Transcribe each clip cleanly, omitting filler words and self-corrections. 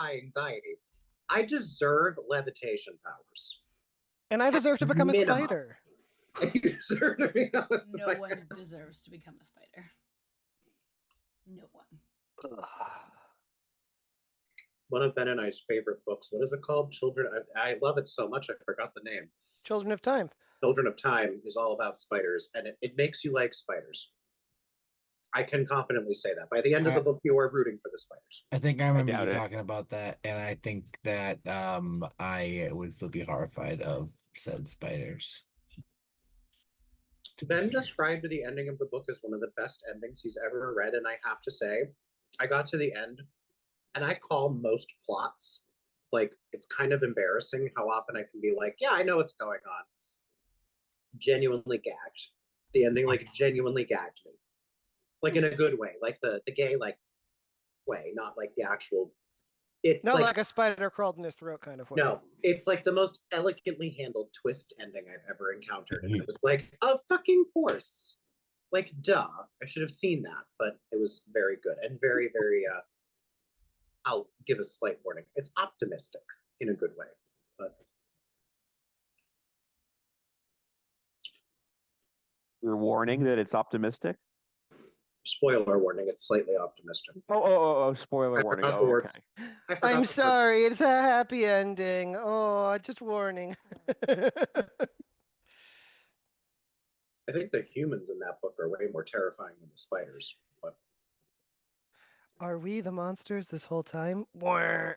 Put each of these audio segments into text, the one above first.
high anxiety. I deserve levitation powers. And I deserve to become a Minimum. spider. You deserve to become a No spider. one deserves to become a spider. No one. One of Ben and I's favorite books. What is it called? Children. I love it so much. I forgot the name. Children of Time. Children of Time is all about spiders, and it makes you like spiders. I can confidently say that. By the end of the book, you are rooting for the spiders. I think I remember doubt you it. talking about that, and I think that I would still be horrified of said spiders. Ben described the ending of the book as one of the best endings he's ever read, and I have to say, I got to the end, and I call most plots like it's kind of embarrassing how often I can be like, yeah, I know what's going on. Genuinely gagged. The ending like genuinely gagged me. Like in a good way. Like the gay like way, not like the actual it's Not like a spider crawled in his throat kind of way. no, it's like the most elegantly handled twist ending I've ever encountered. And it was like, of fucking course. Like, duh. I should have seen that, but it was very good and very, very I'll give a slight warning. It's optimistic in a good way. But You're warning that it's optimistic? spoiler warning, it's slightly optimistic. Oh, spoiler I warning. forgot the Oh, words. okay. I forgot I'm the sorry, it's a happy ending. Oh, just warning. I think the humans in that book are way more terrifying than the spiders. But Are we the monsters this whole time? Wah.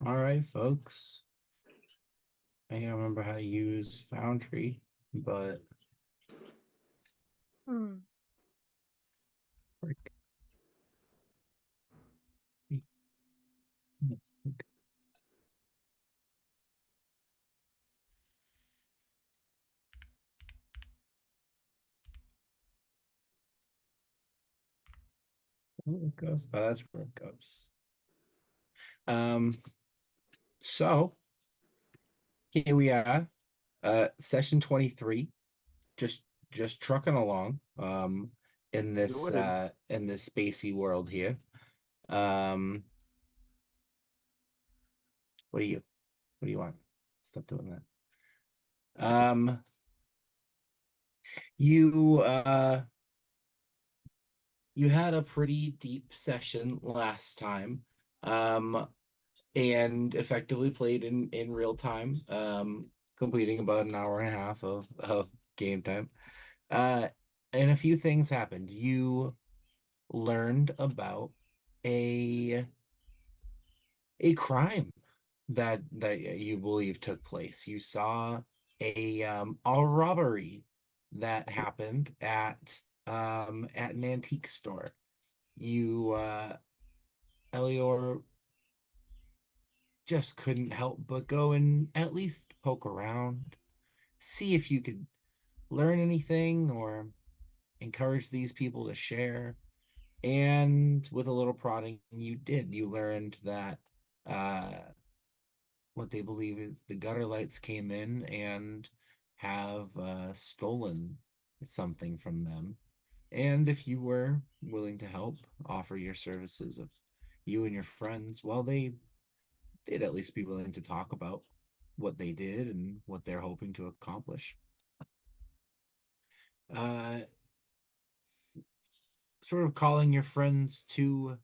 All right, folks. I can't remember how to use Foundry, but frick. Oh, it goes. Oh, that's where it goes. So here we are, session 23, just trucking along, in this spacey world here. What do you want? Stop doing that. You had a pretty deep session last time, and effectively played in real time, completing about an hour and a half of game time. And a few things happened. You learned about a crime that you believe took place. You saw a robbery that happened at an antique store. You Elior just couldn't help but go and at least poke around, see if you could learn anything or encourage these people to share. And with a little prodding, you did. You learned that what they believe is the gutter lights came in and have stolen something from them. And if you were willing to help, offer your services of you and your friends, well, they'd at least be willing to talk about what they did and what they're hoping to accomplish. Uh, Sort of calling your friends to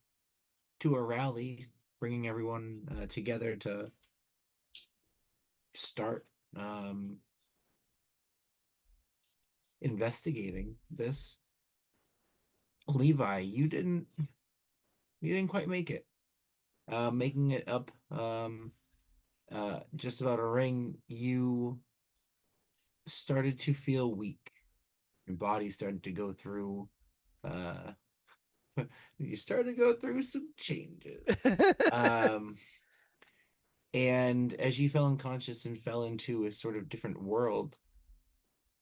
a rally, bringing everyone together to start investigating this. Levi, you didn't quite make it. Making it up just about a ring, you started to feel weak. Your body started to go through uh you started to go through some changes. And as you fell unconscious and fell into a sort of different world,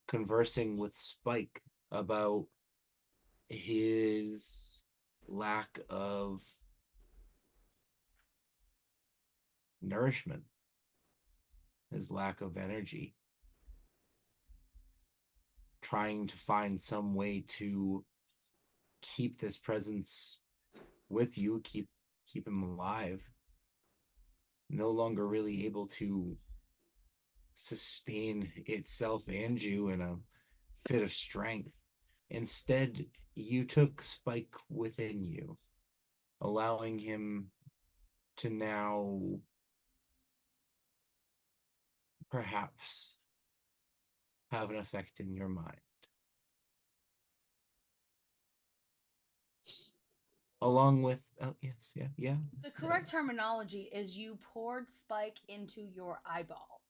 conversing with Spike about his lack of nourishment, his lack of energy, trying to find some way to keep this presence with you, keep him alive, no longer really able to sustain itself and you in a fit of strength. Instead, you took Spike within you, allowing him to now perhaps have an effect in your mind. Along with, oh, yes, yeah. The correct terminology is you poured Spike into your eyeball.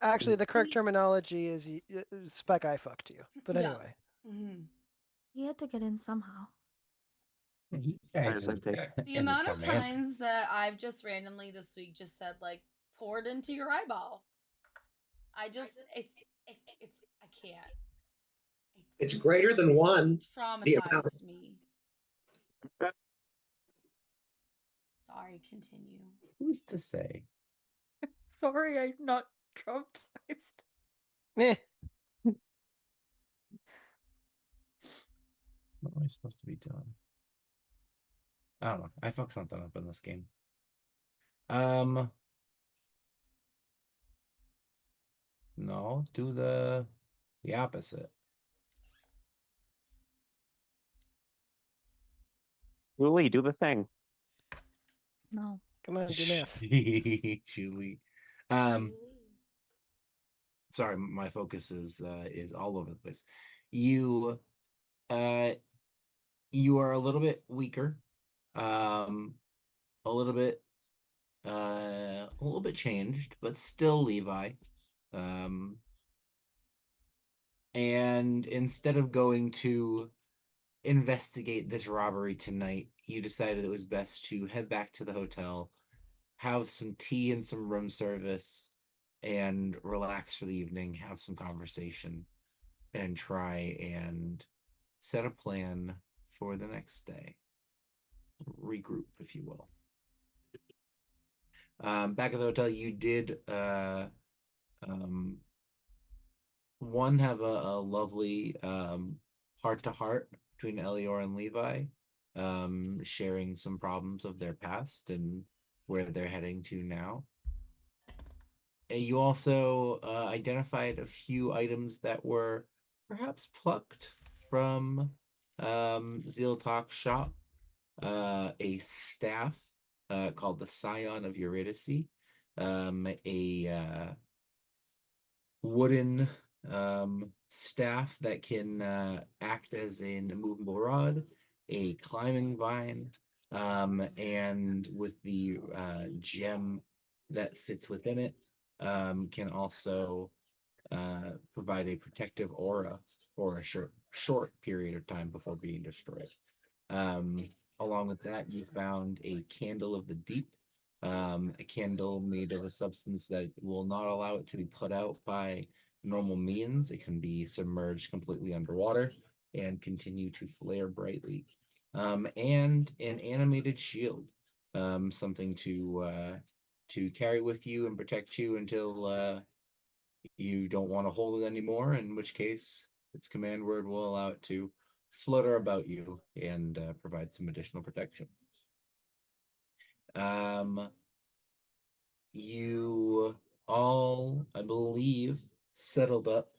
Actually, the correct terminology is Spec I fucked you. But Yeah. anyway. He had to get in somehow. You guys are The amount of times that I've just randomly this week just said like poured into your eyeball. I can't. It's greater than one. The amount. Traumatized me. Sorry, continue. Who's to say? Sorry, I'm not traumatized. Meh. What am I supposed to be doing? I don't know. I fucked something up in this game. No, do the opposite. Julie, do the thing. No. Come on, do math. Julie. Sorry, my focus is all over the place. You are a little bit weaker. A little bit changed, but still Levi. And instead of going to investigate this robbery tonight, you decided it was best to head back to the hotel, have some tea and some room service, and relax for the evening, have some conversation, and try and set a plan for the next day. Regroup, if you will. Back at the hotel, you did one have a lovely heart-to-heart between Elior and Levi, sharing some problems of their past and where they're heading to now. And you also identified a few items that were perhaps plucked from Zeal-talks shop. A staff called the Scion of Eurydice, a wooden staff that can act as an immovable rod, a climbing vine, and with the gem that sits within it, can also provide a protective aura for a short period of time before being destroyed. Along with that, you found a candle of the deep, a candle made of a substance that will not allow it to be put out by normal means. It can be submerged completely underwater and continue to flare brightly. And an animated shield, something to carry with you and protect you until you don't want to hold it anymore, in which case its command word will allow it to flutter about you and provide some additional protection. You all, I believe, settled up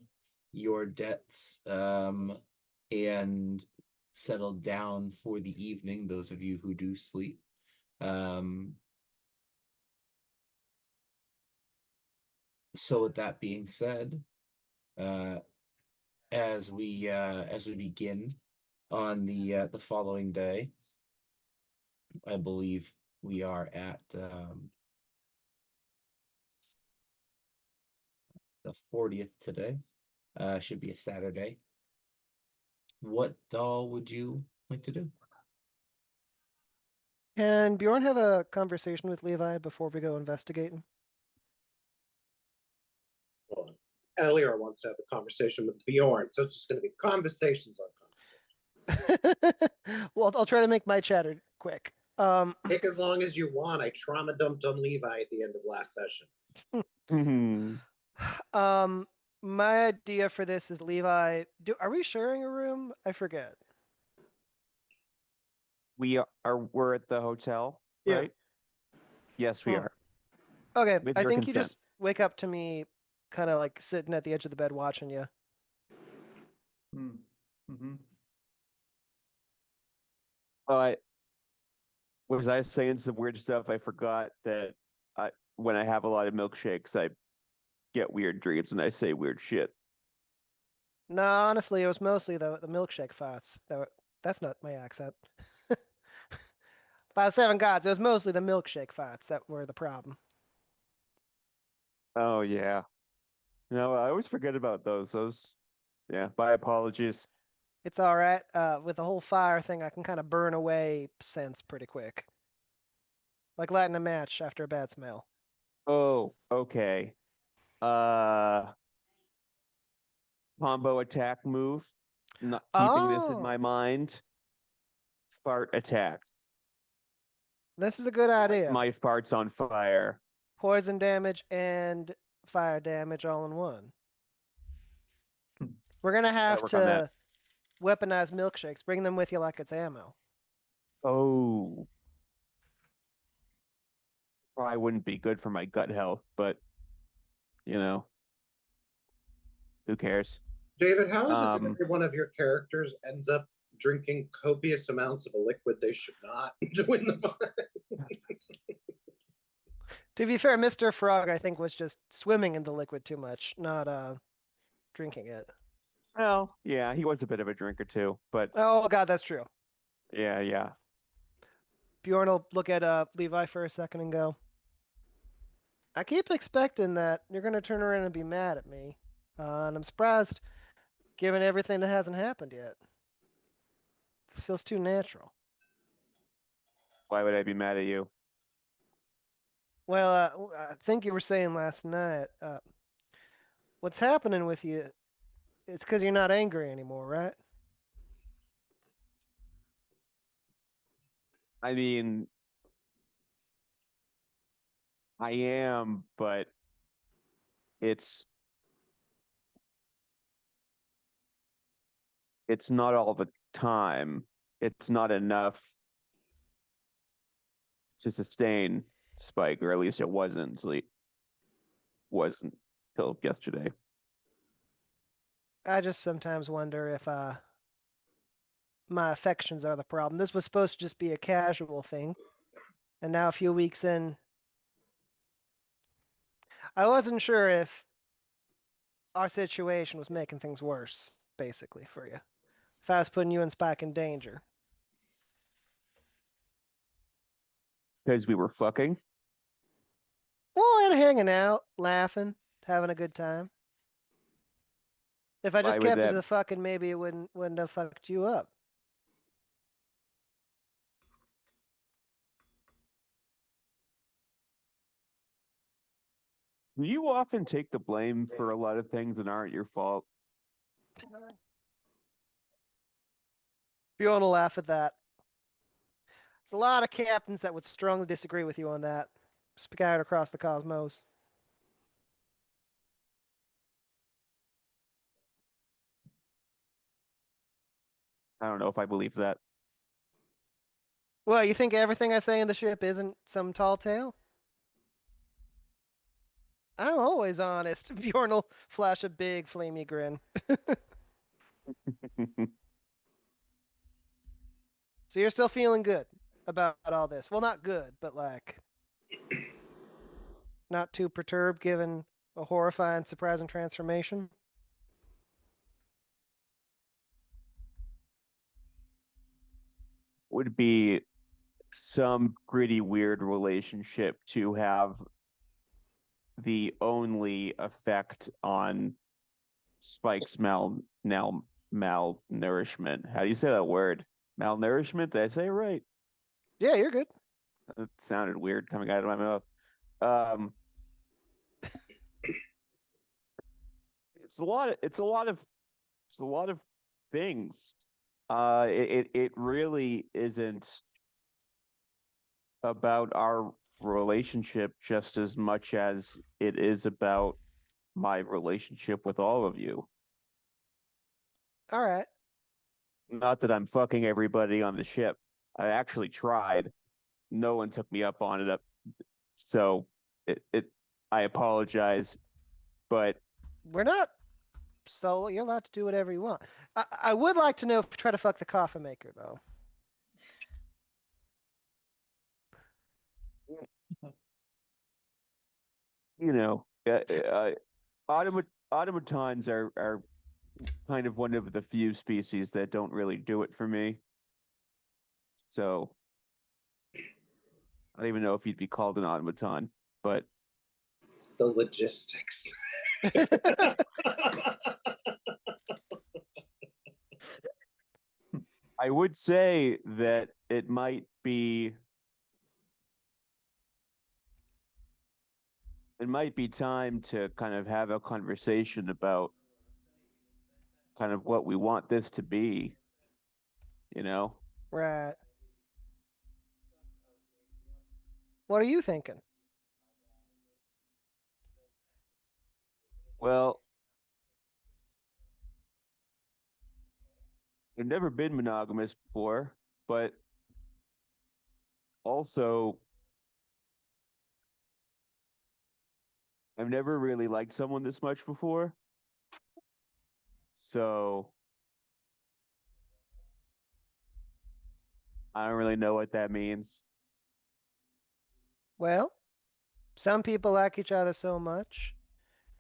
your debts and settled down for the evening, those of you who do sleep. So with that being said, as we begin on the following day, I believe we are at the 40th today. Should be a Saturday. What all would you like to do? Can Bjorn have a conversation with Levi before we go investigating? Hold on. Elior wants to have a conversation with Bjorn, so it's just going to be conversations on conversations. Well, I'll try to make my chatter quick. Take as long as you want. I trauma dumped on Levi at the end of last session. My idea for this is Levi. Are we sharing a room? I forget. We're at the hotel, Yeah. right? Yes, we Hmm. are. Okay, With I your think you consent. just wake up to me, kind of like sitting at the edge of the bed watching you. Mm-hmm. I was I saying some weird stuff. I forgot that when I have a lot of milkshakes, I get weird dreams and I say weird shit. No, honestly, it was mostly the milkshake thoughts. That's not my accent. By the seven gods, it was mostly the milkshake thoughts that were the problem. Oh yeah. No, I always forget about those. Yeah, my apologies. It's all right. With the whole fire thing, I can kind of burn away scents pretty quick, like lighting a match after a bad smell. Oh, okay. Uh, Combo attack move. Not keeping this in my Oh, mind. Fart attack. this is a good idea. My fart's on fire. Poison damage and fire damage all in one. We're gonna have work on that. to weaponize milkshakes. Bring them with you like it's ammo. Oh. Probably wouldn't be good for my gut health, but you know, who cares? David, how is it that every one of your characters ends up drinking copious amounts of a liquid they should not to win the fight? To be fair, Mr. Frog, I think, was just swimming in the liquid too much, not drinking it. Well, yeah, he was a bit of a drinker too, but Oh god, that's true. yeah. Bjorn will look at Levi for a second and go, I keep expecting that you're gonna turn around and be mad at me. And I'm surprised given everything that hasn't happened yet. This feels too natural. Why would I be mad at you? Well, I think you were saying last night, what's happening with you, it's because you're not angry anymore, right? I mean, I am, but it's not all the time. It's not enough to sustain Spike, or at least it wasn't till yesterday. I just sometimes wonder if my affections are the problem. This was supposed to just be a casual thing, and now a few weeks in, I wasn't sure if our situation was making things worse, basically, for you. If I was putting you and Spike in danger. Because we were fucking. Well, and hanging out, laughing, having a good time. If I Why just would kept it that to the fucking, maybe it wouldn't have fucked you up. You often take the blame for a lot of things that aren't your fault? If you want to laugh at that. There's a lot of captains that would strongly disagree with you on that. Scattered across the cosmos. I don't know if I believe that. Well, you think everything I say in the ship isn't some tall tale? I'm always honest. Bjorn will flash a big flamey grin. So you're still feeling good about all this. Well, not good, but like not too perturbed given a horrifying, surprising transformation. Would be some pretty weird relationship to have the only effect on Spike's malnourishment. How do you say that word? Malnourishment? Did I say it right? Yeah, you're good. It sounded weird coming out of my mouth. Um, it's a lot of things. It really isn't about our relationship just as much as it is about my relationship with all of you. All right. Not that I'm fucking everybody on the ship. I actually tried. No one took me up on it. So I apologize, but We're not solo. You're allowed to do whatever you want. I would like to know if you try to fuck the coffin maker, though. you know, automatons are kind of one of the few species that don't really do it for me. So I don't even know if he'd be called an automaton, but The logistics. I would say that it might be time to kind of have a conversation about kind of what we want this to be, you know? Right. What are you thinking? Well, I've never been monogamous before, but also I've never really liked someone this much before. So I don't really know what that means. Well, some people like each other so much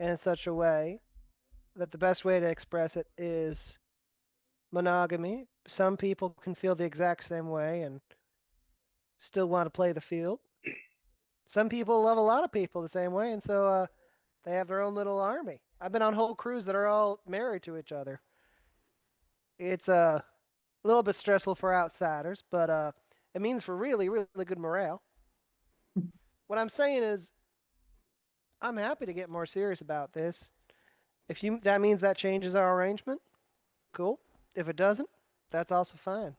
and in such a way that the best way to express it is monogamy. Some people can feel the exact same way and still want to play the field. Some people love a lot of people the same way, and so they have their own little army. I've been on whole crews that are all married to each other. It's a little bit stressful for outsiders, but it means for really, really good morale. What I'm saying is, I'm happy to get more serious about this. If you that means that changes our arrangement, cool. If it doesn't, that's also fine.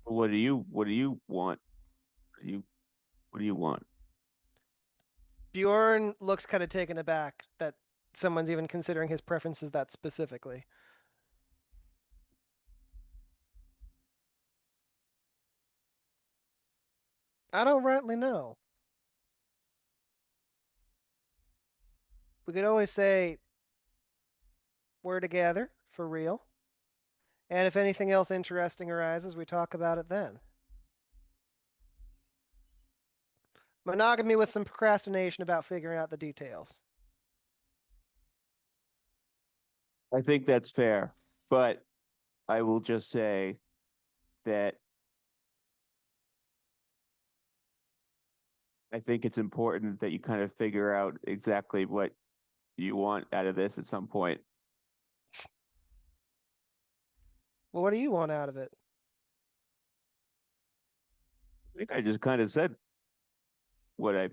What do you want? What do you want? Bjorn looks kind of taken aback that someone's even considering his preferences that specifically. I don't rightly know. We could always say we're together for real. And if anything else interesting arises, we talk about it then. Monogamy with some procrastination about figuring out the details. I think that's fair, but I will just say that I think it's important that you kind of figure out exactly what you want out of this at some point. Well, what do you want out of it? I think I just kind of said what I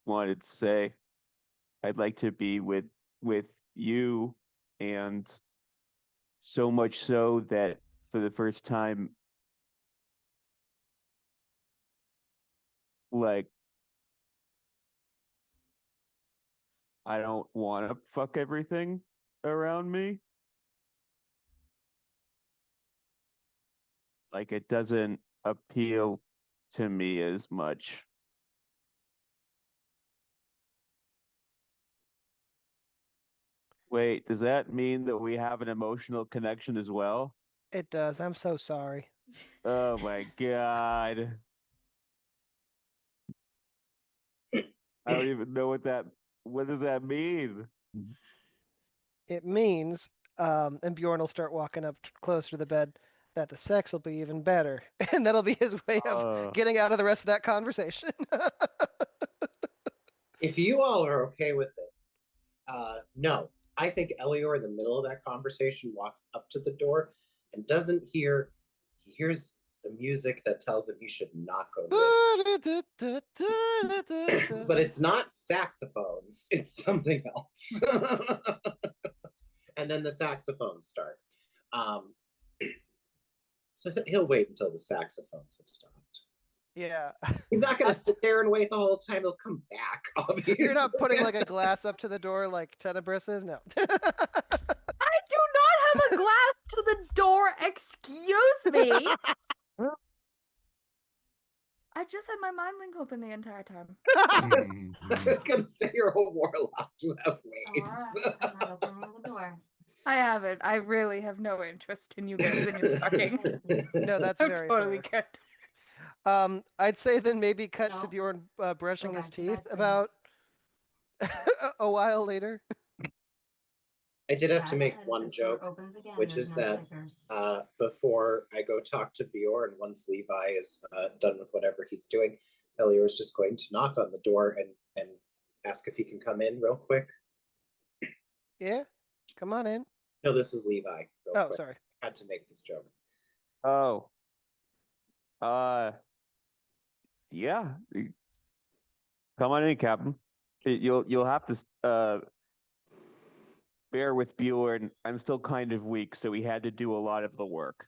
wanted to say. I'd like to be with you, and so much so that for the first time, like, I don't want to fuck everything around me. Like, it doesn't appeal to me as much. Wait, does that mean that we have an emotional connection as well? It does. I'm so sorry. Oh my God. I don't even know what does that mean? It means, and Bjorn will start walking up closer to the bed, that the sex will be even better. And that'll be his way of getting out of the rest of that conversation. If you all are okay with it, no. I think Elior in the middle of that conversation walks up to the door and doesn't hear, he hears the music that tells him he should not go near. But it's not saxophones, it's something else. And then the saxophones start. So he'll wait until the saxophones have stopped. Yeah. He's not gonna sit there and wait the whole time. He'll come back. Obviously. You're not putting like a glass up to the door like Tenebris is? No. I do not have a glass to the door. Excuse me. I just had my mind link open the entire time. Mhm, I mhm. was gonna say you're a warlock. You have ways. Alright, I'm not opening the door. I haven't. I really have no interest in you guys and your talking. No, that's I'm very totally fair. good. I'd say then maybe cut to No. Bjorn brushing Go his back to teeth bed, please. about a while later. I did have to Yeah, make as one this door joke, opens again, which there's is no that stickers. before I go talk to Bjorn, once Levi is done with whatever he's doing, Elior is just going to knock on the door and ask if he can come in real quick. Yeah. Come on in. No, this is Levi. Real Oh, quick. sorry. I had to make this joke. Oh. Yeah. Come on in, Captain. You'll have to bear with Bjorn. I'm still kind of weak, so we had to do a lot of the work.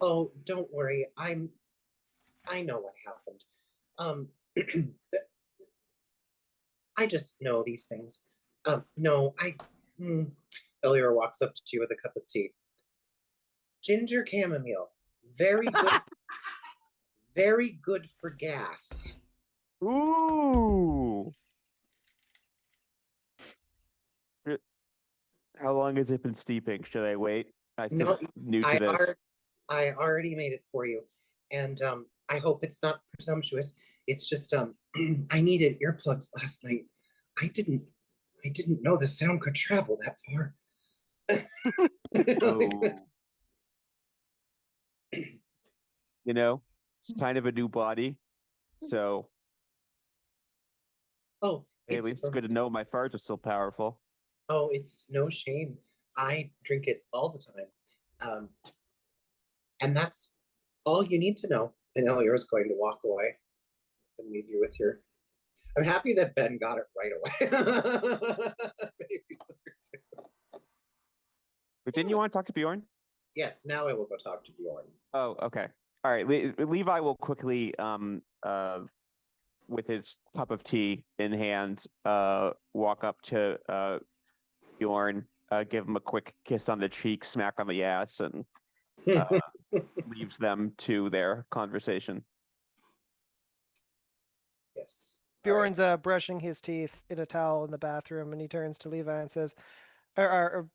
Oh, don't worry. I know what happened. I just know these things. No, Elior walks up to you with a cup of tea. Ginger chamomile. Very good. Very good for gas. Ooh. How long has it been steeping? Should I wait? I'm still No, new to this. I already made it for you. And I hope it's not presumptuous. It's just I needed earplugs last night. I didn't know the sound could travel that far. Oh. You know, it's kind of a new body, so Oh, at least it's good to know my farts are still powerful. Oh, it's no shame. I drink it all the time. And that's all you need to know. And Elior is going to walk away and leave you with your. I'm happy that Ben got it right away. Maybe later too. But didn't you want to talk to Bjorn? Yes, now I will go talk to Bjorn. Oh, okay. All right. Levi will quickly, with his cup of tea in hand, walk up to Bjorn, give him a quick kiss on the cheek, smack on the ass, and leaves them to their conversation. Yes. Bjorn's brushing his teeth in a towel in the bathroom, and he turns to Levi and says, Elior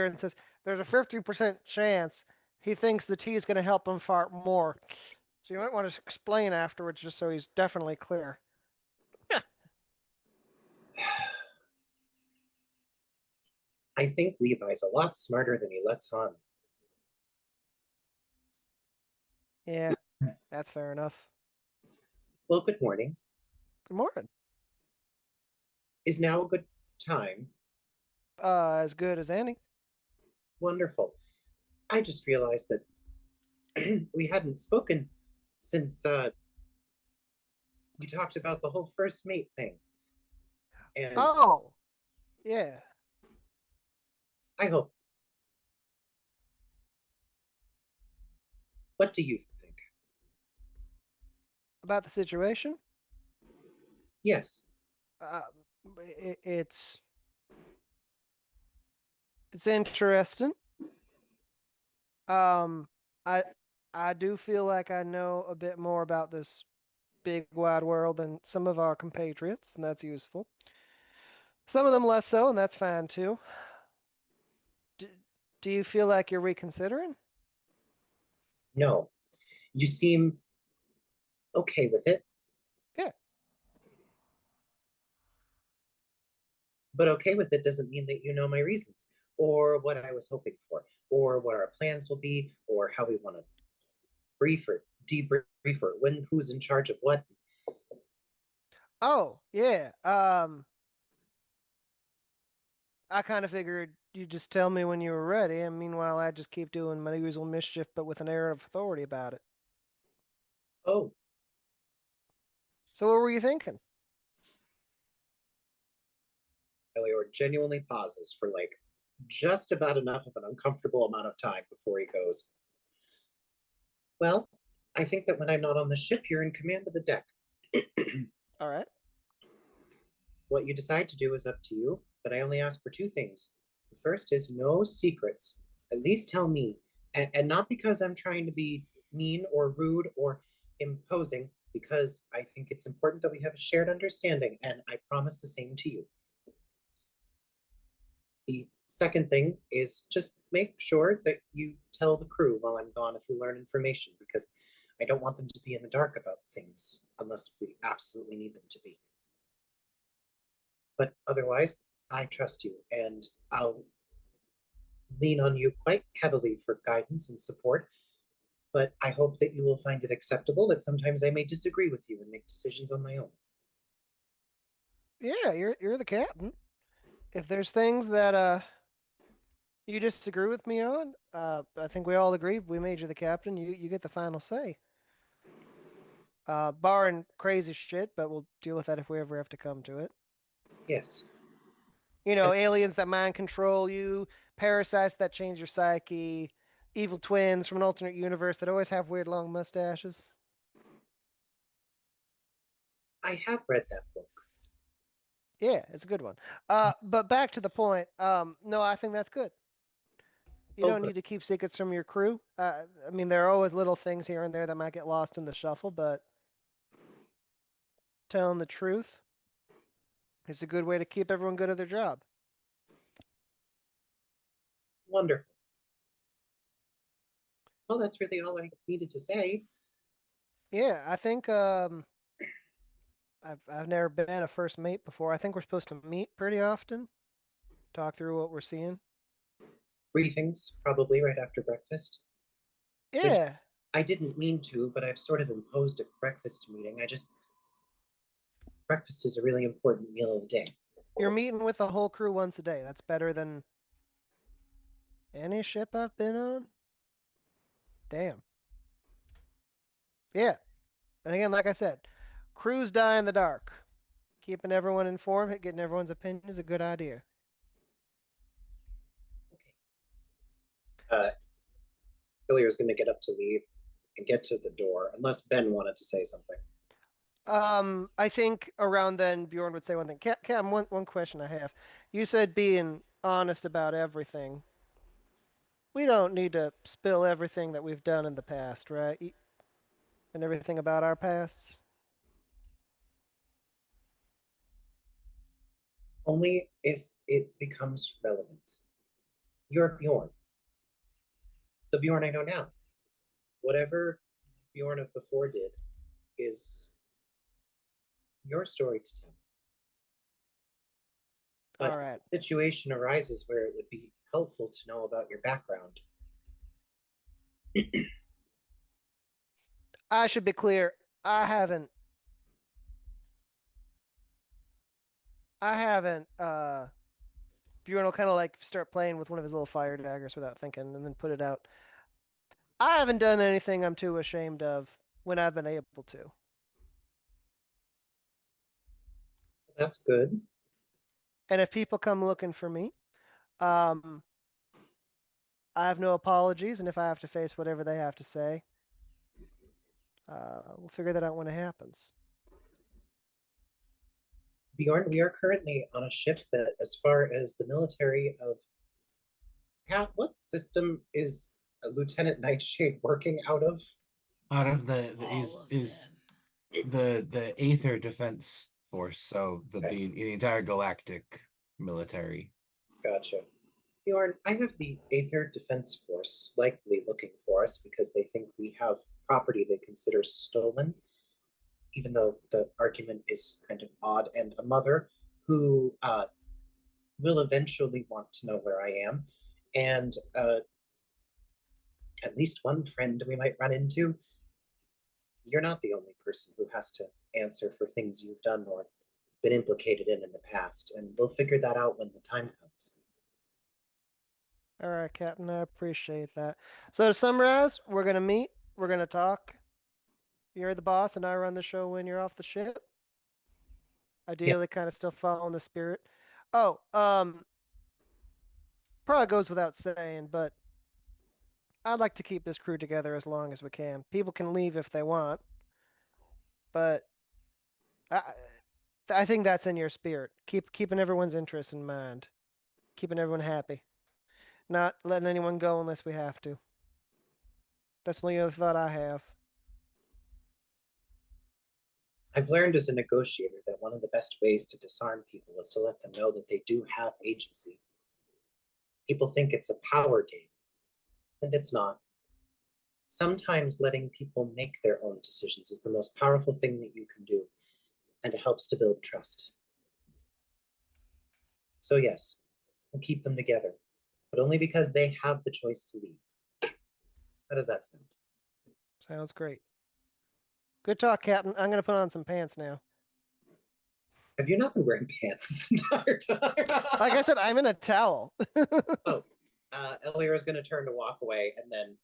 and says, "There's a 50% chance he thinks the tea is going to help him fart more. So you might want to explain afterwards, just so he's definitely clear." I think Levi's a lot smarter than he lets on. Yeah, that's fair enough. Well, good morning. Good morning. Is now a good time? As good as any. Wonderful. I just realized that we hadn't spoken since we talked about the whole first mate thing. And Oh, yeah. I hope. What do you think? About the situation? Yes. It's interesting. I do feel like I know a bit more about this big wide world than some of our compatriots, and that's useful. Some of them less so, and that's fine too. Do you feel like you're reconsidering? No. You seem okay with it. Yeah. But okay with it doesn't mean that you know my reasons, or what I was hoping for, or what our plans will be, or how we want to brief or debrief, or when who's in charge of what. Oh, yeah. I kind of figured you'd just tell me when you were ready, and meanwhile I just keep doing my usual mischief, but with an air of authority about it. Oh, So what were you thinking? Elior genuinely pauses for like just about enough of an uncomfortable amount of time before he goes, well, I think that when I'm not on the ship, you're in command of the deck. All right. What you decide to do is up to you, but I only ask for two things. The first is no secrets. At least tell me. And not because I'm trying to be mean or rude or imposing, because I think it's important that we have a shared understanding, and I promise the same to you. The second thing is just make sure that you tell the crew while I'm gone if you learn information, because I don't want them to be in the dark about things unless we absolutely need them to be. But otherwise, I trust you, and I'll lean on you quite heavily for guidance and support. But I hope that you will find it acceptable that sometimes I may disagree with you and make decisions on my own. Yeah, you're the captain. If there's things that you disagree with me on, I think we all agree. We made you the captain. You get the final say. Barring crazy shit, but we'll deal with that if we ever have to come to it. Yes. You know, aliens that mind control you, parasites that change your psyche, evil twins from an alternate universe that always have weird long mustaches. I have read that book. Yeah, it's a good one. But back to the point. No, I think that's good. You don't good. need to keep secrets from your crew. I mean, there are always little things here and there that might get lost in the shuffle, but telling the truth is a good way to keep everyone good at their job. Wonderful. Well, that's really all I needed to say. Yeah, I think I've never been a first mate before. I think we're supposed to meet pretty often, talk through what we're seeing. Briefings, probably right after breakfast. Yeah, I didn't mean to, but I've sort of imposed a breakfast meeting. Breakfast is a really important meal of the day. you're meeting with the whole crew once a day. That's better than any ship I've been on. Damn. Yeah. And again, like I said, crews die in the dark. Keeping everyone informed, getting everyone's opinion is a good idea. Okay. Hilliard's going to get up to leave and get to the door, unless Ben wanted to say something. I think around then Bjorn would say one thing. Cam, one question I have. You said being honest about everything. We don't need to spill everything that we've done in the past, right? And everything about our pasts. Only if it becomes relevant. You're Bjorn. The Bjorn I know now. Whatever Bjorn of before did is your story to tell. But All right. if the situation arises where it would be helpful to know about your background. I should be clear. I haven't. Bjorn will kind of like start playing with one of his little fire daggers without thinking, and then put it out. I haven't done anything I'm too ashamed of when I've been able to. That's good. And if people come looking for me, I have no apologies, and if I have to face whatever they have to say, we'll figure that out when it happens. Bjorn, we are currently on a ship that, as far as the military of what system is Lieutenant Nightshade working out of? Out of the All of is them. the Aether Defense Force, so Okay. the entire galactic military. Gotcha. Bjorn, I have the Aether Defense Force likely looking for us because they think we have property they consider stolen, even though the argument is kind of odd, and a mother who will eventually want to know where I am, and at least one friend we might run into. You're not the only person who has to answer for things you've done or been implicated in the past, and we'll figure that out when the time comes. All right, Captain, I appreciate that. So to summarize, we're gonna meet, we're gonna talk. You're the boss, and I run the show when you're off the ship. Ideally, kind of still following the spirit. Oh, probably goes without saying, but I'd like to keep this crew together as long as we can. People can leave if they want, but I, I think that's in your spirit. Keeping everyone's interests in mind, keeping everyone happy, not letting anyone go unless we have to. That's the only other thought I have. I've learned as a negotiator that one of the best ways to disarm people is to let them know that they do have agency. People think it's a power game, and it's not. Sometimes letting people make their own decisions is the most powerful thing that you can do, and it helps to build trust. So yes, we'll keep them together, but only because they have the choice to leave. How does that sound? Sounds great. Good talk, Captain. I'm gonna put on some pants now. Have you not been wearing pants this entire time? Like I said, I'm in a towel. Oh, Elior is going to turn to walk away, and then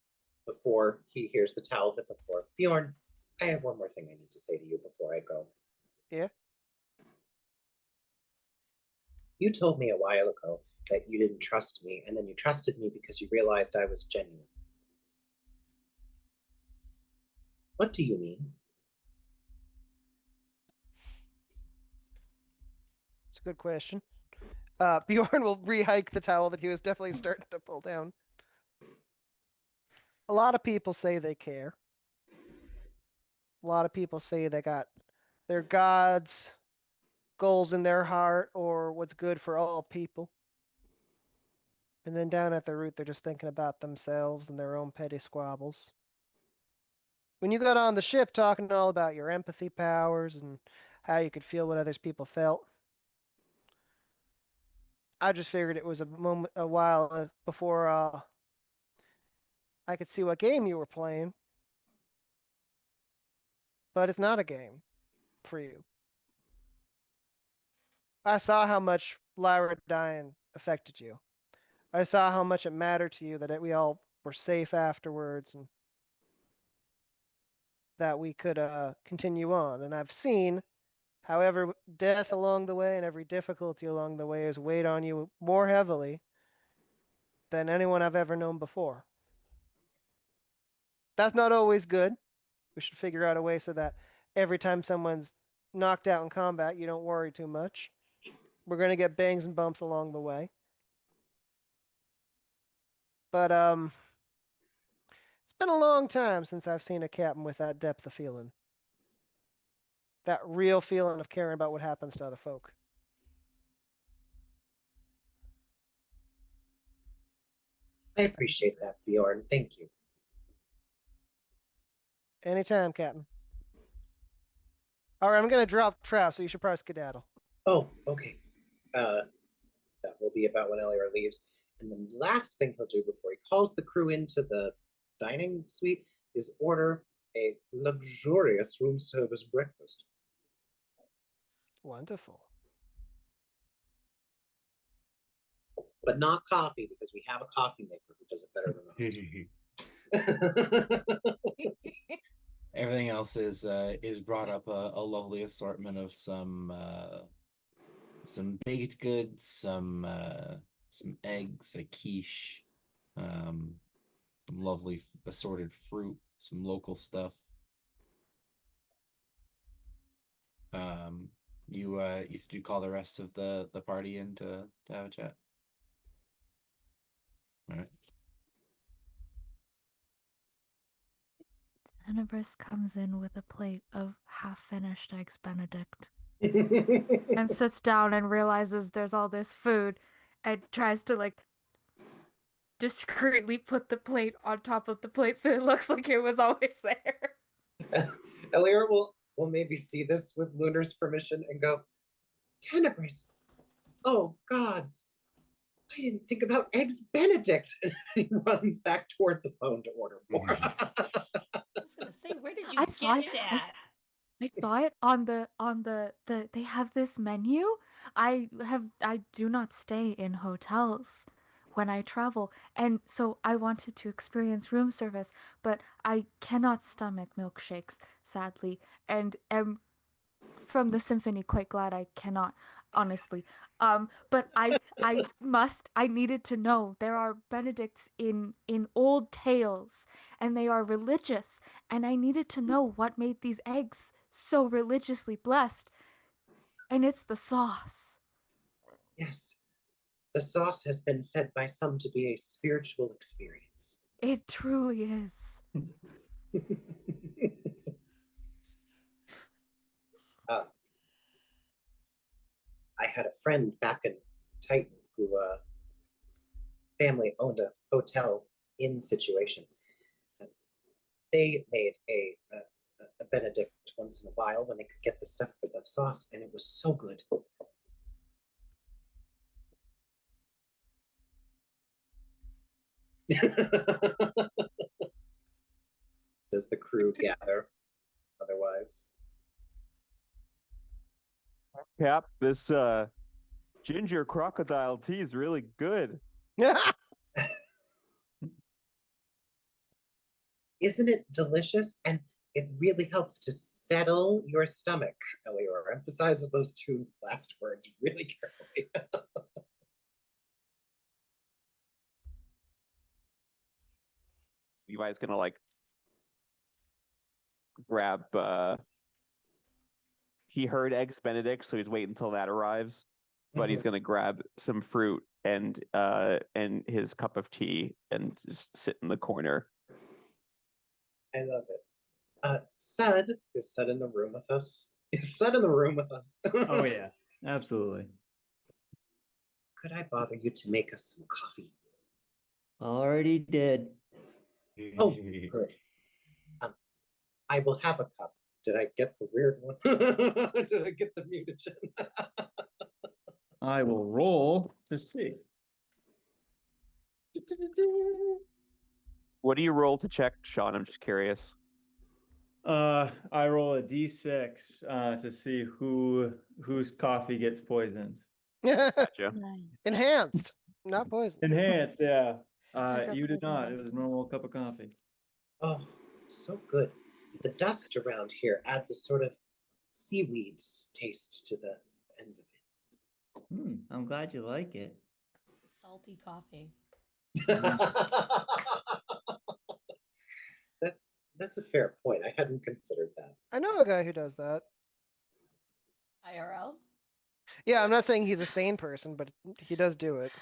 before he hears the towel hit the floor, Bjorn, I have one more thing I need to say to you before I go. Yeah? You told me a while ago that you didn't trust me, and then you trusted me because you realized I was genuine. What do you mean? It's a good question. Bjorn will re-hike the towel that he was definitely starting to pull down. A lot of people say they care. A lot of people say they got their gods, goals in their heart, or what's good for all people. And then down at the root, they're just thinking about themselves and their own petty squabbles. When you got on the ship talking all about your empathy powers and how you could feel what others people felt, I just figured it was a while before I could see what game you were playing. But it's not a game for you. I saw how much Lyra dying affected you. I saw how much it mattered to you that we all were safe afterwards and that we could continue on. And I've seen how every death along the way and every difficulty along the way has weighed on you more heavily than anyone I've ever known before. That's not always good. We should figure out a way so that every time someone's knocked out in combat, you don't worry too much. We're going to get bangs and bumps along the way. But it's been a long time since I've seen a captain with that depth of feeling. That real feeling of caring about what happens to other folk. I appreciate that, Bjorn. Thank you. Anytime, Captain. All right, I'm going to drop Trout, so you should probably skedaddle. Oh, okay. That will be about when Elior leaves. And the last thing he'll do before he calls the crew into the dining suite is order a luxurious room service breakfast. Wonderful. But not coffee, because we have a coffee maker who does it better than us. Everything else is brought up a lovely assortment of some baked goods, some eggs, a quiche, some lovely assorted fruit, some local stuff. You said you call the rest of the party in to have a chat. All right. Tenebris comes in with a plate of half-finished eggs Benedict and sits down and realizes there's all this food and tries to like discreetly put the plate on top of the plate so it looks like it was always there. Elior will maybe see this with Lunar's permission and go, Tenebris, oh gods, I didn't think about eggs Benedict. And he runs back toward the phone to order more. I was gonna say, where did you I saw get it. that? I saw it on the they have this menu. I do not stay in hotels when I travel, and so I wanted to experience room service, but I cannot stomach milkshakes, sadly, and am from the symphony quite glad I cannot. honestly. But I needed to know there are Benedicts in old tales, and they are religious, and I needed to know what made these eggs so religiously blessed, and it's the sauce. Yes, the sauce has been said by some to be a spiritual experience. It truly is. uh, I had a friend back in Titan who family owned a hotel inn situation. They made a Benedict once in a while when they could get the stuff for the sauce, and it was so good. Does the crew gather otherwise? Cap, this ginger crocodile tea is really good. Isn't it delicious? And it really helps to settle your stomach. Elior emphasizes those two last words really carefully. Levi's gonna like grab he heard eggs Benedict, so he's waiting until that arrives. But he's gonna grab some fruit and his cup of tea and just sit in the corner. I love it. Sud, is Sud in the room with us? Is Sud in the room with us? Oh yeah, absolutely. Could I bother you to make us some coffee? Already did. Oh, good. I will have a cup. Did I get the weird one? Did I get the mutagen? I will roll to see. What do you roll to check, Sean? I'm just curious. I roll a d6 to see whose coffee gets poisoned. Gotcha. Nice. Enhanced, not poison. Enhanced, yeah. got You did poisoned not. It last was a normal cup of coffee. Oh, so good. The dust around here adds a sort of seaweed taste to the end of it. I'm glad you like it. Salty coffee. That's a fair point. I hadn't considered that. I know a guy who does that. IRL? Yeah, I'm not saying he's a sane person, but he does do it.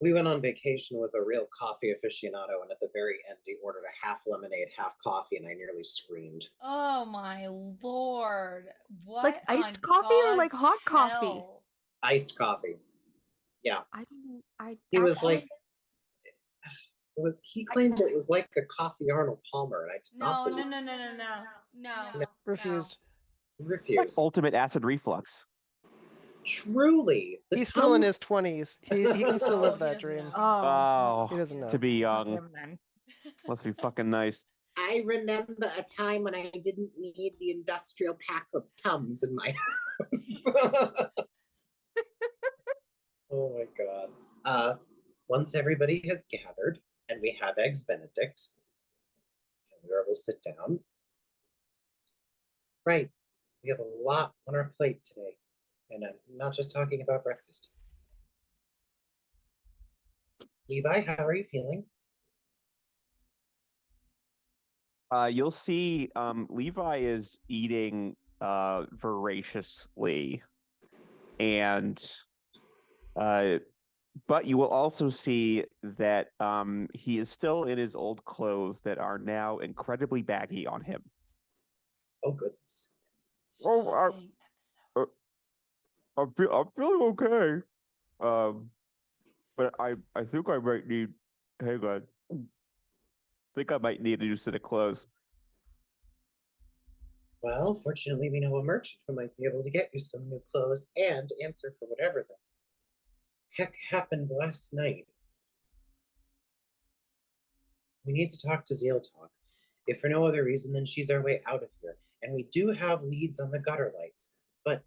We went on vacation with a real coffee aficionado, and at the very end, he ordered a half lemonade, half coffee, and I nearly screamed. Oh my lord. What? Like iced on coffee or like God's hot coffee? hell? Iced coffee. Yeah. I don't. He was actually- like, he claimed it was like a coffee Arnold Palmer, and I did No, not no, believe no, no, no, no. No. Refused. refused. Ultimate acid reflux. Truly, the He's still in Tums- his 20s. He can still Oh, live he that doesn't dream. know. Oh, He doesn't know. To be fuck young him then. must be fucking nice. I remember a time when I didn't need the industrial pack of Tums in my house. Oh my god. Once everybody has gathered and we have eggs Benedict, and we're able to sit down. Right. We have a lot on our plate today. And I'm not just talking about breakfast. Levi, how are you feeling? You'll see Levi is eating voraciously, and but you will also see that he is still in his old clothes that are now incredibly baggy on him. Oh goodness. Oh, Shocking episode. I'm feeling okay. But I think I might need. Hang on. I think I might need a new set of clothes. Well, fortunately, we know a merchant who might be able to get you some new clothes and answer for whatever the heck happened last night. We need to talk to Zealtok. If for no other reason, then she's our way out of here. And we do have leads on the gutter lights, but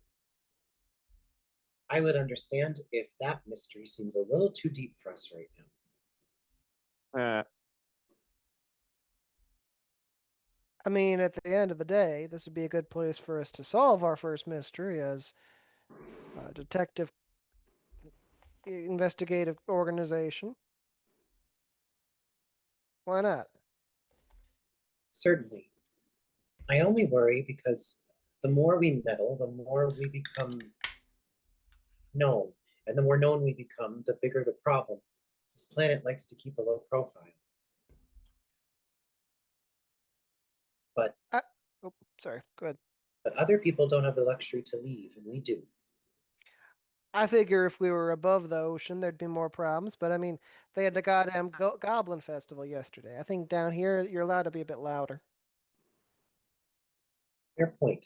I would understand if that mystery seems a little too deep for us right now. I mean, at the end of the day, this would be a good place for us to solve our first mystery, as detective investigative organization. Why not? Certainly. I only worry because the more we meddle, the more we become known. And the more known we become, the bigger the problem. This planet likes to keep a low profile. But Oh, sorry. Go ahead. But other people don't have the luxury to leave, and we do. I figure if we were above the ocean, there'd be more problems. But I mean, they had the goddamn Goblin Festival yesterday. I think down here you're allowed to be a bit louder. Fair point.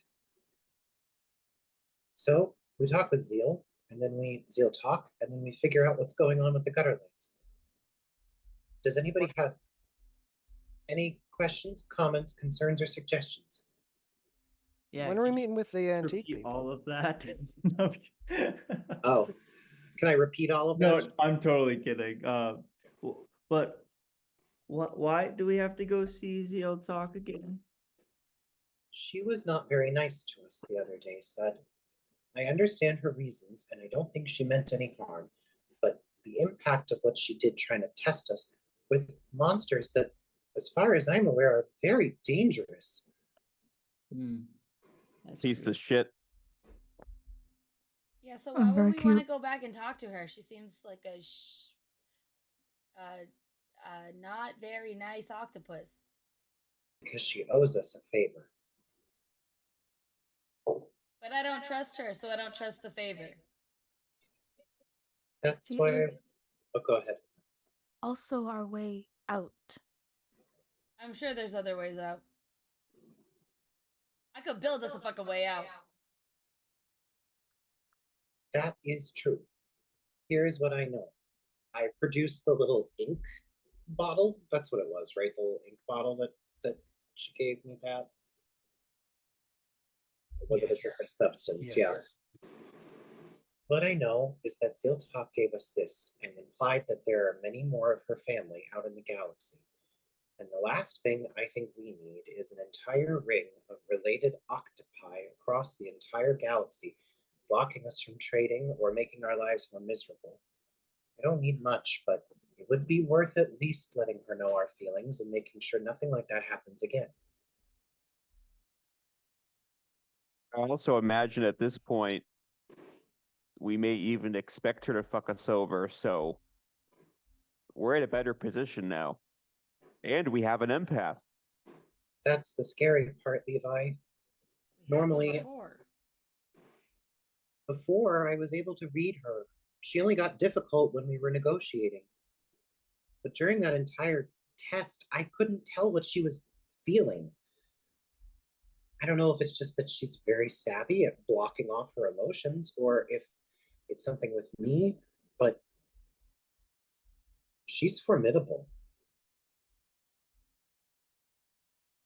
So we talk with Zeal, and then we Zeal-talk, and then we figure out what's going on with the gutter lights. Does anybody have any questions, comments, concerns, or suggestions? Yeah. When are we can you meeting with the antique repeat people? all of that? Oh, can I repeat all of No, that? I'm totally kidding. But what? Why do we have to go see Zeal-talk again? She was not very nice to us the other day, Sud. I understand her reasons, and I don't think she meant any harm, but the impact of what she did trying to test us with monsters that, as far as I'm aware, are very dangerous. That's Piece true. of shit. Yeah, so I'm why very would we want to cute. go back and talk to her? She seems like a not very nice octopus. Because she owes us a favor. But I don't trust her, so I don't trust the favor. That's It why. is Oh, go ahead. also our way out. I'm sure there's other ways out. I could build us a fucking way out. That is true. Here's what I know. I produced the little ink bottle. That's what it was, right? The little ink bottle that she gave me, Pat. Or was it a different substance? Yeah. What I know is that Zealtok gave us this and implied that there are many more of her family out in the galaxy. And the last thing I think we need is an entire ring of related octopi across the entire galaxy, blocking us from trading or making our lives more miserable. I don't need much, but it would be worth at least letting her know our feelings and making sure nothing like that happens again. I also imagine at this point, we may even expect her to fuck us over, so we're in a better position now. And we have an empath. That's the scary part, Levi. We had one Normally, before I was able to read her, she only got difficult when we were negotiating. But during that entire test, I couldn't tell what she was feeling. I don't know if it's just that she's very savvy at blocking off her emotions or if it's something with me, but she's formidable.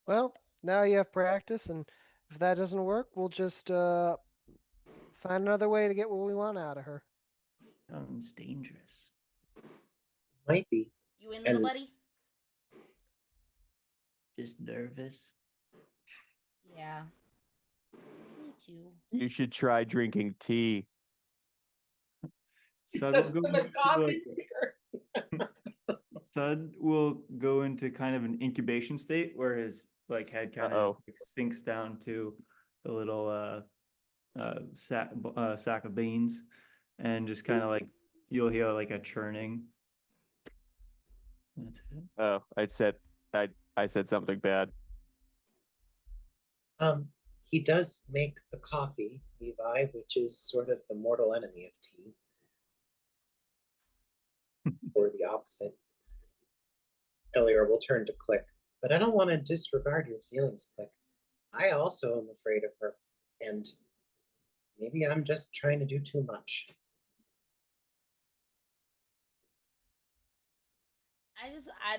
Well, now you have practice, and if that doesn't work, we'll just find another way to get what we want out of her. Sounds dangerous. Might be. You in, little And- buddy? Just nervous. Yeah. Me too. You should try drinking tea. Sud will go into kind of an incubation state where his head kind of sinks down to the little sack of beans, and just kind of you'll hear a churning. That's it. Oh, I said something bad. He does make the coffee, Levi, which is sort of the mortal enemy of tea. Or the opposite. Elior will turn to Click, but I don't want to disregard your feelings, Click. I also am afraid of her, and maybe I'm just trying to do too much.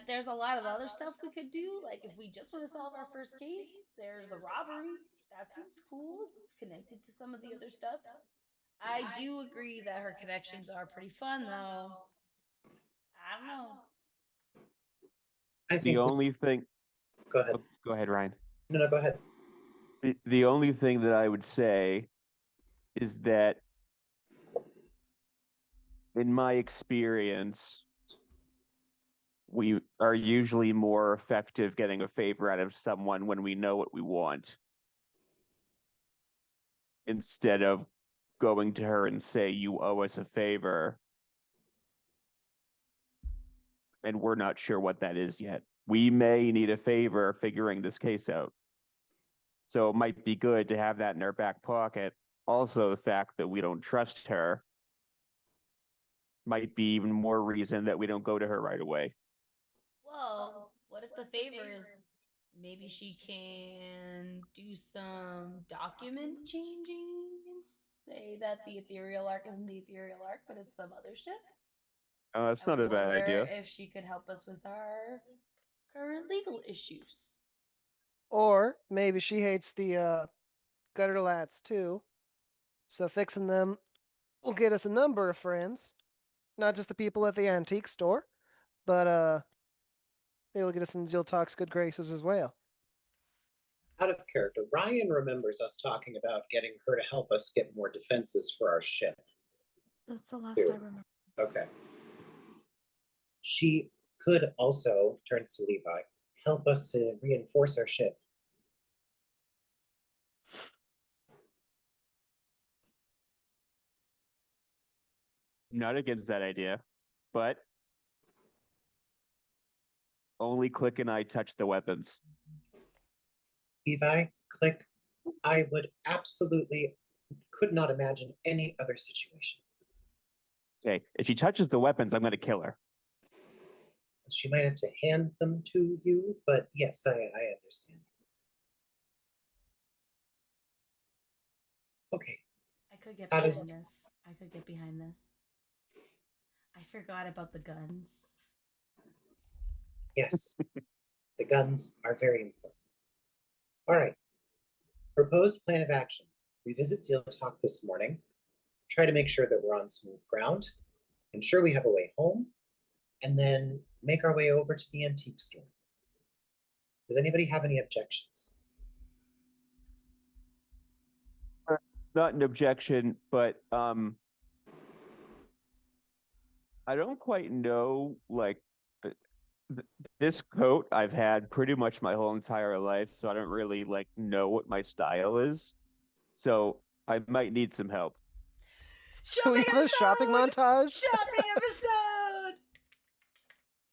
There's a lot of other stuff we could do. Like, if we just want to solve our first case, there's a robbery. That seems cool. It's connected to some of the other stuff. I do agree that her connections are pretty fun, though. I don't know. I think The only thing. Go ahead. Oh, go ahead, Ryan. No, go ahead. The only thing that I would say is that In my experience, we are usually more effective getting a favor out of someone when we know what we want, instead of going to her and say, you owe us a favor, and we're not sure what that is yet. We may need a favor figuring this case out. So it might be good to have that in our back pocket. Also, the fact that we don't trust her might be even more reason that we don't go to her right away. Well, what if the favor is maybe she can do some document changing and say that the ethereal arc isn't the ethereal arc, but it's some other ship? That's I not a bad wonder idea. if she could help us with our current legal issues. Or maybe she hates the gutter lats too. So fixing them will get us a number of friends. Not just the people at the antique store, but it'll get us in Zeal-talks good graces as well. Out of character, Ryan remembers us talking about getting her to help us get more defenses for our ship. That's the last I Ew. remember. Okay. She could also, turns to Levi, help us to reinforce our ship. Not against that idea, but only Click and I touch the weapons. Levi, Click, I would absolutely could not imagine any other situation. Okay, if she touches the weapons, I'm going to kill her. She might have to hand them to you, but yes, I understand. Okay. I could get How behind does- this. I could get behind this. I forgot about the guns. Yes, the guns are very important. All right. Proposed plan of action. We visit Zealtok this morning, try to make sure that we're on smooth ground, ensure we have a way home, and then make our way over to the antique store. Does anybody have any objections? Not an objection, but I don't quite know, like, this coat I've had pretty much my whole entire life, so I don't really like know what my style is. So I might need some help. Do we have a shopping montage? Shopping episode!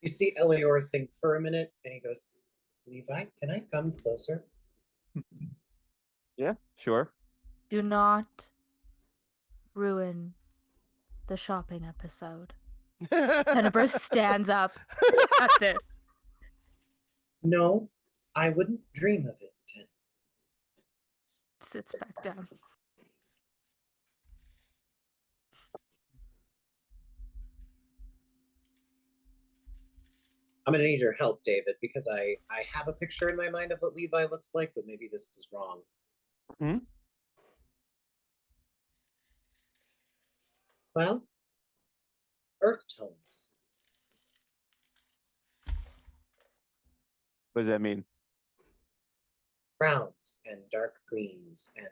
You see Elior think for a minute, and he goes, Levi, can I come closer? Yeah, sure. Do not ruin the shopping episode. Tenebris stands up at this. No, I wouldn't dream of it, Ten. Sits back down. I'm gonna need your help, David, because I have a picture in my mind of what Levi looks like, but maybe this is wrong. Hmm? Well, earth tones. What does that mean? Browns and dark greens and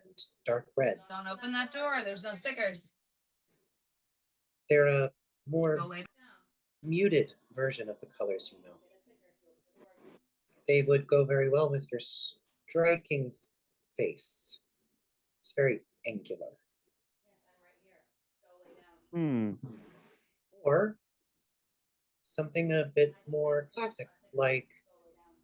dark reds. Don't open that door. There's no stickers. They're a more Go lay down. muted version of the colors you know. They would go very well with your striking face. It's very angular. Hmm. Or something a bit more classic, like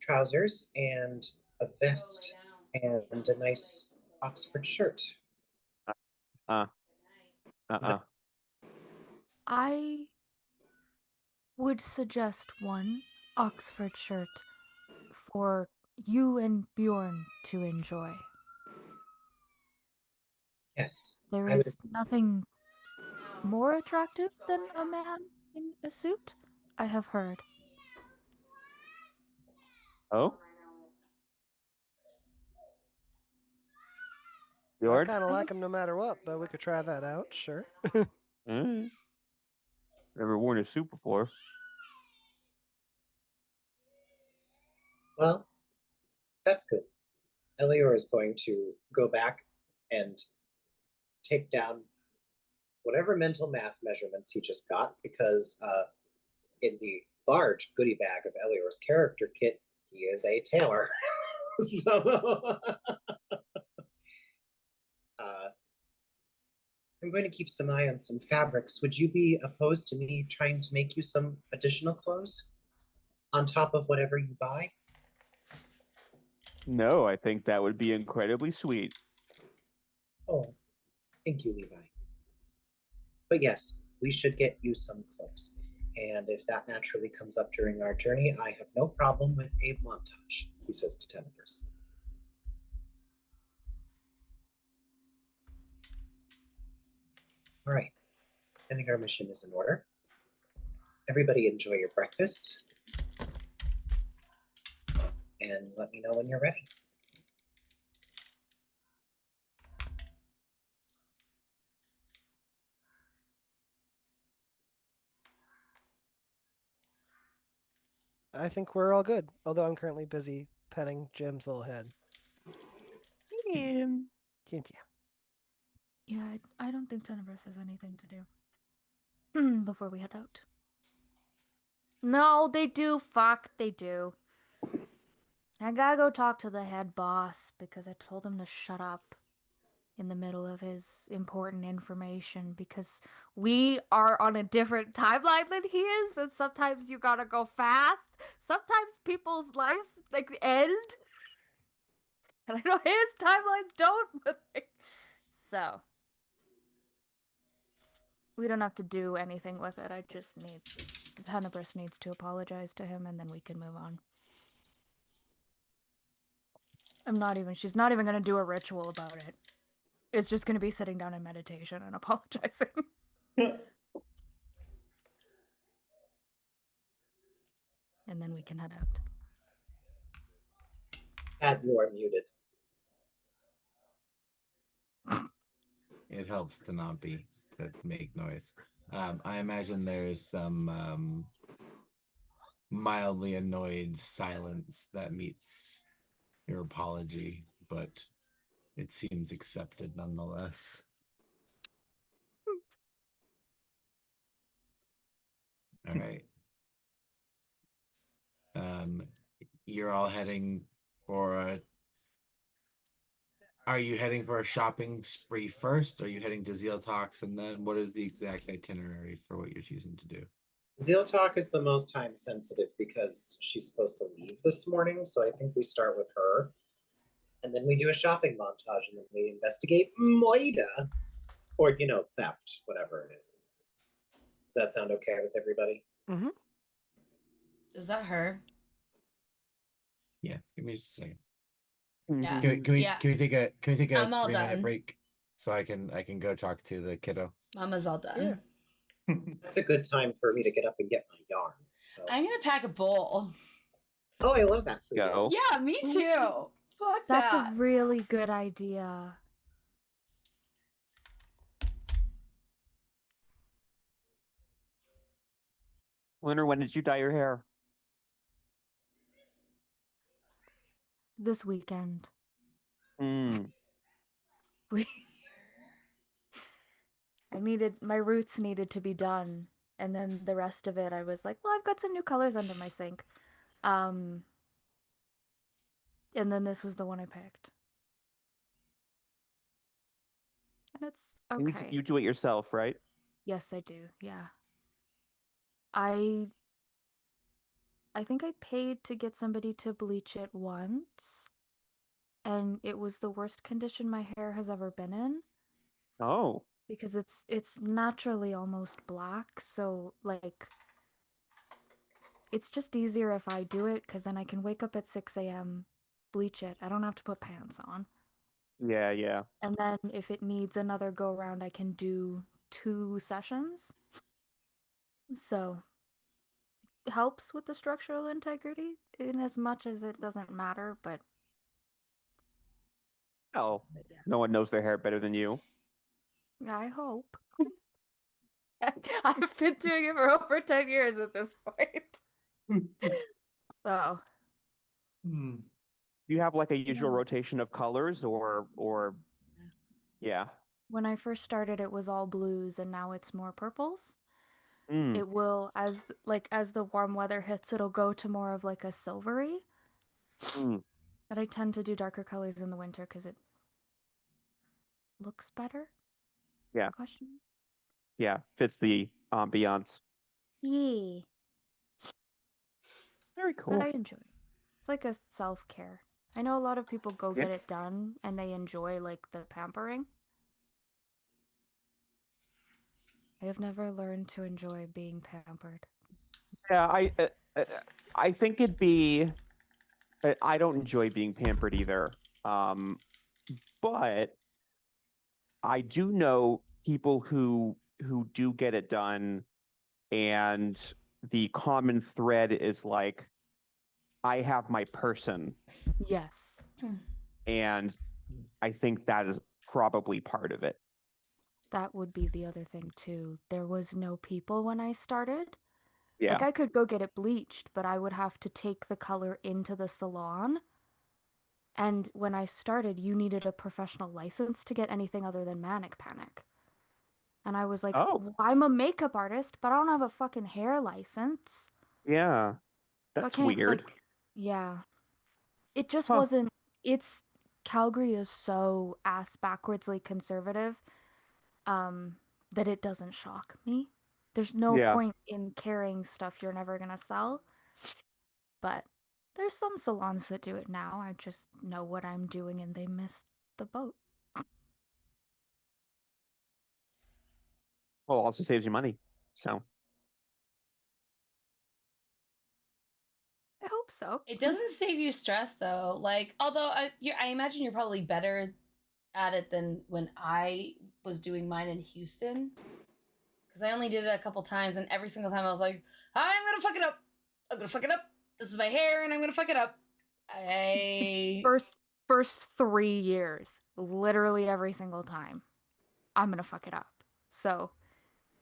trousers and a vest and a nice Oxford shirt. I would suggest one Oxford shirt for you and Bjorn to enjoy. Yes, There I would. is nothing more attractive than a man in a suit, I have heard. Oh? I Bjorn? kind of like him no matter what, but we could try that out, sure. Never worn a suit before. Well, that's good. Elior is going to go back and take down whatever mental math measurements he just got, because in the large goodie bag of Elior's character kit, he is a tailor. So I'm going to keep some eye on some fabrics. Would you be opposed to me trying to make you some additional clothes on top of whatever you buy? No, I think that would be incredibly sweet. Oh, thank you, Levi. But yes, we should get you some clothes. And if that naturally comes up during our journey, I have no problem with a montage, he says to Tenebris. All right. I think our mission is in order. Everybody enjoy your breakfast. And let me know when you're ready. I think we're all good, although I'm currently busy petting Jim's little head. Jim. Yeah. Yeah, I don't think Tenebris has anything to do before we head out. No, they do. Fuck, they do. I gotta go talk to the head boss because I told him to shut up in the middle of his important information because we are on a different timeline than he is, and sometimes you gotta go fast. Sometimes people's lives like end, and I know his timelines don't. But so we don't have to do anything with it. I just need Tenebris needs to apologize to him, and then we can move on. She's not even gonna do a ritual about it. It's just gonna be sitting down in meditation and apologizing. And then we can head out. Pat, you are muted. It helps to not be, to make noise. I imagine there's some mildly annoyed silence that meets your apology, but it seems accepted nonetheless. All right. You're all heading for a... Are you heading for a shopping spree first? Or are you heading to Zeal-talks? And then what is the exact itinerary for what you're choosing to do? Zealtok is the most time sensitive because she's supposed to leave this morning, so I think we start with her. And then we do a shopping montage, and then we investigate Moida. Or, theft, whatever it is. Does that sound okay with everybody? Mm-hmm. Is that her? Yeah, give me just a second. Yeah. Can we Yeah. take a I'm all 3-minute done. break so I can go talk to the kiddo? Mama's all done. Yeah. That's a good time for me to get up and get my yarn. So I'm gonna pack a bowl. Oh, I love that. Go. Yeah, me too. Fuck That's that. a really good idea. Winter, when did you dye your hair? This weekend. Mm. My roots needed to be done, and then the rest of it I was like, well, I've got some new colors under my sink. And then this was the one I picked. And it's okay. You do it yourself, right? Yes, I do. Yeah. I think I paid to get somebody to bleach it once, and it was the worst condition my hair has ever been in. Oh. Because it's naturally almost black, so like it's just easier if I do it, because then I can wake up at 6 a.m., bleach it. I don't have to put pants on. Yeah, yeah. And then if it needs another go round, I can do 2 sessions. So it helps with the structural integrity in as much as it doesn't matter, but Oh, yeah. no one knows their hair better than you. I hope. I've been doing it for over 10 years at this point. So. Do you have like a usual rotation of colors or yeah? When I first started, it was all blues, and now it's more purples. Mm, It will, as the warm weather hits, it'll go to more of like a silvery. mm, But I tend to do darker colors in the winter because it looks better. yeah, Question. yeah. Fits the ambiance. Yeah, Very but cool. I enjoy it. It's like a self-care. I know a lot of people go Yeah. get it done and they enjoy like the pampering. I have never learned to enjoy being pampered. Yeah, I think it'd be. I don't enjoy being pampered either. But I do know people who do get it done, and the common thread is like, I have my person, Yes. and I think that is probably part of it. That would be the other thing too. There was no people when I started. Yeah. Like I could go get it bleached, but I would have to take the color into the salon. And when I started, you needed a professional license to get anything other than Manic Panic. And I was like, Oh, I'm a makeup artist, but I don't have a fucking hair license. yeah. So I That's can't, weird. like, yeah. It just Huh. wasn't, it's, Calgary is so ass backwardsly conservative, um, that it doesn't shock me. There's no Yeah. point in carrying stuff you're never gonna sell. But there's some salons that do it now. I just know what I'm doing and they missed the boat. Well, also saves you money. So, I hope so. It doesn't save you stress though. Like, although I imagine you're probably better at it than when I was doing mine in Houston, because I only did it a couple times, and every single time I was like, I'm gonna fuck it up. I'm gonna fuck it up. This is my hair, and I'm gonna fuck it up. I First 3 years, literally every single time, I'm gonna fuck it up. So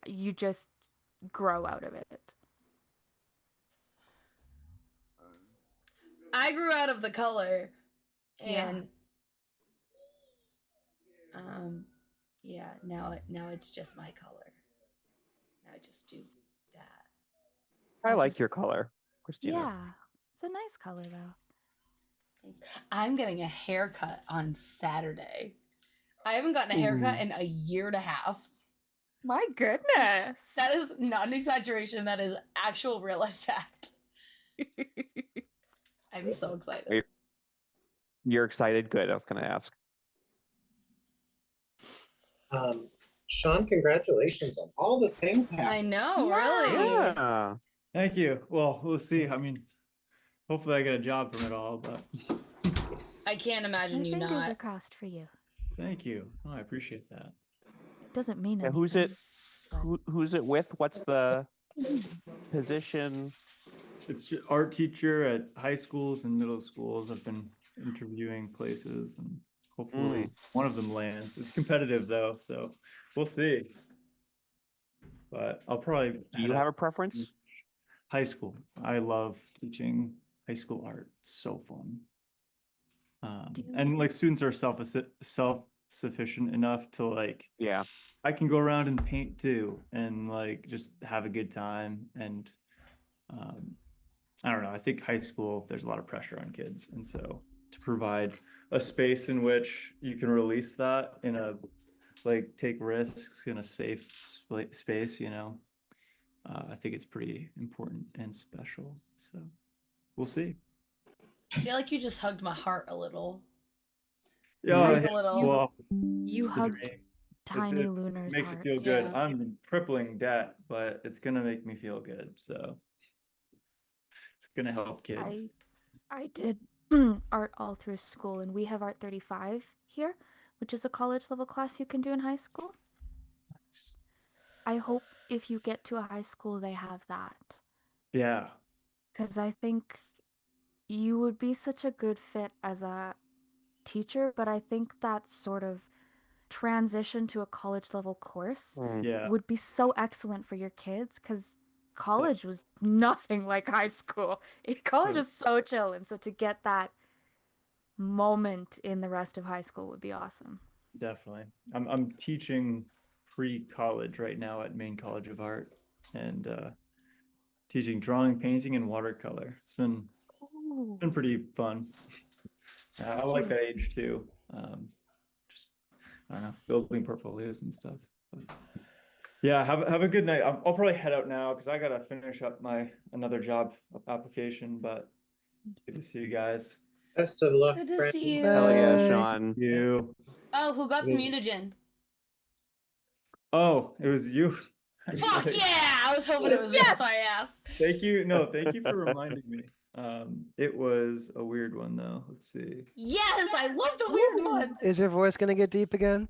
you just grow out of it. I grew out of the color, Yeah. and yeah, now it's just my color. Now I just do that. I like just, your color, Christina. yeah, it's a nice color though. Thanks. I'm getting a haircut on Saturday. I haven't gotten a haircut Ooh. in a year and a half. My goodness. That is not an exaggeration. That is actual real life fact. I'm so excited. You're excited? Good. I was going to ask. Sean, congratulations on all the things happening. I know, Yeah. really. Yeah. Thank you. Well, we'll see. I mean, hopefully I get a job from it all, but I can't imagine My you fingers not. are crossed for you. thank you. Oh, I appreciate that. It doesn't mean Yeah, anything. who's it? but- Who's it with? What's the position? It's art teacher at high schools and middle schools. I've been interviewing places and hopefully one of them lands. It's competitive though, so we'll see. But I'll probably Do you have a preference? high school. I love teaching high school art. It's so fun. And like students are self-sufficient enough to like, Yeah. I can go around and paint too and like just have a good time. And I don't know, I think high school, there's a lot of pressure on kids. And so to provide a space in which you can release that in a, like take risks in a safe space, you know, I think it's pretty important and special. So we'll see. I feel like you just hugged my heart a little. Yeah, like a little. well, You it's the hugged dream. Tiny It Lunar's makes heart. it feel good. Yeah. I'm in crippling debt, but it's gonna make me feel good. So it's gonna help kids. I did art all through school, and we have Art 35 here, which is a college level class you can do in high school. I hope if you get to a high school, they have that. Yeah. Because I think you would be such a good fit as a teacher, but I think that sort of transition to a college level course Yeah. would be so excellent for your kids because college was nothing like high school. College is so chill, and so to get that moment in the rest of high school would be awesome. Definitely. I'm teaching pre-college right now at Maine College of Art, and teaching drawing, painting, and watercolor. It's been pretty fun. I like that age too. Just I don't know, building portfolios and stuff. But yeah, have a good night. I'll probably head out now because I gotta finish up my another job application. But good to see you guys. Best of luck, Good to friend. see you. Hell yeah, Bye. Sean. You. Oh, who got the Yeah. mutagen? Oh, it was you. Fuck Actually. yeah! I was hoping it was me. That's why I asked. Thank you. No, thank you for reminding me. It was a weird one though. Let's see. Yes, I love the weird ones. Is your voice gonna get deep again?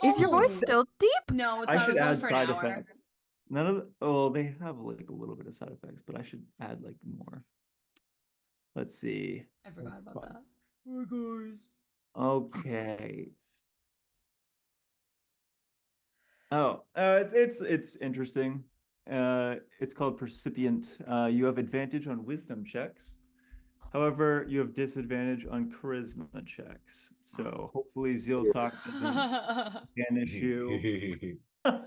Is your voice Oh. still deep? No, it's I not. It should was only add for an side hour. effects. None of the, oh, they have like a little bit of side effects, but I should add like more. Let's see. I forgot about that. Hi guys. Okay. Oh, it's interesting. It's called percipient. You have advantage on wisdom checks. However, you have disadvantage on charisma checks. So hopefully Zeal-talk doesn't banish you.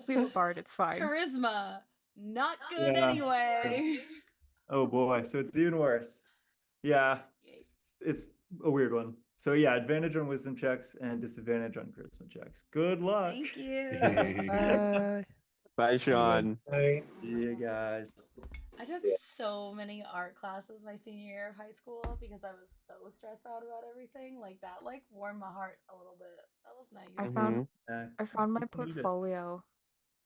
We have a bard. It's fine. Charisma, not good Yeah. anyway. Oh boy, so it's even worse. Yeah, it's a weird one. So yeah, advantage on wisdom checks and disadvantage on charisma checks. Good luck. Thank you. Bye. Bye, Sean. Bye. See you guys. I took Yeah. so many art classes my senior year of high school because I was so stressed out about everything. Like that, like warmed my heart a little bit. That was nice. I Mhm. found Yeah. I found my You need it. portfolio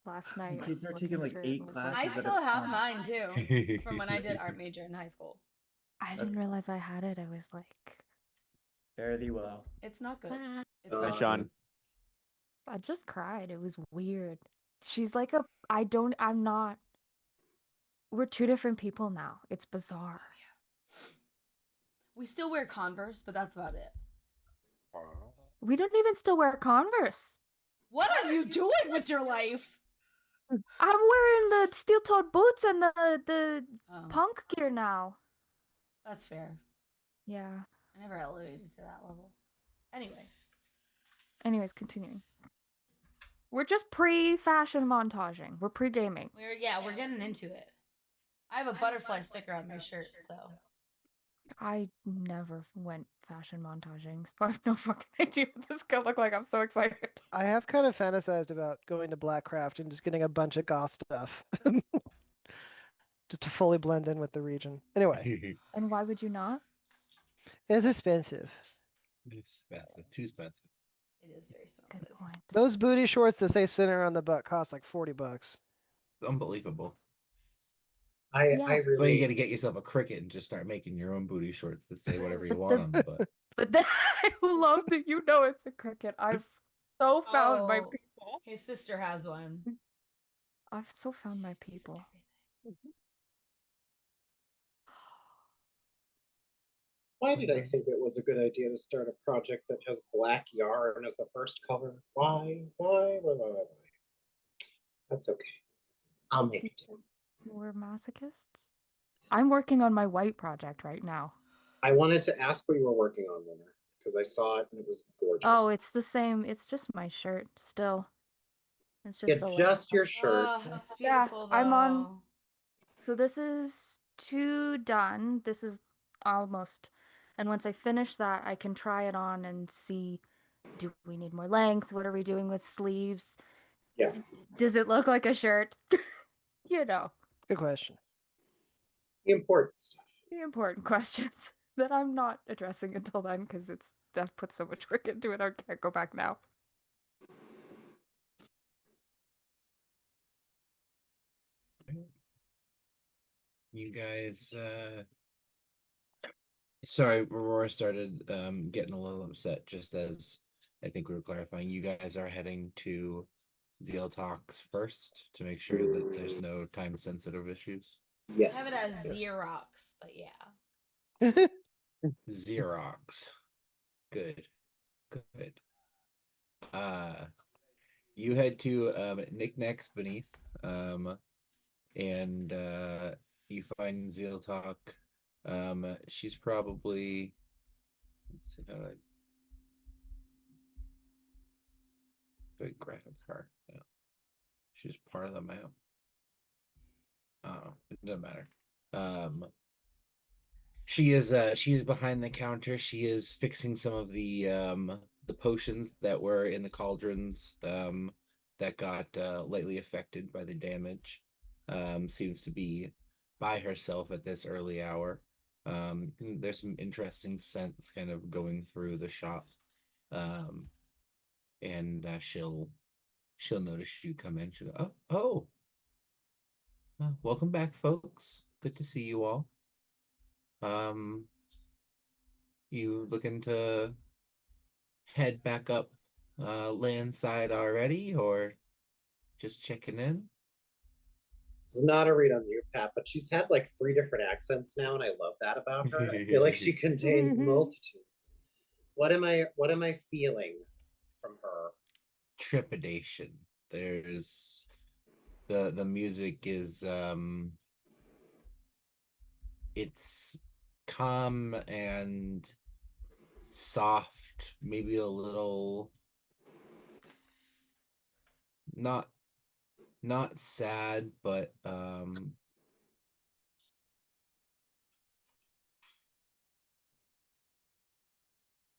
last night. Kids are looking taking, like, through 8 and was classes I at a still have time. mine too from when I did art major in high school. I didn't realize I had it. I was like, Fare thee well. It's not good. "Ah." It's Bye, not Sean. good. I just cried. It was weird. She's like a I don't I'm not we're two different people now. It's bizarre. We still wear Converse, but that's about it. We don't even still wear Converse. What are you doing with your life? I'm wearing the steel-toed boots and the Oh, punk gear now. that's fair. Yeah. I never elevated to that level. Anyway, Anyways, continuing. We're just pre-fashion montaging. We're pre-gaming. we're getting into it. I have a butterfly sticker on my shirt, so I never went fashion montaging, so I have no fucking idea what this could look like. I'm so excited. I have kind of fantasized about going to Blackcraft and just getting a bunch of goth stuff. Just to fully blend in with the region. Anyway, And why would you not? it's expensive. Expensive, too expensive. it is very Good expensive. point. Those booty shorts that say center on the butt cost like $40. It's unbelievable. I Yeah. That's why you really got to get yourself a cricket and just start making your own booty shorts that say whatever you want on the butt. But then I love that you know it's a cricket. I've so found my Oh. people. His sister has one. I've so found my He's people. everything. Why did I think it was a good idea to start a project that has black yarn as the first color? Why? That's okay. I'll make it. We're masochists. I'm working on my white project right now. I wanted to ask what you were working on, Winner, because I saw it and it was gorgeous. Oh, it's the same. It's just my shirt still. It's just It's so just your shirt. It's Yeah, beautiful though. I'm on- So this is 2 done. This is almost. And once I finish that, I can try it on and see, do we need more length? What are we doing with sleeves? Yeah. Does it look like a shirt? You know, Good question. The important stuff. the important questions that I'm not addressing until then because I've put so much work into it. I can't go back now. You guys, sorry, Aurora started getting a little upset just as I think we were clarifying. You guys are heading to Zeal-talks first to make sure that there's no time sensitive issues. I Yes. have it as yes. Xerox, but yeah. Xerox. Good. Good. You head to Knickknacks Beneath, and you find Zealtok. She's probably, let's see how big graphic card. Yeah. She's part of the map. Oh, it doesn't matter. She is behind the counter. She is fixing some of the potions that were in the cauldrons that got lightly affected by the damage. Seems to be by herself at this early hour. There's some interesting scents kind of going through the shop. And she'll notice you come in. She'll go, oh, welcome back, folks. Good to see you all. You looking to head back up land side already, or just checking in? This is not a read on you, Pat, but she's had like 3 different accents now, and I love that about her. I feel like she contains multitudes. What am I feeling from her? Trepidation. There's the music is it's calm and soft, maybe a little not sad, but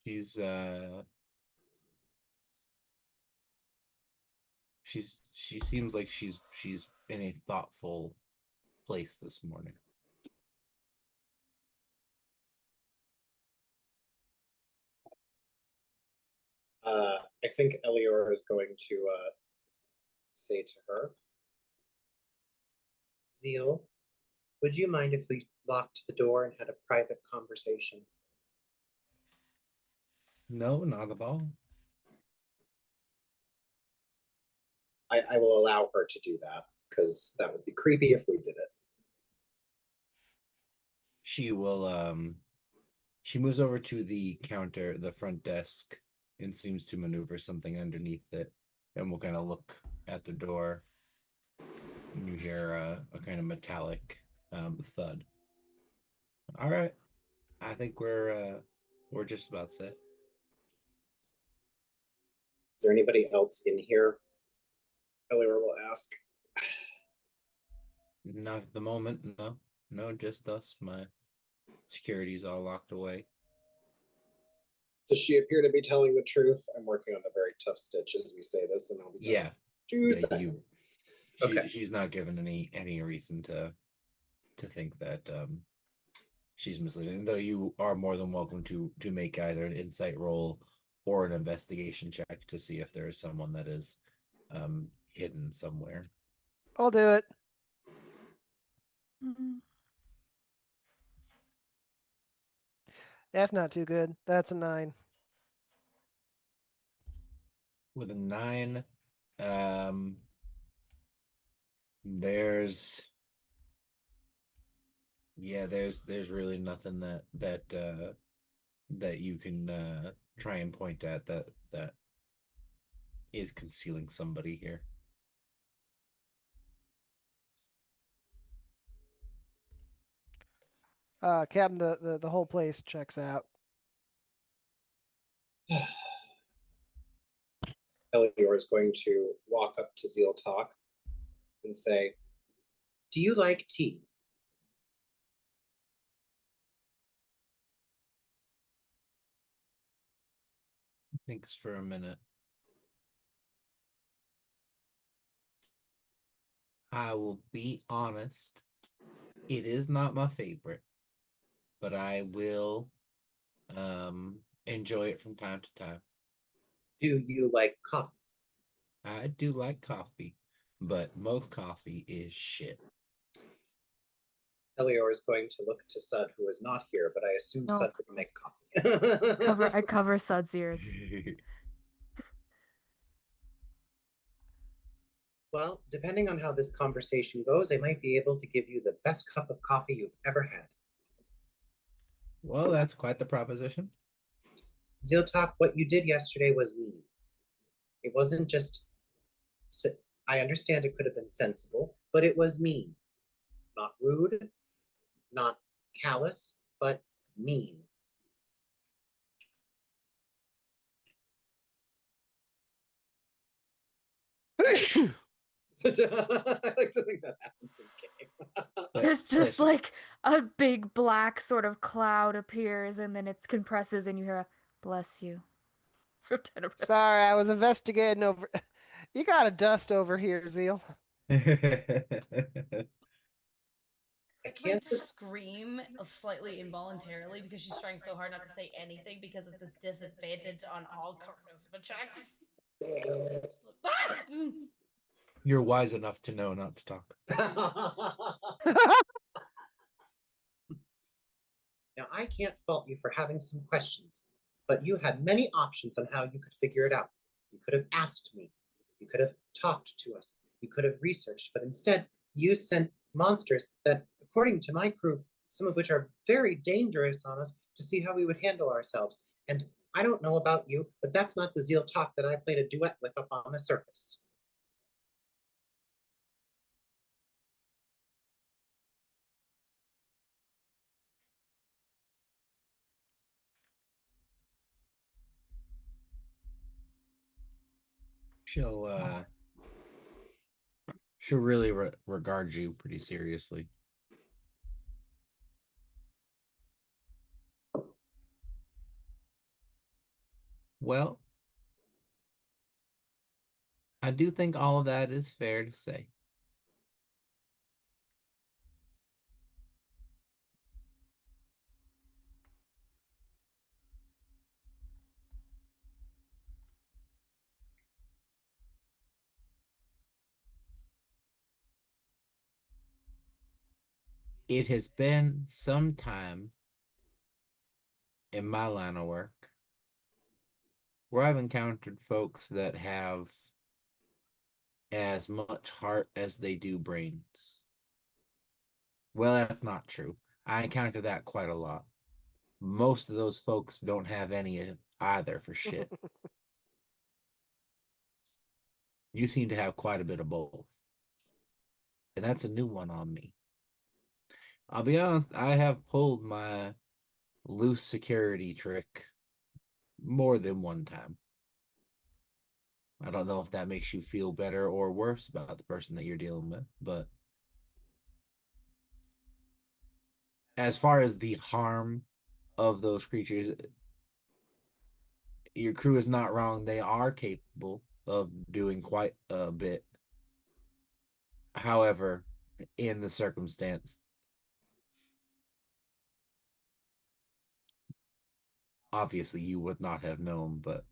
she's she seems like she's in a thoughtful place this morning. I think Elior is going to say to her, Zeal, would you mind if we locked the door and had a private conversation? No, not at all. I will allow her to do that, because that would be creepy if we did it. She will she moves over to the counter, the front desk, and seems to maneuver something underneath it, and will kind of look at the door. And you hear a kind of metallic thud. All right, I think we're just about set. Is there anybody else in here? Elior will ask. Not at the moment, no. No, just us. My security's all locked away. Does she appear to be telling the truth? I'm working on a very tough stitch as we say this, and I'll be Yeah. 2 seconds. Okay. She's not given any reason to think that she's misleading, though you are more than welcome to make either an insight roll or an investigation check to see if there is someone that is hidden somewhere. I'll do it. That's not too good. That's a 9. With a 9, there's really nothing that you can try and point at that is concealing somebody here. Captain, the whole place checks out. Elior is going to walk up to Zealtok and say, do you like tea? Thanks for a minute. I will be honest. It is not my favorite, but I will enjoy it from time to time. Do you like coffee? I do like coffee, but most coffee is shit. Elior is going to look to Sud, who is not here, but I assume No. Sud would make coffee. I cover Sud's ears. Well, depending on how this conversation goes, I might be able to give you the best cup of coffee you've ever had. Well, that's quite the proposition. Zealtok, what you did yesterday was mean. It wasn't just... I understand it could have been sensible, but it was mean. Not rude, not callous, but mean. I like to think that happens in game. There's just Listen, like a big black sort of cloud appears and then it compresses and you hear a bless you from Tenebris. Sorry, I was investigating over. You got a dust over here, Zeal. I Like can't. scream slightly involuntarily because she's trying so hard not to say anything because of this disadvantage on all charisma checks. You're wise enough to know not to talk. Now, I can't fault you for having some questions, but you had many options on how you could figure it out. You could have asked me. You could have talked to us. You could have researched, but instead, you sent monsters that, according to my crew, some of which are very dangerous on us, to see how we would handle ourselves. And I don't know about you, but that's not the Zeal-talk that I played a duet with up on the surface. She'll really regard you pretty seriously. Well, I do think all of that is fair to say. It has been some time in my line of work where I've encountered folks that have as much heart as they do brains. Well, that's not true. I encounter that quite a lot. Most of those folks don't have any either for shit. You seem to have quite a bit of both. And that's a new one on me. I'll be honest, I have pulled my loose security trick more than one time. I don't know if that makes you feel better or worse about the person that you're dealing with, but as far as the harm of those creatures, your crew is not wrong. They are capable of doing quite a bit. However, in the circumstance, obviously you would not have known, but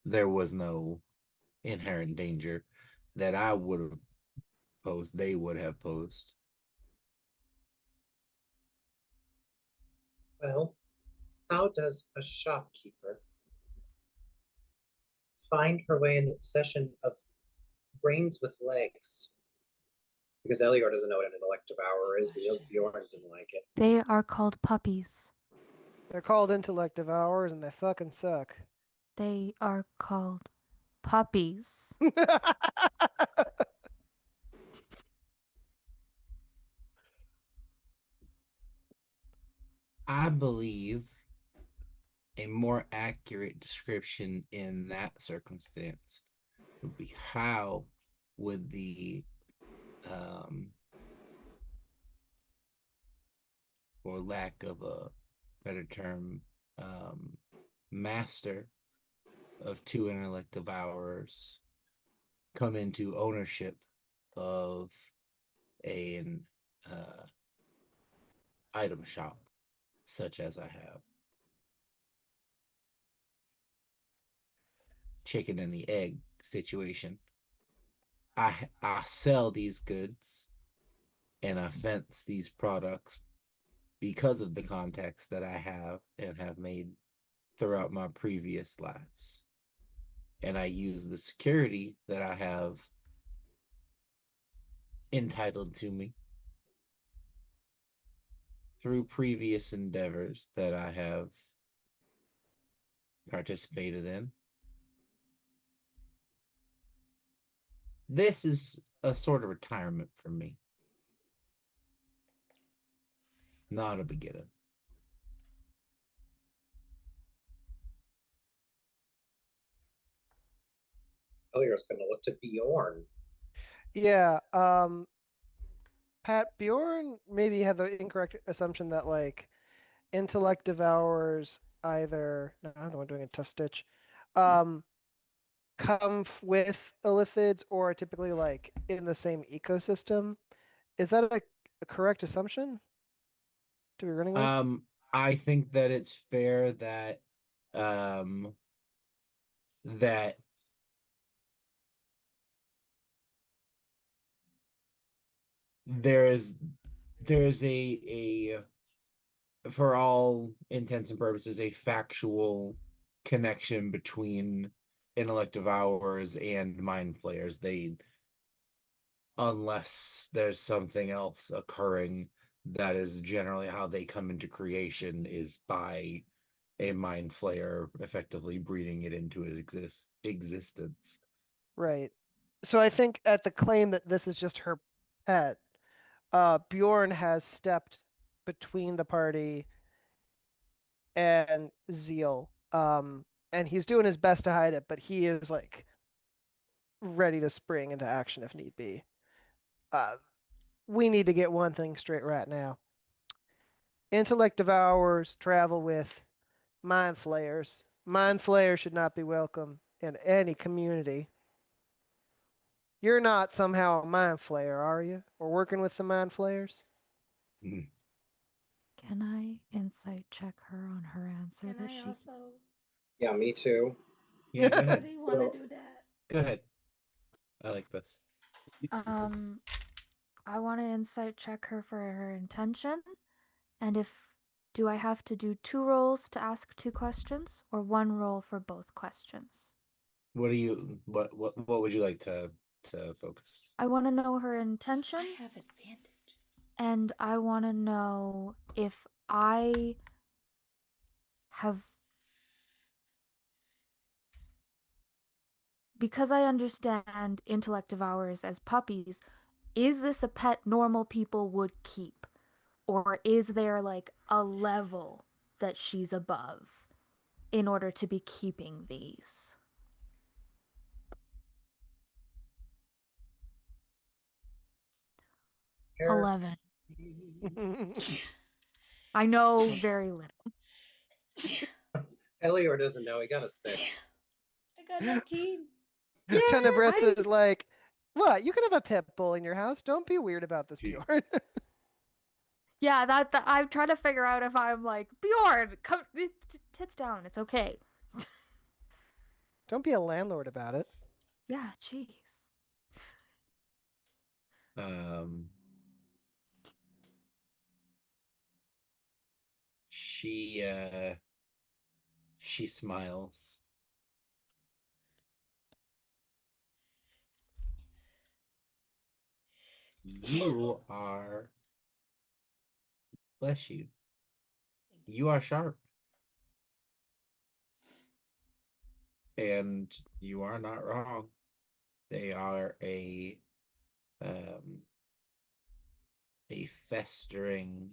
there was no inherent danger that I would have posed, they would have posed. Well, how does a shopkeeper find her way in the possession of brains with legs? Because Elior doesn't know what an elective hour is, because Bjorn didn't like it. They are called puppies. They're called intellective hours, and they fucking suck. They are called puppies. I believe a more accurate description in that circumstance would be how would the for lack of a better term, master of two intellect devourers come into ownership of an item shop such as I have. Chicken and the egg situation. I sell these goods and I fence these products because of the context that I have and have made throughout my previous lives. And I use the security that I have entitled to me through previous endeavors that I have participated in. This is a sort of retirement for me, not a beginning. Hilliard's going to look to Bjorn. Yeah. Pat, Bjorn maybe had the incorrect assumption that like intellect devours either. No, I'm the one doing a tough stitch. Um, with illithids or are typically like in the same ecosystem. Is that a correct assumption to be running with? I think that it's fair that um that there's a for all intents and purposes a factual connection between intellect devourers and mind flayers. They, unless there's something else occurring, that is generally how they come into creation, is by a mind flayer effectively breeding it into existence. Right. So I think at the claim that this is just her pet, Bjorn has stepped between the party and Zeal. And he's doing his best to hide it, but he is like ready to spring into action if need be. We need to get one thing straight right now. Intellect devourers travel with mind flayers. Mind flayers should not be welcome in any community. You're not somehow a mind flayer, are you? Or working with the mind flayers? Mm. Can I insight check her on her answer Can that I she also? Yeah, me too. Yeah, go Why ahead. do you want to do that? Go ahead. I like this. I want to insight check her for her intention, and if do I have to do 2 rolls to ask 2 questions or 1 roll for both questions? What would you like to focus? I want to know her intention, I have advantage. and I want to know if I have, because I understand intellect devourers as puppies, is this a pet normal people would keep? Or is there like a level that she's above in order to be keeping these? Here. 11. I know very little. Hilliard doesn't know. He got a 6. I got 19. Tenebrissa is like, what? You can have a pit bull in your house. Don't be weird about this, Bjorn. Yeah, that I'm trying to figure out if I'm like, Bjorn, come, tits down, it's okay. Don't be a landlord about it. Yeah, jeez. Um, she smiles. You are, bless you. You are sharp. And you are not wrong. They are a festering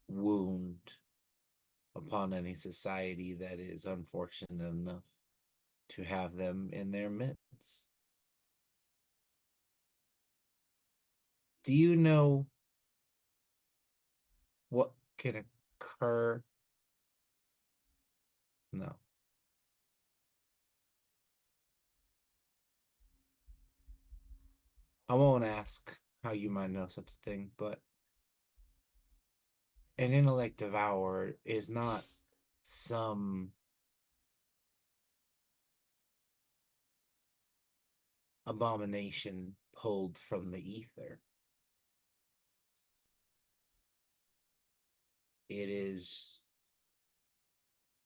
wound upon any society that is unfortunate enough to have them in their midst. Do you know what can occur? No. I won't ask how you might know such a thing, but an intellect devourer is not some abomination pulled from the ether. It is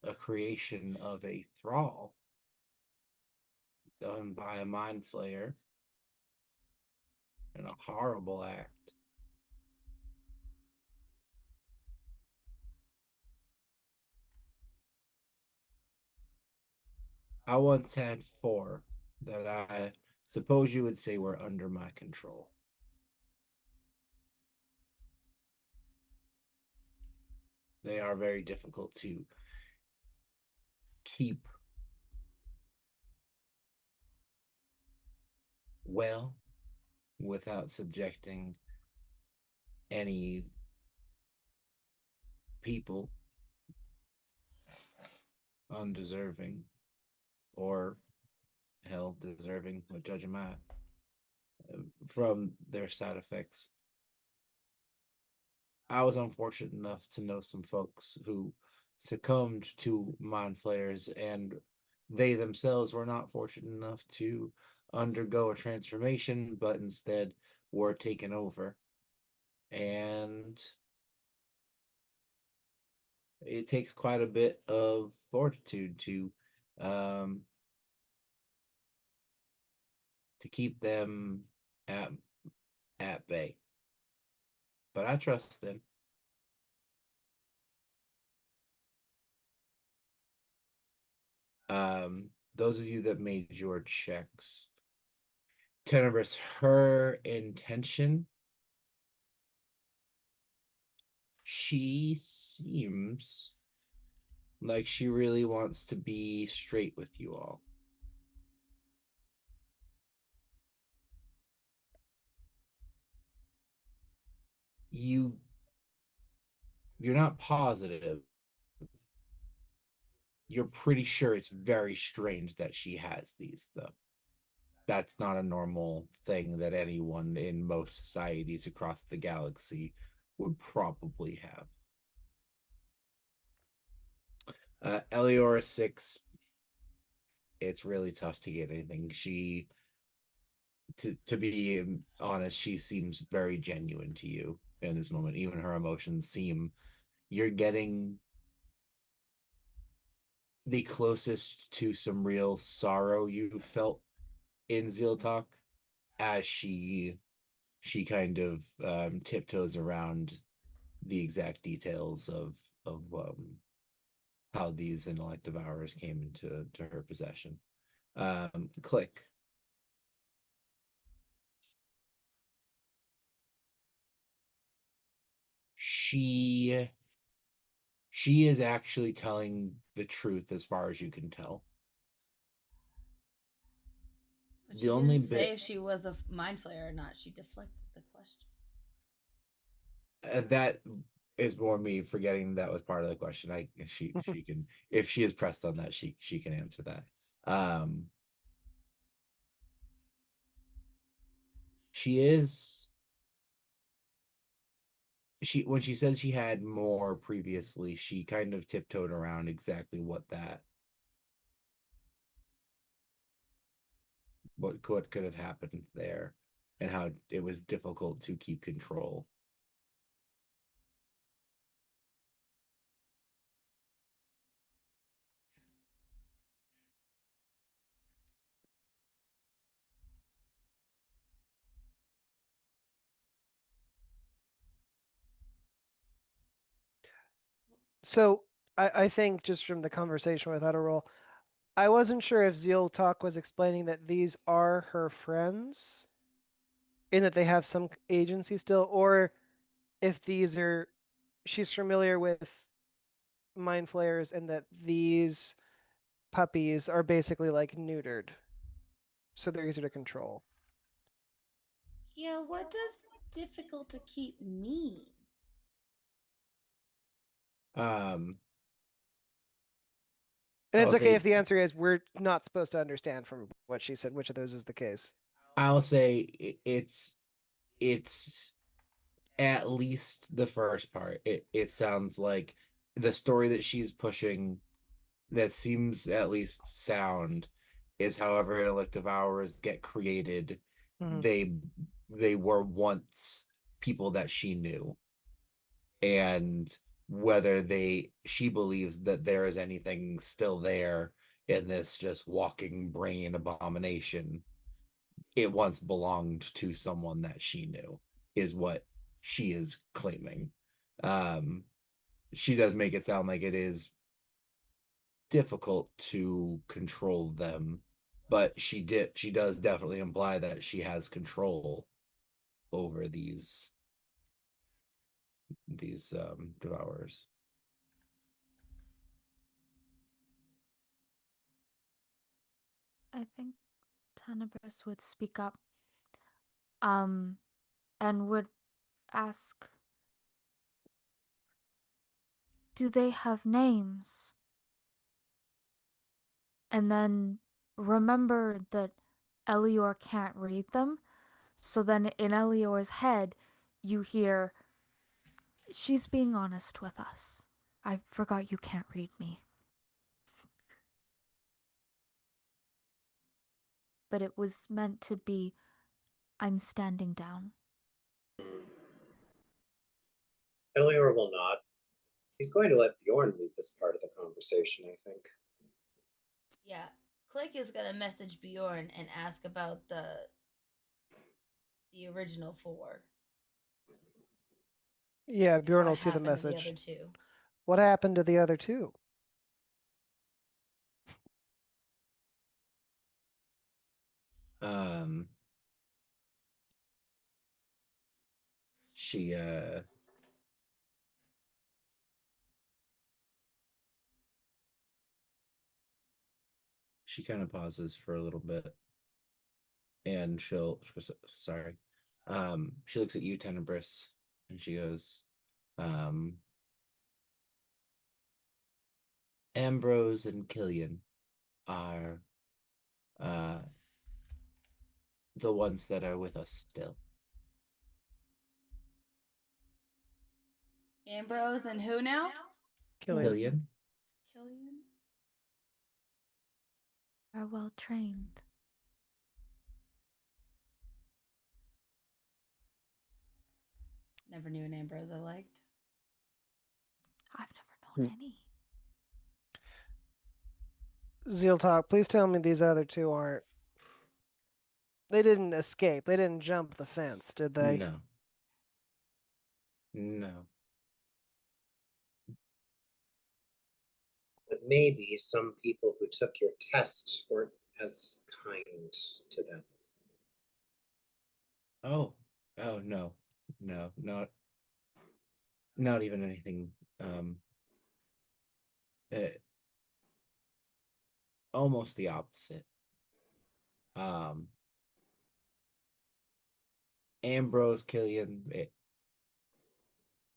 a creation of a thrall done by a mind flayer in a horrible act. I once had 4 that I suppose you would say were under my control. They are very difficult to keep well without subjecting any people undeserving or hell deserving, what judge am I, from their side effects. I was unfortunate enough to know some folks who succumbed to mind flayers, and they themselves were not fortunate enough to undergo a transformation, but instead were taken over. And it takes quite a bit of fortitude um, to keep them at bay. But I trust them. Those of you that made your checks, Tenebris, her intention, she seems like she really wants to be straight with you all. You're not positive. You're pretty sure it's very strange that she has these, though. That's not a normal thing that anyone in most societies across the galaxy would probably have. Eliora 6, it's really tough to get anything. To be honest, she seems very genuine to you in this moment. Even her emotions seem, you're getting the closest to some real sorrow you felt in Zealtok as she kind of tiptoes around the exact details of how these intellect devourers came into her possession. Click. She is actually telling the truth as far as you can tell. But The she only didn't say bit if she was a mind flayer or not. She deflected the question. that is more me forgetting that was part of the question. She can, if she is pressed on that, she can answer that. She is she when she said she had more previously, she kind of tiptoed around exactly what could have happened there and how it was difficult to keep control. So I think just from the conversation without a roll, I wasn't sure if Zeal-talk was explaining that these are her friends, in that they have some agency still, or if these are she's familiar with mind flayers and that these puppies are basically like neutered, so they're easier to control. Yeah, what does difficult to keep mean? Um, And it's I'll okay say if the answer is we're not supposed to understand from what she said which of those is the case. I'll say it's at least the first part. It sounds like the story that she's pushing that seems at least sound is however elective hours get created, Mhm. they were once people that she knew, and whether she believes that there is anything still there in this just walking brain abomination, it once belonged to someone that she knew, is what she is claiming. um she does make it sound like it is difficult to control them, but she does definitely imply that she has control over these devourers. I think Tenebris would speak up. and would ask, do they have names? And then remember that Elior can't read them. So then in Elior's head, you hear, she's being honest with us. I forgot you can't read me. But it was meant to be, I'm standing down. Elior will nod. He's going to let Bjorn lead this part of the conversation, I think. Yeah. Click is gonna message Bjorn and ask about the original four. Yeah, and Bjorn will what see the happened to the message. other two. What happened to the other two? Um, she she kind of pauses for a little bit, and sorry, she looks at you, Tenebris, and she goes, Ambrose and Killian are the ones that are with us still. Ambrose and who now? Killian. Killian. Are well trained. Never knew an Ambrose I liked. I've never known any. Zealtok, please tell me these other two aren't. They didn't escape. They didn't jump the fence, did they? No. No. But maybe some people who took your test weren't as kind to them. Oh. Oh no. No, not even anything uh, almost the opposite. Ambrose, Killian,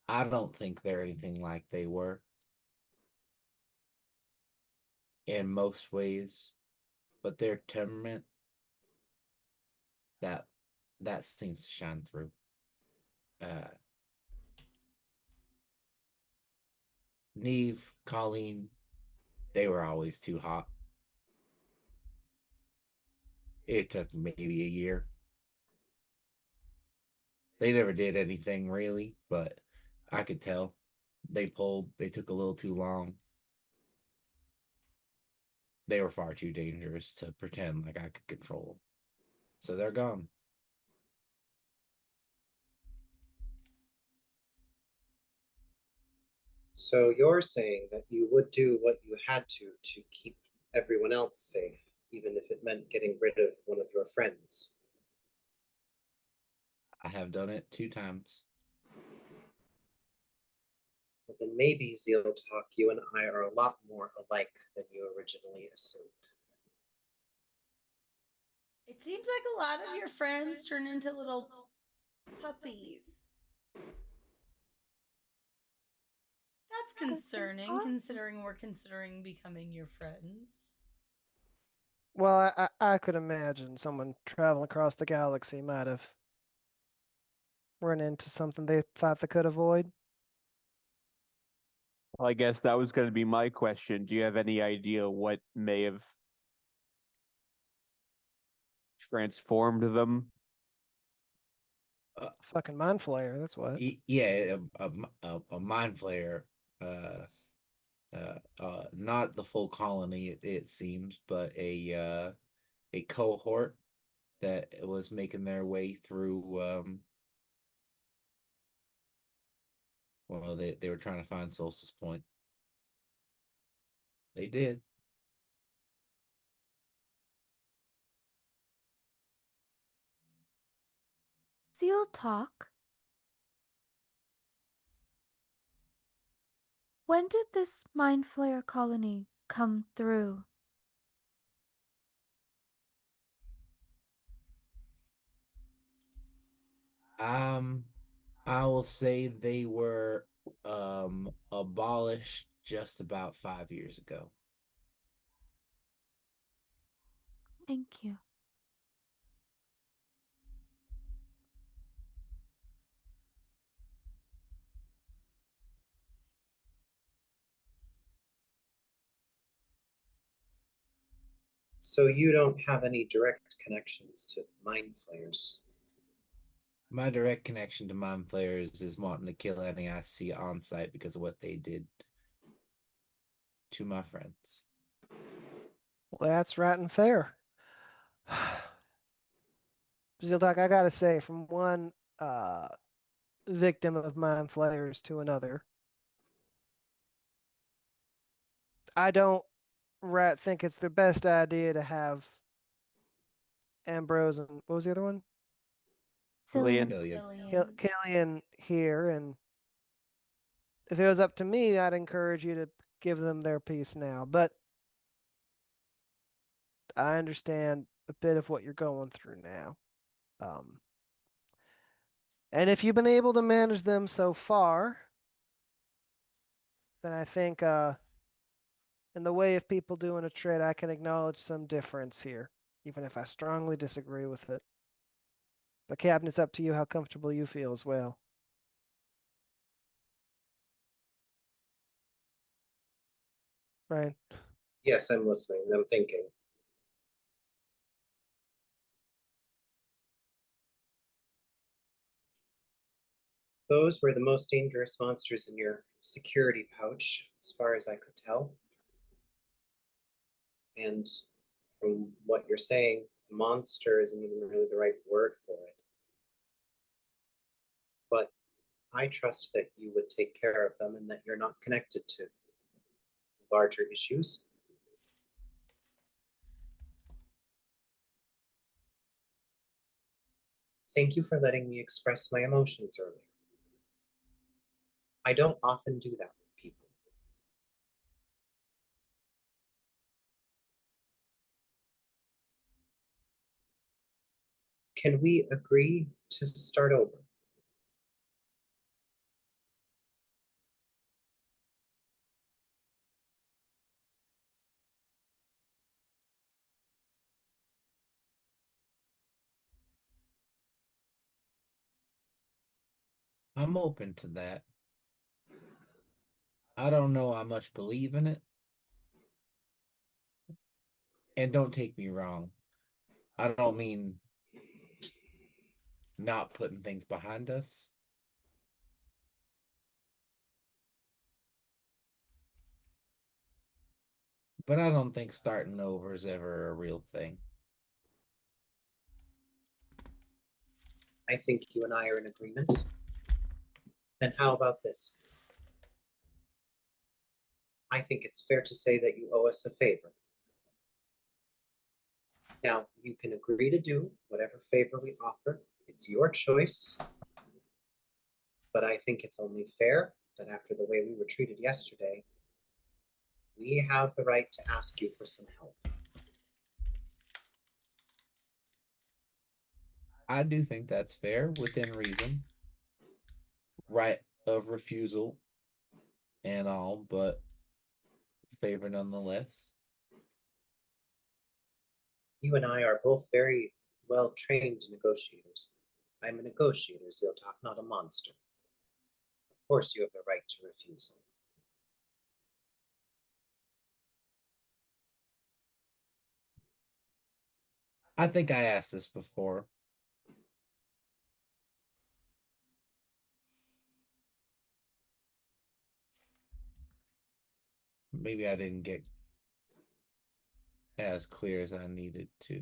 I don't think they're anything like they were in most ways, but their temperament that seems to shine through. Neve, Colleen, they were always too hot. It took maybe a year. They never did anything really, but I could tell they took a little too long. They were far too dangerous to pretend like I could control them. So they're gone. So you're saying that you would do what you had to keep everyone else safe, even if it meant getting rid of one of your friends. I have done it 2 times. Well, then maybe Zeal-talk, you and I are a lot more alike than you originally assumed. It seems like a lot of your friends turn into little puppies. That's concerning, considering we're considering becoming your friends. Well, I could imagine someone traveling across the galaxy might have run into something they thought they could avoid. Well, I guess that was going to be my question. Do you have any idea what may have transformed them? Fucking mind flayer, that's what. Yeah, a mind flayer. Not the full colony, it seems, but a cohort that was making their way through. Well, they were trying to find Solstice Point. They did. Zealtalk. When did this Mind Flayer colony come through? I will say they were abolished just about 5 years ago. Thank you. So you don't have any direct connections to mind flayers. My direct connection to mind flayers is wanting to kill any I see on site because of what they did to my friends. Well, that's right and fair. Zealtok, I gotta say, from one victim of mind flayers to another, I don't think it's the best idea to have Ambrose and what was the other one? Lillian. Cillian. Killian here, and if it was up to me, I'd encourage you to give them their piece now. But I understand a bit of what you're going through now. And if you've been able to manage them so far, then I think in the way of people doing a trade, I can acknowledge some difference here, even if I strongly disagree with it. But Captain, it's up to you how comfortable you feel as well. Right. Yes, I'm listening. I'm thinking. Those were the most dangerous monsters in your security pouch, as far as I could tell. And from what you're saying, monster isn't even really the right word for it. But I trust that you would take care of them and that you're not connected to larger issues. Thank you for letting me express my emotions earlier. I don't often do that with people. Can we agree to start over? I'm open to that. I don't know how much believe in it. And don't take me wrong. I don't mean not putting things behind us. But I don't think starting over is ever a real thing. I think you and I are in agreement. Then how about this? I think it's fair to say that you owe us a favor. Now, you can agree to do whatever favor we offer. It's your choice. But I think it's only fair that after the way we were treated yesterday, we have the right to ask you for some help. I do think that's fair within reason. Right of refusal and all, but favor nonetheless. You and I are both very well trained negotiators. I'm a negotiator, Zealtok, not a monster. Of course, you have the right to refuse. I think I asked this before. Maybe I didn't get as clear as I needed to.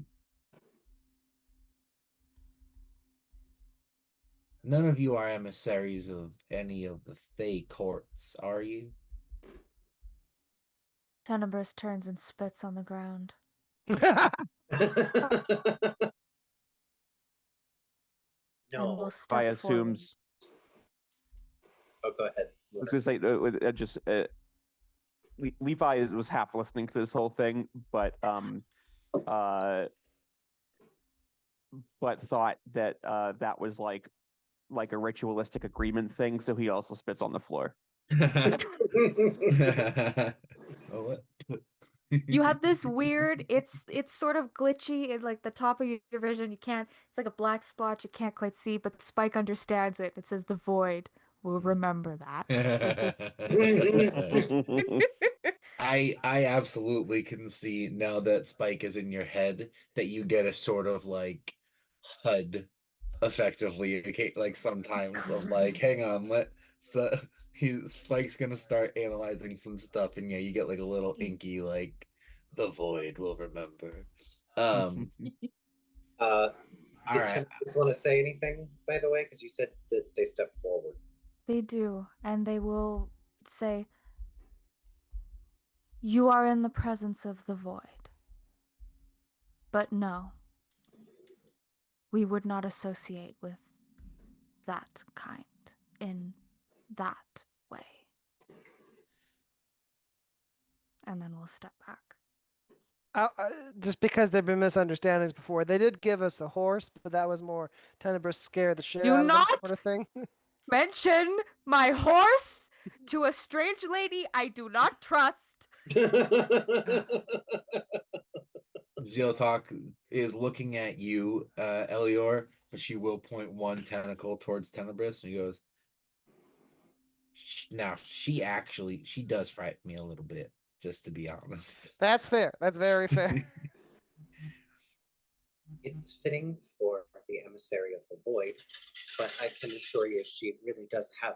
None of you are emissaries of any of the Fey courts, are you? Tenebris turns and spits on the ground. And will No. step I forward. assumes. Oh, go ahead. I was gonna say Levi was half listening to this whole thing, but thought that that was like like a ritualistic agreement thing, so he also spits on the floor. Oh, what? You have this weird, it's sort of glitchy at like the top of your vision. You can't, it's like a black splotch you can't quite see, but Spike understands it. It says the void will remember that. I absolutely can see now that Spike is in your head that you get a sort of like HUD effectively, okay, like sometimes of like, hang on, Spike's gonna start analyzing some stuff, and yeah, you get like a little inky like the void will remember. Did All right. tenants want to say anything, by the way? Because you said that they stepped forward. They do, and they will say, "You are in the presence of the void." But no, we would not associate with that kind in that way. And then we'll step back. Just because there've been misunderstandings before, they did give us a horse, but that was more Tenebris scare the shit Do out of them not sort of thing. Mention my horse to a strange lady I do not trust. Zealtok is looking at you, Elior, but she will point one tentacle towards Tenebris, and he goes, now she does frighten me a little bit, just to be honest. That's fair. That's very fair. It's fitting for the emissary of the void, but I can assure you she really does have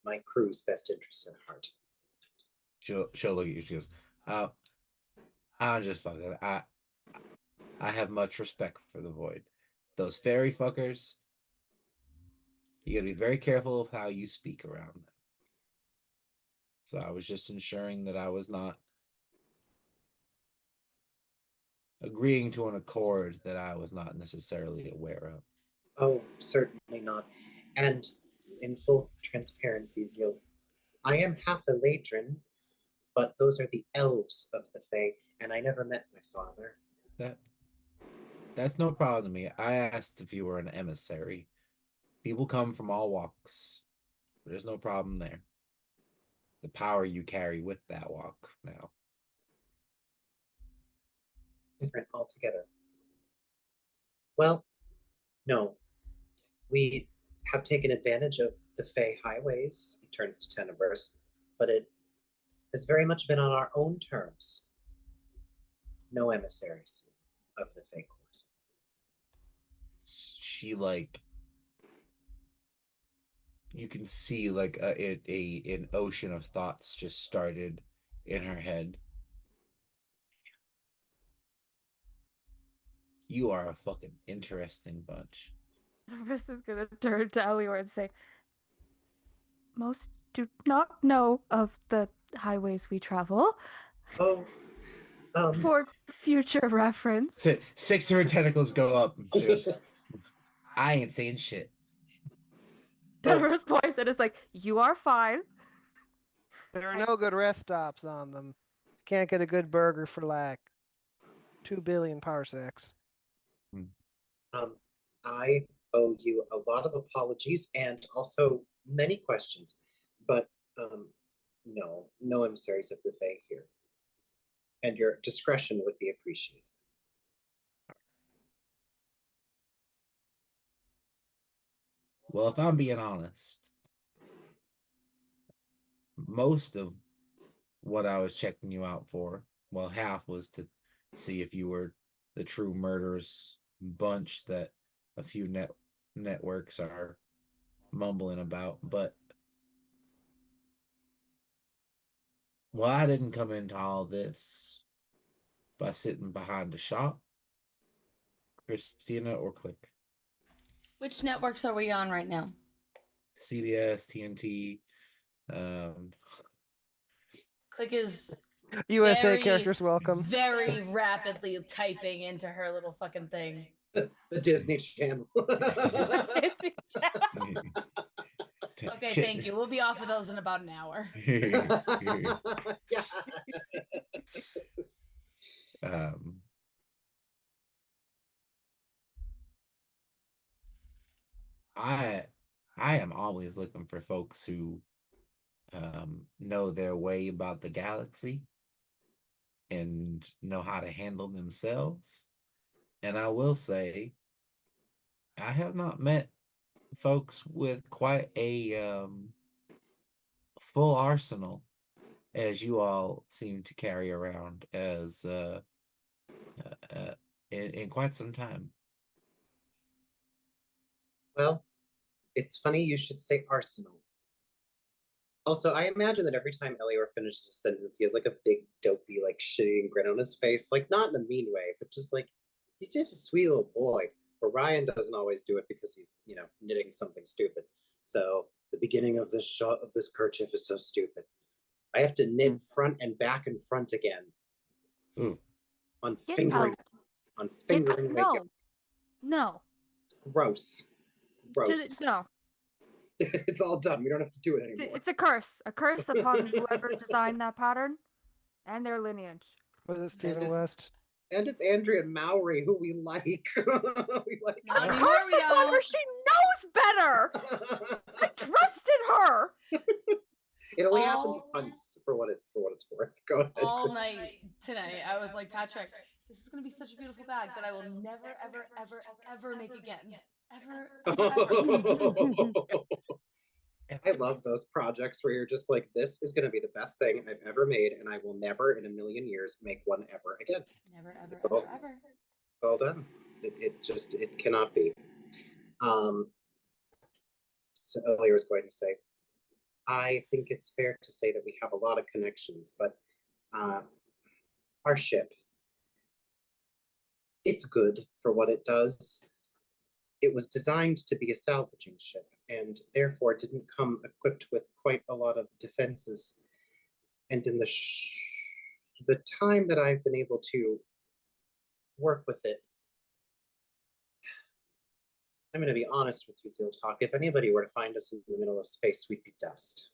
my crew's best interest at heart. She'll look at you. She goes, I'm just fucking. I have much respect for the void. Those fairy fuckers, you gotta be very careful of how you speak around them. So I was just ensuring that I was not agreeing to an accord that I was not necessarily aware of. Oh, certainly not. And in full transparency, Zeal, I am half a Ladrin, but those are the elves of the Fae, and I never met my father. That's no problem to me. I asked if you were an emissary. People come from all walks. There's no problem there. The power you carry with that walk now. Different altogether. Well, no. We have taken advantage of the Fae highways, he turns to Tenebris, but it has very much been on our own terms. No emissaries of the Fae court. She like, you can see like an ocean of thoughts just started in her head. You are a fucking interesting bunch. This is gonna turn to Elior and say, most do not know of the highways we travel. Oh, For future reference. 6 of her tentacles go up. I ain't saying shit. Tenebris points and is like, you are fine. There are no good rest stops on them. Can't get a good burger for like 2 billion parsecs. I owe you a lot of apologies and also many questions, but no emissaries of the Fae here. And your discretion would be appreciated. Well, if I'm being honest, most of what I was checking you out for, well, half was to see if you were the true murderous bunch that a few networks are mumbling about. But well, I didn't come into all this by sitting behind a shop, Christina, or Click. Which networks are we on right now? CBS, TNT. Click is USA very, characters welcome. very rapidly typing into her little fucking thing. The Disney Channel. Disney Channel. Okay, thank you. We'll be off of those in about an hour. Yeah. I am always looking for folks who know their way about the galaxy and know how to handle themselves. And I will say, I have not met folks with quite a full arsenal as you all seem to carry around as in quite some time. Well, it's funny you should say arsenal. Also, I imagine that every time Elior finishes a sentence, he has like a big, dopey, like shitty grin on his face. Like, not in a mean way, but just like, he's just a sweet little boy. But Ryan doesn't always do it because he's, knitting something stupid. So the beginning of this shot of this kerchief is so stupid. I have to knit front and back and front again. Ooh. On Get fingering. out. On Get out. fingering. No. No. It's gross. Gross. No. It's all done. We don't have to do it anymore. It's a curse. A curse upon whoever designed that pattern and their lineage. Was it Stephen it's- West? And it's Andrea Mowry, who we like. We like Not A anymore, curse we upon her. don't. She knows better. I trusted her. It only happens All- once for what it's worth. Go ahead. All Chris. night tonight, I was like, Patrick, this is gonna be such a beautiful bag that I will never, ever, ever, ever make again. Ever, ever, ever. I love those projects where you're just like, this is going to be the best thing I've ever made, and I will never in a million years make one ever again. Never, ever, Oh. ever, ever. Well done. It cannot be. So earlier was going to say, I think it's fair to say that we have a lot of connections, but our ship, it's good for what it does. It was designed to be a salvaging ship, and therefore didn't come equipped with quite a lot of defenses. And in the time that I've been able to work with it, I'm going to be honest with you, Zealtok. If anybody were to find us in the middle of space, we'd be dust.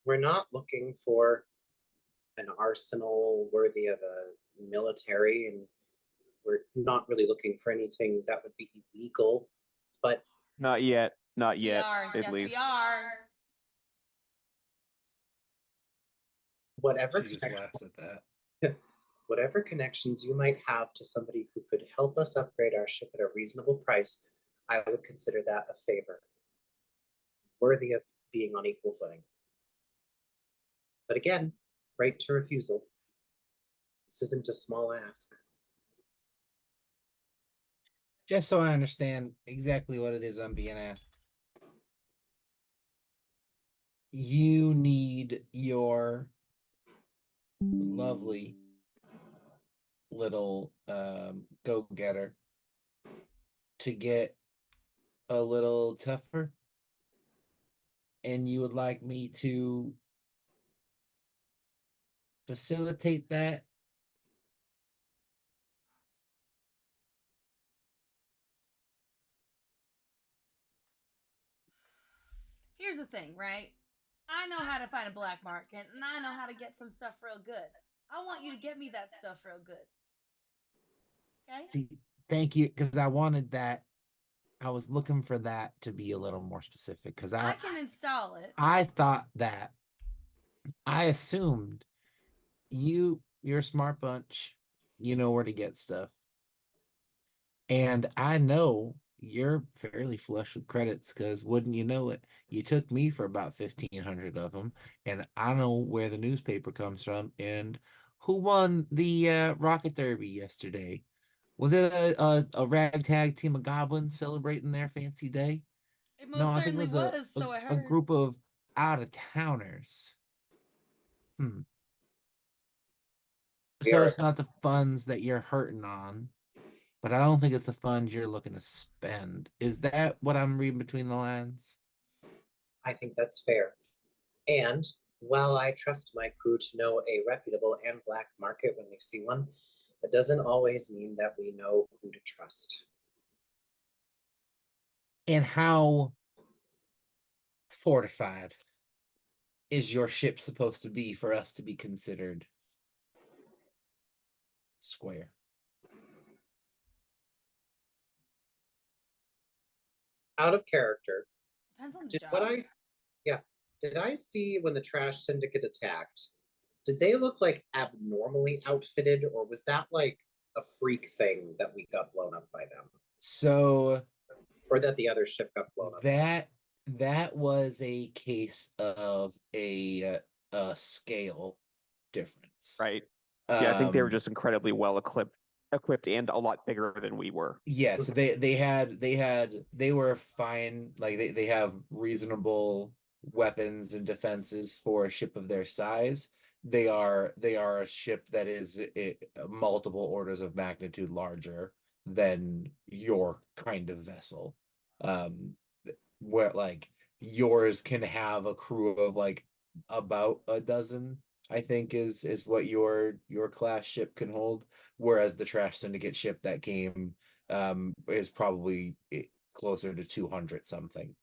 We're not looking for an arsenal worthy of a military, and we're not really looking for anything that would be illegal, but Not yet. Not Yes, yet. we are. At Yes, least. we are. whatever She just connection, laughs at that. whatever connections you might have to somebody who could help us upgrade our ship at a reasonable price, I would consider that a favor, worthy of being on equal footing. But again, right to refusal. This isn't a small ask. Just so I understand exactly what it is I'm being asked. You need your lovely little go-getter to get a little tougher, and you would like me to facilitate that. Here's the thing, right? I know how to find a black market, and I know how to get some stuff real good. I want you to get me that stuff real good. Okay? See, thank you, because I wanted that. I was looking for that to be a little more specific, because I can install it. I thought that I assumed you're a smart bunch. You know where to get stuff. And I know you're fairly flush with credits, because wouldn't you know it, you took me for about 1,500 of them, and I know where the newspaper comes from and who won the Rocket Derby yesterday. Was it a ragtag team of goblins celebrating their fancy day? It most No, I think it certainly was was, so I a heard. group of out-of-towners. So it's not the funds that you're hurting on, but I don't think it's the funds you're looking to spend. Is that what I'm reading between the lines? I think that's fair. And while I trust my crew to know a reputable and black market when they see one, that doesn't always mean that we know who to trust. And how fortified is your ship supposed to be for us to be considered square? out of character. Depends on the Did job. what I yeah. Did I see when the trash syndicate attacked? Did they look like abnormally outfitted, or was that like a freak thing that we got blown up by them? So Or that the other ship got blown up? that was a case of a scale difference. Right. Yeah, I think they were Um, just incredibly well equipped and a lot bigger than we were. Yeah, so they were fine. Like they have reasonable weapons and defenses for a ship of their size. They are a ship that is multiple orders of magnitude larger than your kind of vessel. Where like yours can have a crew of like about a dozen, I think is what your class ship can hold, whereas the trash syndicate ship that came is probably closer to 200 something.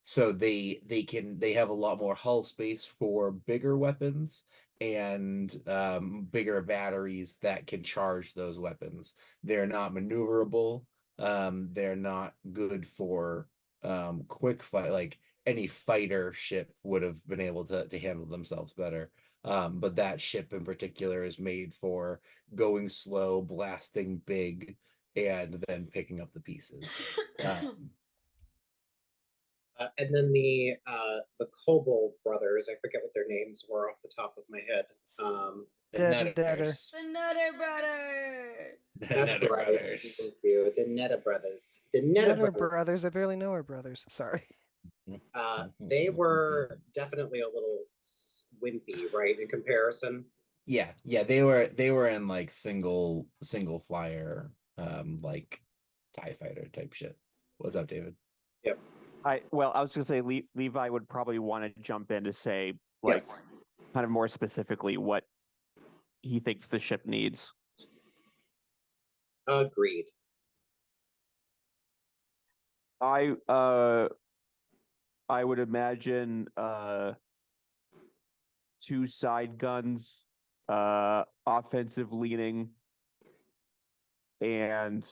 So they have a lot more hull space for bigger weapons and bigger batteries that can charge those weapons. They're not maneuverable. They're not good for quick fight. Like any fighter ship would have been able to handle themselves better. But that ship in particular is made for going slow, blasting big, and then picking up the pieces. And then the Kobold brothers, I forget what their names were off the top of my head. The Dead and deader. Netters. The Nutter Brothers. The That's Netter right. Brothers. Thank you. The Netta brothers. The Netta Nutter brothers. brothers. I barely know our brothers. Sorry. They were definitely a little wimpy, right, in comparison. Yeah, they were in like single flyer like TIE fighter type shit. What's up, David? Yep. I was gonna say Levi would probably want to jump in to say like Yes. kind of more specifically what he thinks the ship needs. Agreed. I would imagine 2 side guns, offensive leaning, and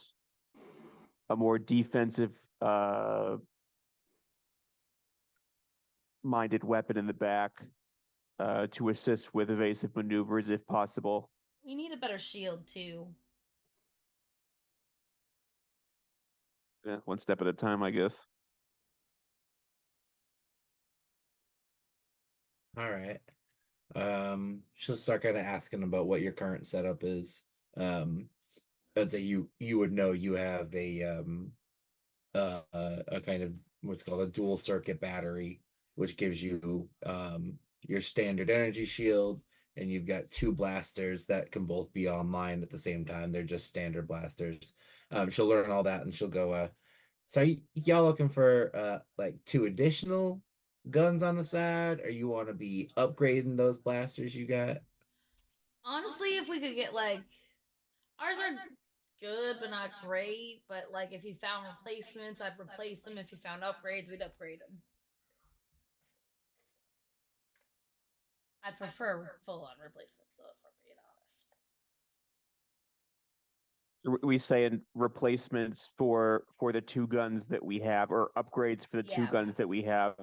a more defensive minded weapon in the back to assist with evasive maneuvers if possible. We need a better shield too. Yeah, one step at a time, I guess. All right. She'll start kind of asking about what your current setup is. I'd say you would know you have a kind of what's called a dual circuit battery, which gives you your standard energy shield, and you've got 2 blasters that can both be online at the same time. They're just standard blasters. She'll learn all that, and she'll go, so y'all looking for like 2 additional guns on the side, or you want to be upgrading those blasters you got? Honestly, if we could get like ours are good but not great, but like if you found replacements, I'd replace them. If you found upgrades, we'd upgrade them. I prefer full on replacements though, if I'm being honest. We saying replacements for the 2 guns that we have, or upgrades for the 2 Yeah. guns that we have.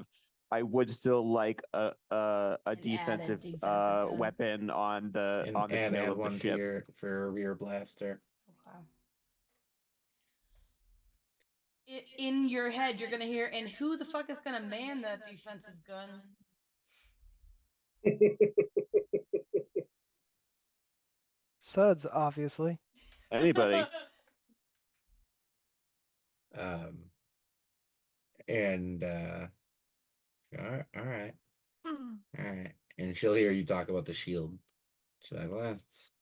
I would still like a added defensive defensive gun. weapon on the And tail add of the one to ship. for a rear blaster. Okay. In your head, you're gonna hear, and who the fuck is gonna man that defensive gun? Suds, obviously. Anybody. And all right. And she'll hear you talk about the shield. She's like, well, that's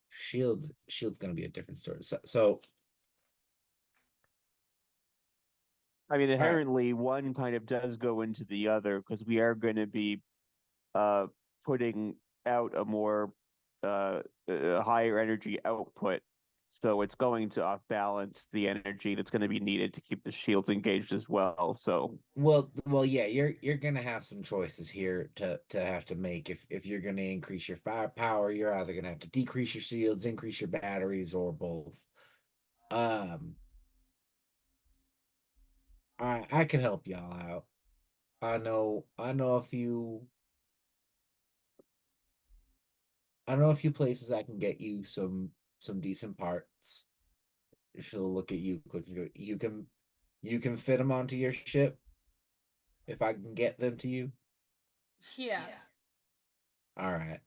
shield's gonna be a different story. So I mean, inherently, one kind of does go into the other because we are going to be putting out a more higher energy output. So it's going to off balance the energy that's going to be needed to keep the shields engaged as well. So well, yeah, you're gonna have some choices here to have to make. If you're gonna increase your firepower, you're either gonna have to decrease your shields, increase your batteries, or both. I can help y'all out. I know a few places I can get you some decent parts. She'll look at you quickly. You can fit them onto your ship if I can get them to you. Yeah. All right.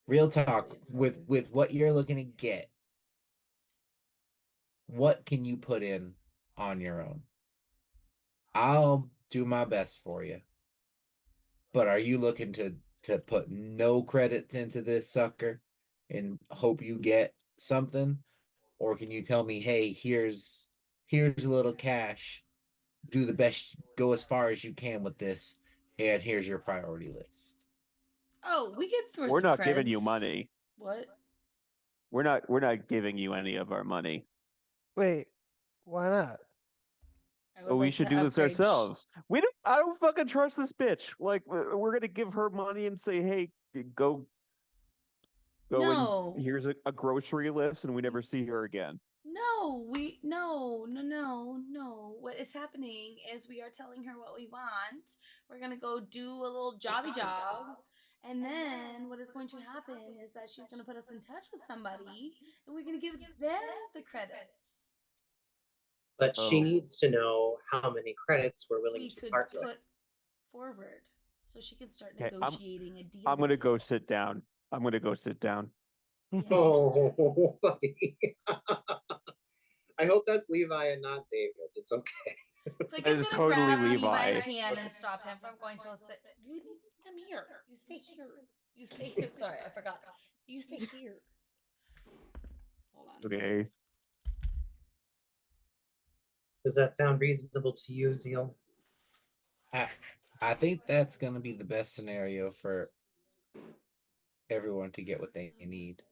Real talk, Really with insulted. what you're looking to get, what can you put in on your own? I'll do my best for you. But are you looking to put no credits into this sucker and hope you get something? Or can you tell me, hey, here's a little cash. Do the best, go as far as you can with this, and here's your priority list. Oh, we can throw We're some not giving you creds. money. What? We're not giving you any of our money. Wait, why not? I Oh, would we like should to do this upgrade. ourselves. I don't fucking trust this bitch. Like we're gonna give her money and say, hey, go and No. here's a grocery list, and we never see her again. No. What is happening is we are telling her what we want. We're gonna go do a little jobby job. And then what is going to happen is that she's gonna put us in touch with somebody and we're gonna give them the credits. But she Oh. needs to know how many credits we're willing We to could part with. put forward so she can start Okay, negotiating a deal. I'm gonna with go you. sit down. I'm gonna go sit down. Yeah. Oh, buddy. I hope that's Levi and not David. It's okay. Click That is is gonna totally grab Levi. Levi's hand and stop him from going to sit. You need come here. You stay here. You stay here. Sorry, I forgot. You stay here. Hold on. Okay. Does that sound reasonable to you, Zeal? I think that's gonna be the best scenario for everyone to get what they need.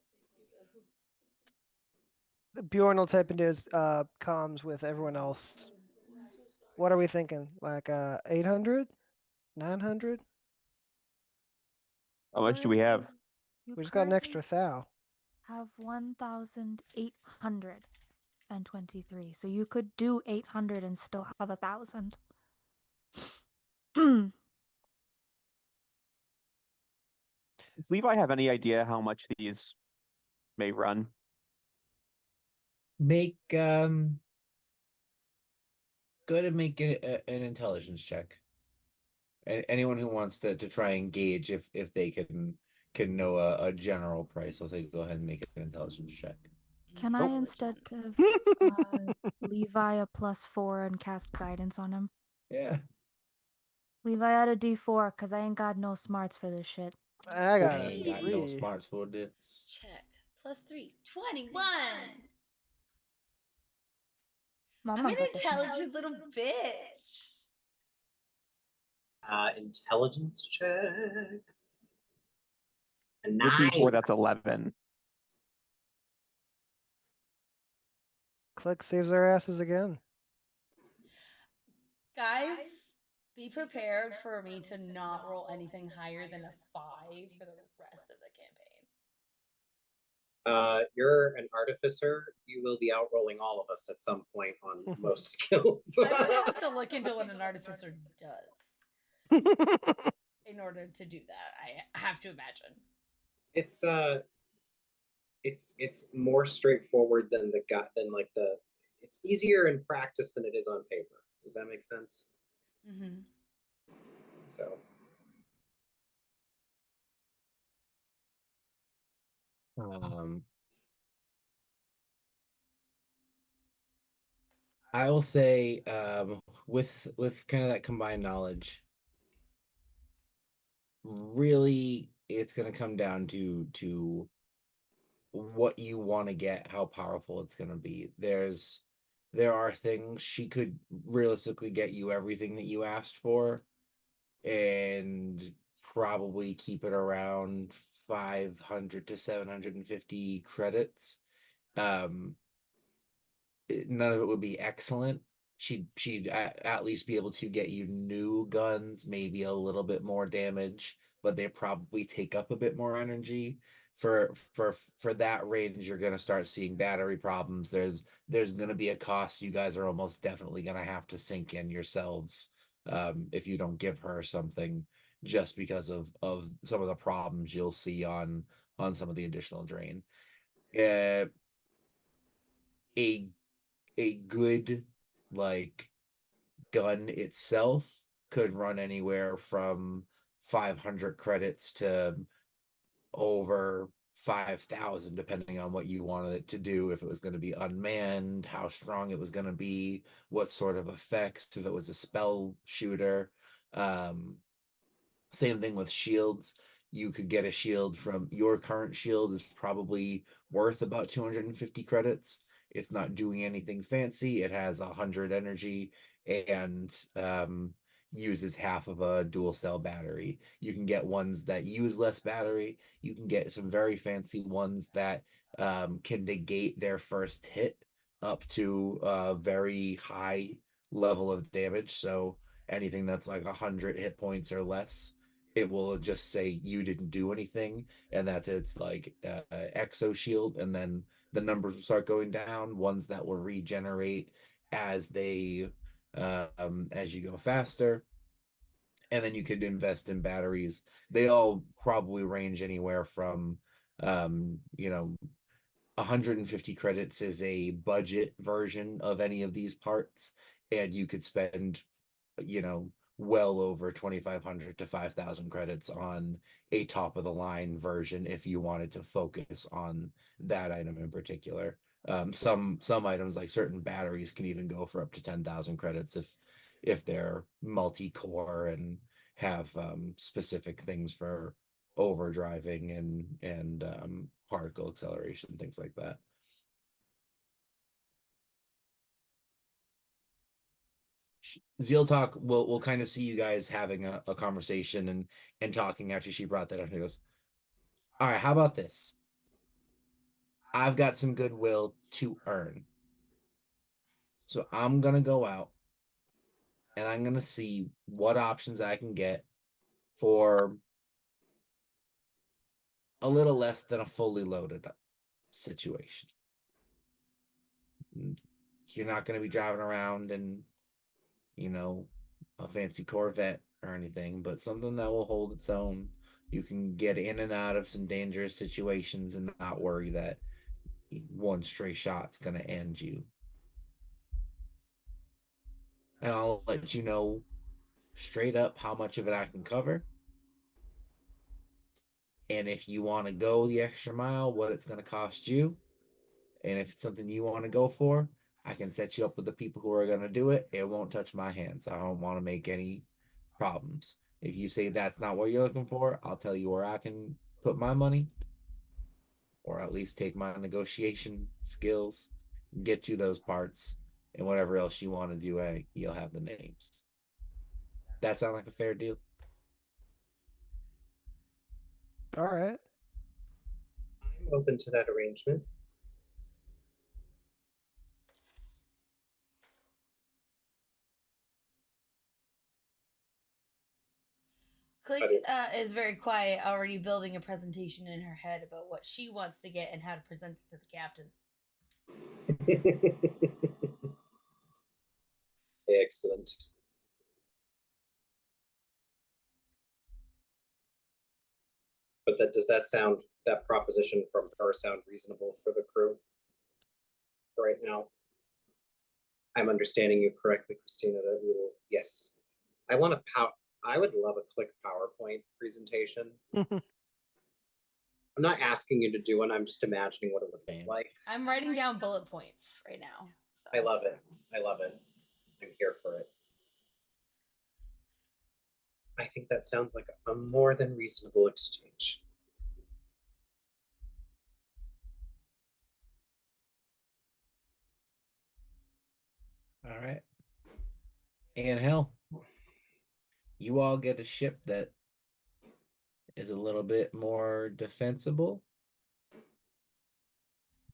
Bjorn will type into his comms with everyone else. What are we thinking? Like 800? 900? How much do we have? You We just got an extra currently thou. have 1,823. So you could do 800 and still have 1,000. Does Levi have any idea how much these may run? Make go ahead and make an intelligence check. Anyone who wants to try and gauge if they can know a general price, I'll say go ahead and make an intelligence check. Can I instead give Levi a +4 and cast guidance on him? Yeah. Levi add a D4 because I ain't got no smarts for this shit. I got I a ain't got no 3. smarts for this. Check. +3. 21. I'm Mama an got this one. intelligent little bitch. Intelligence check. A With D4, 9. that's 11. Click saves our asses again. Guys, be prepared for me to not roll anything higher than a 5 for the rest of the campaign. You're an artificer. You will be outrolling all of us at some point on most skills. I would have to look into what an artificer does in order to do that. I have to imagine. It's more straightforward than it's easier in practice than it is on paper. Does that make sense? Mm-hmm. So I will say with kind of that combined knowledge, really it's going to come down to what you want to get, how powerful it's going to be. There are things she could realistically get you everything that you asked for and probably keep it around 500 to 750 credits. None of it would be excellent. She'd at least be able to get you new guns, maybe a little bit more damage, but they probably take up a bit more energy. for that range, you're gonna start seeing battery problems. There's gonna be a cost you guys are almost definitely gonna have to sink in yourselves if you don't give her something, just because of some of the problems you'll see on some of the additional drain. Uh, a a good like gun itself could run anywhere from 500 credits to over 5,000, depending on what you wanted it to do. If it was going to be unmanned, how strong it was going to be, what sort of effects, if it was a spell shooter. Um, Same thing with shields. You could get a shield from your current shield is probably worth about 250 credits. It's not doing anything fancy. It has 100 energy and uses half of a dual cell battery. You can get ones that use less battery. You can get some very fancy ones that can negate their first hit up to a very high level of damage. So anything that's like 100 hit points or less, it will just say you didn't do anything, and that's its like exo shield, and then the numbers will start going down. Ones that will regenerate as they as you go faster, and then you could invest in batteries. They all probably range anywhere from you know 150 credits is a budget version of any of these parts, and you could spend you know, well over 2,500 to 5,000 credits on a top of the line version if you wanted to focus on that item in particular. Some items like certain batteries can even go for up to 10,000 credits if they're multi-core and have specific things for overdriving and particle acceleration, things like that. Zealtok will kind of see you guys having a conversation and talking after she brought that up. She goes, "All right, how about this? I've got some goodwill to earn, so I'm gonna go out and I'm gonna see what options I can get for a little less than a fully loaded situation. You're not gonna be driving around and you know, a fancy Corvette or anything, but something that will hold its own. You can get in and out of some dangerous situations and not worry that one stray shot's going to end you. And I'll let you know straight up how much of it I can cover. And if you want to go the extra mile, what it's going to cost you. And if it's something you want to go for, I can set you up with the people who are going to do it. It won't touch my hands. I don't want to make any problems. If you say that's not what you're looking for, I'll tell you where I can put my money, or at least take my negotiation skills, get to those parts, and whatever else you want to do, you'll have the names. That sound like a fair deal? All right. I'm open to that arrangement. Click But is very quiet, already building a presentation in her head about what she wants to get and how to present it to the captain. Excellent. But that proposition from her sound reasonable for the crew right now? I'm understanding you correctly, Christina, that we will, yes. I would love a click PowerPoint presentation. I'm not asking you to do one, I'm just imagining what it would look like. I'm writing down bullet points right now. So. I love it. I love it. I'm here for it. I think that sounds like a more than reasonable exchange. All right. And hell, you all get a ship that is a little bit more defensible.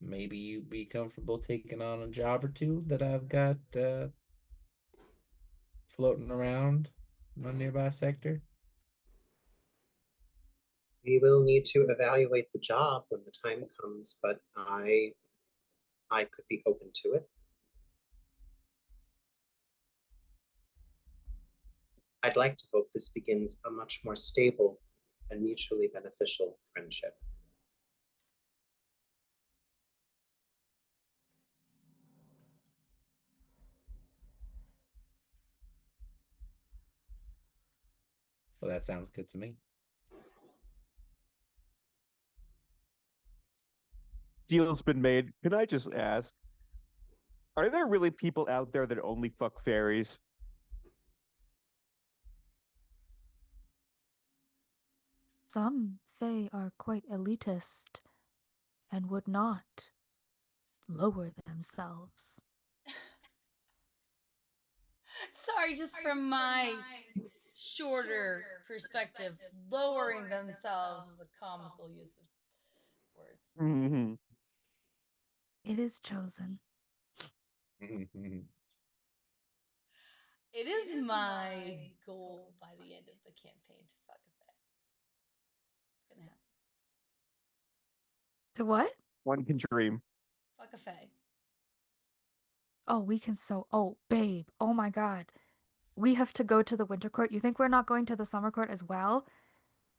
Maybe you'd be comfortable taking on a job or two that I've got floating around in a nearby sector. We will need to evaluate the job when the time comes, but I could be open to it. I'd like to hope this begins a much more stable and mutually beneficial friendship. Well, that sounds good to me. Deal's been made. Can I just ask, are there really people out there that only fuck fairies? Some Fae are quite elitist and would not lower themselves. Sorry, just from my shorter perspective, lowering themselves is a comical use of words. Mm-hmm. It is chosen. It is my goal by the end of the campaign to fuck a fae. It's gonna happen. To what? One can dream. Fuck a fae. Oh, we can so. Oh, babe. Oh my god. We have to go to the winter court. You think we're not going to the summer court as well?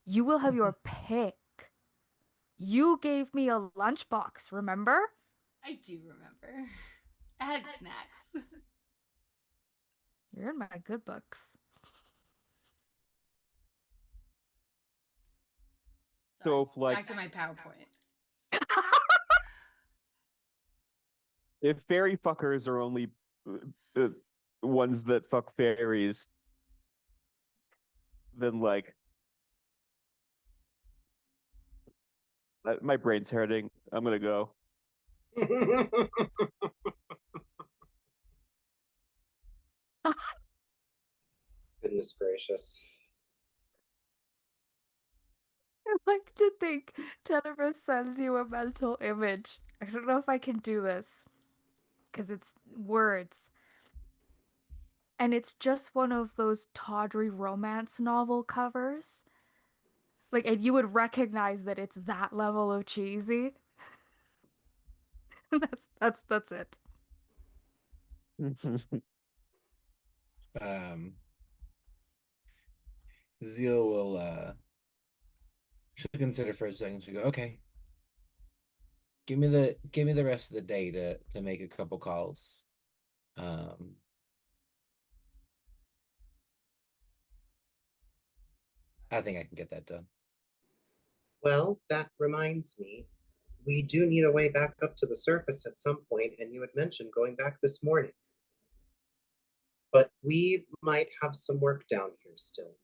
You will have your pick. You gave me a lunchbox, remember? I do remember. I had snacks. You're in my good books. Sorry, So if, like, back to my PowerPoint. if fairy fuckers are only ones that fuck fairies, then like my brain's hurting. I'm gonna go. Goodness gracious. I like to think Tenebris sends you a mental image. I don't know if I can do this because it's words. And it's just one of those tawdry romance novel covers. Like, and you would recognize that it's that level of cheesy. That's it. Zeal will she'll consider for a second. She'll go, okay. Give me the rest of the day to make a couple calls. I think I can get that done. Well, that reminds me, we do need a way back up to the surface at some point, and you had mentioned going back this morning. But we might have some work down here still.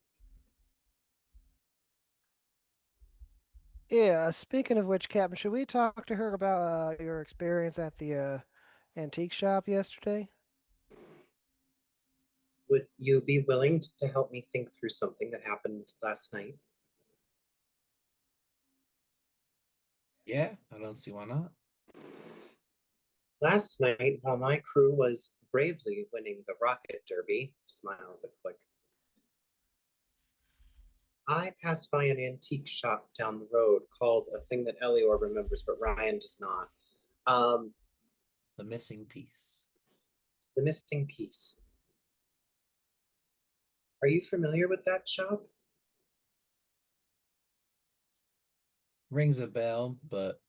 Yeah, speaking of which, Captain, should we talk to her about your experience at the antique shop yesterday? Would you be willing to help me think through something that happened last night? Yeah, I don't see why not. Last night, while my crew was bravely winning the rocket derby, smiles a click, I passed by an antique shop down the road called a thing that Elior remembers, but Ryan does not. The missing piece. The missing piece. Are you familiar with that shop? Rings a bell, but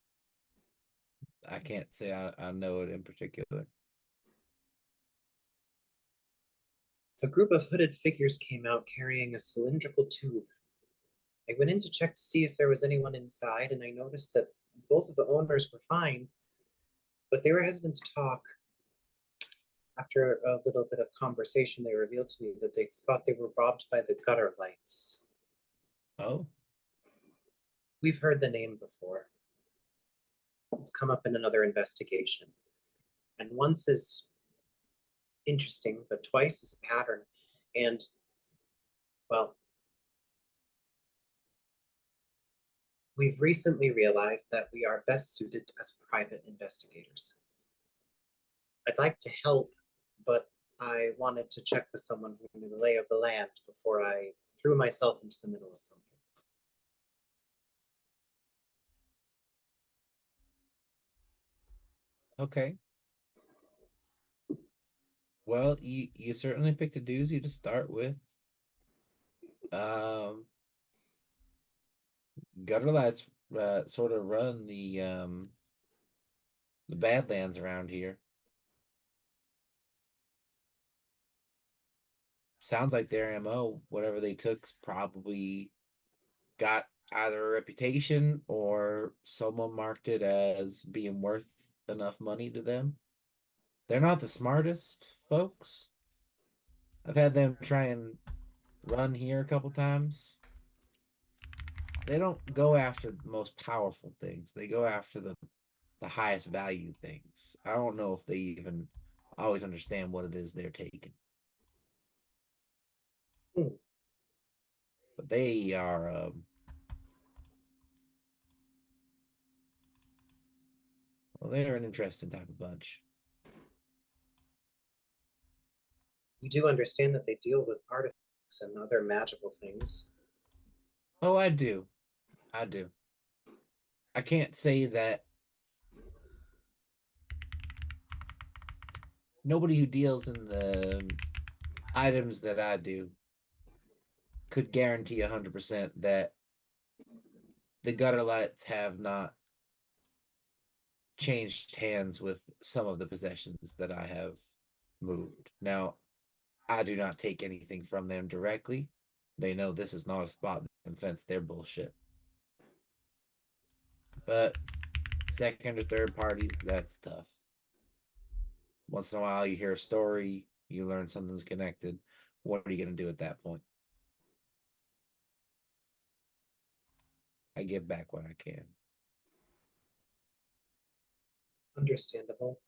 I can't say I know it in particular. A group of hooded figures came out carrying a cylindrical tube. I went in to check to see if there was anyone inside, and I noticed that both of the owners were fine, but they were hesitant to talk. After a little bit of conversation, they revealed to me that they thought they were robbed by the gutter lights. Oh, We've heard the name before. It's come up in another investigation. And once is interesting, but twice is a pattern. And, well, we've recently realized that we are best suited as private investigators. I'd like to help, but I wanted to check with someone who knew the lay of the land before I threw myself into the middle of something. Okay. Well, you certainly picked a doozy to start with. Um, Gutter Lights sort of run the Badlands around here. Sounds like their MO, whatever they took's probably got either a reputation or someone marked it as being worth enough money to them. They're not the smartest folks. I've had them try and run here a couple times. They don't go after the most powerful things. They go after the highest value things. I don't know if they even always understand what it is they're taking. Hmm. But they are well, they're an interesting type of bunch. You do understand that they deal with artifacts and other magical things. Oh, I do. I do. I can't say that nobody who deals in the items that I do could guarantee 100% that the gutter lights have not changed hands with some of the possessions that I have moved. Now, I do not take anything from them directly. They know this is not a spot that can fence their bullshit. But second or third parties, that's tough. Once in a while, you hear a story, you learn something's connected. What are you going to do at that point? I give back what I can. Understandable.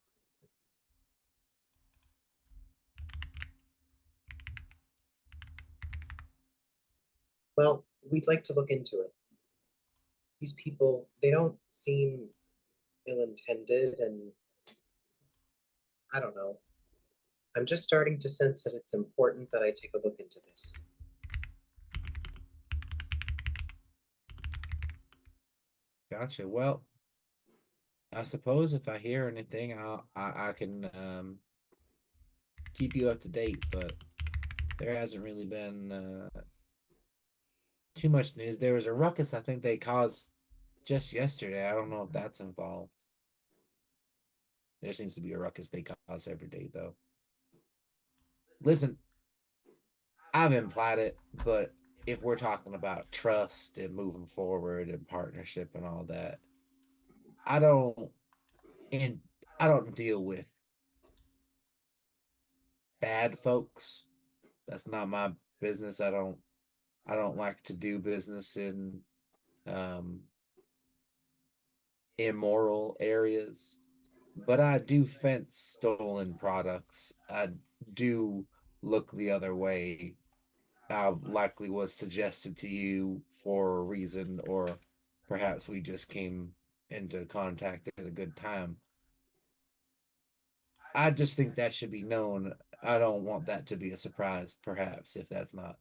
Well, we'd like to look into it. These people, they don't seem ill-intended, and I don't know. I'm just starting to sense that it's important that I take a look into this. Gotcha. Well, I suppose if I hear anything, I can keep you up to date. But there hasn't really been too much news. There was a ruckus I think they caused just yesterday. I don't know if that's involved. There seems to be a ruckus they cause every day, though. Listen, I've implied it, but if we're talking about trust and moving forward and partnership and all that, I don't and I don't deal with bad folks. That's not my business. I don't like to do business in um immoral areas. But I do fence stolen products. I do look the other way. I likely was suggested to you for a reason, or perhaps we just came into contact at a good time. I just think that should be known. I don't want that to be a surprise, perhaps, if that's not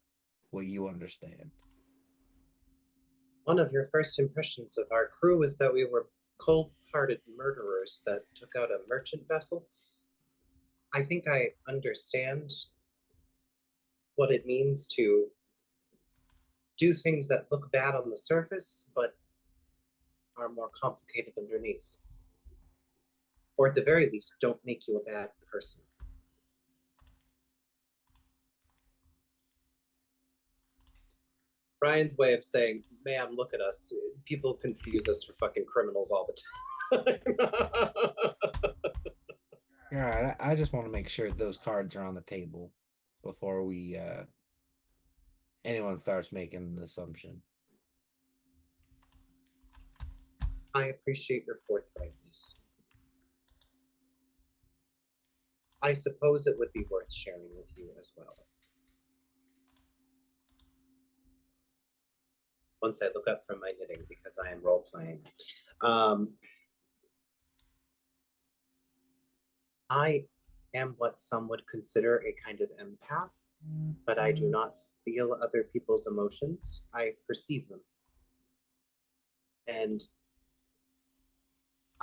what you understand. One of your first impressions of our crew was that we were cold-hearted murderers that took out a merchant vessel. I think I understand what it means to do things that look bad on the surface, but are more complicated underneath. Or at the very least, don't make you a bad person. Ryan's way of saying, ma'am, look at us. People confuse us for fucking criminals all the time. All right, I just want to make sure those cards are on the table before we anyone starts making an assumption. I appreciate your forthrightness. I suppose it would be worth sharing with you as well. Once I look up from my knitting, because I am role playing. I am what some would consider a kind of empath, but I do not feel other people's emotions. I perceive them. And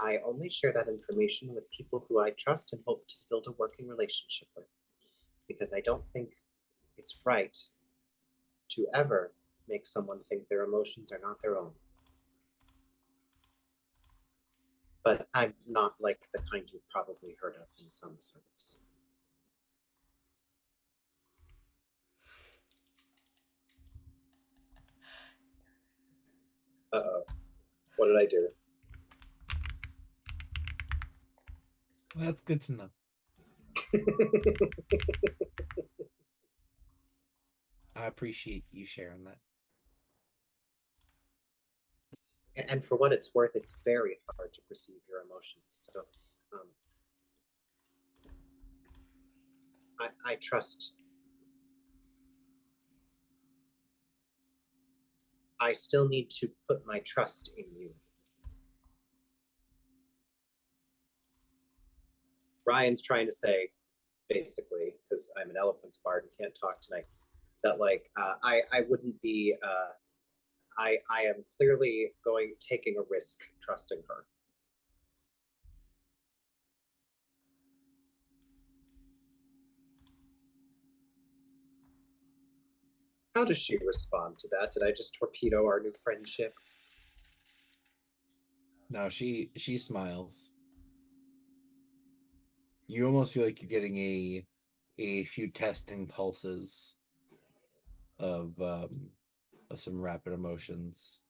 I only share that information with people who I trust and hope to build a working relationship with, because I don't think it's right to ever make someone think their emotions are not their own. But I'm not like the kind you've probably heard of in some circles. Uh-oh. What did I do? Well, that's good to know. I appreciate you sharing that. And for what it's worth, it's very hard to perceive your emotions. So I trust. I still need to put my trust in you. Ryan's trying to say, basically, because I'm an eloquence bard and can't talk tonight, that like I wouldn't be. I am clearly taking a risk trusting her. How does she respond to that? Did I just torpedo our new friendship? No, she smiles. You almost feel like you're getting a few testing pulses of some rapid emotions,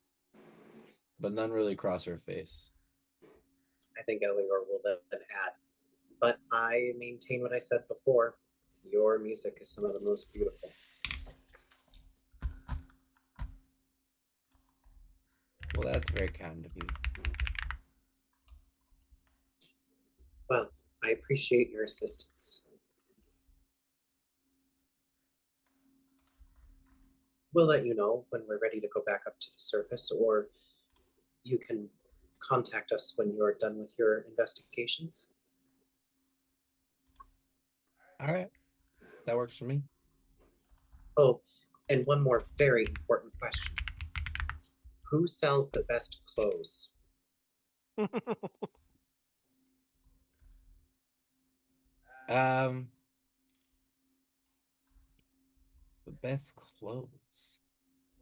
but none really cross her face. I think Elior will then add, but I maintain what I said before. Your music is some of the most beautiful. Well, that's very kind of you. Well, I appreciate your assistance. We'll let you know when we're ready to go back up to the surface, or you can contact us when you're done with your investigations. All right, that works for me. Oh, and one more very important question. Who sells the best clothes? The best clothes.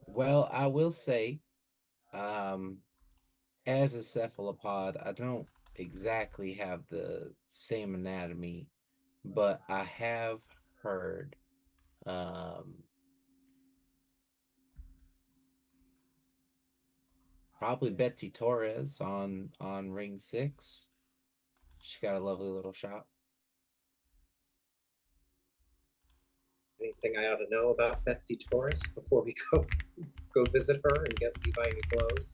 Well, I will say, as a cephalopod, I don't exactly have the same anatomy, but I have heard probably Betsy Torres on Ring 6. She got a lovely little shop. Anything I ought to know about Betsy Torres before we go visit her and get Levi new clothes?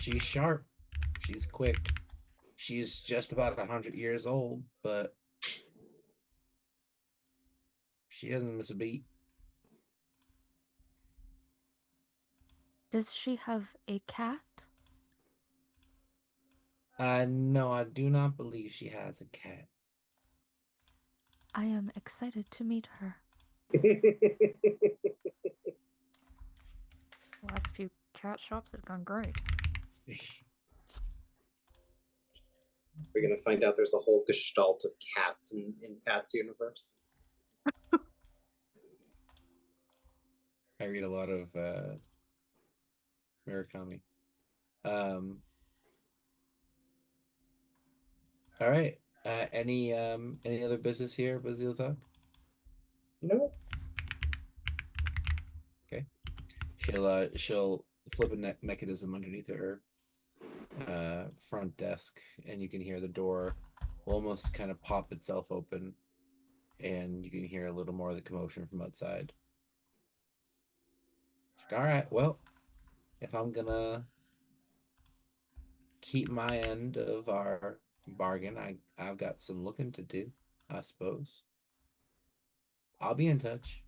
She's sharp. She's quick. She's just about 100 years old, but she doesn't miss a beat. Does she have a cat? No, I do not believe she has a cat. I am excited to meet her. The last few cat shops have gone great. We're gonna find out there's a whole gestalt of cats in Pat's universe. I read a lot of Murakami. All right. Any other business here with Zealtok? No. Okay. She'll flip a mechanism underneath her front desk, and you can hear the door almost kind of pop itself open, and you can hear a little more of the commotion from outside. All right. Well, if I'm gonna keep my end of our bargain, I've got some looking to do, I suppose. I'll be in touch.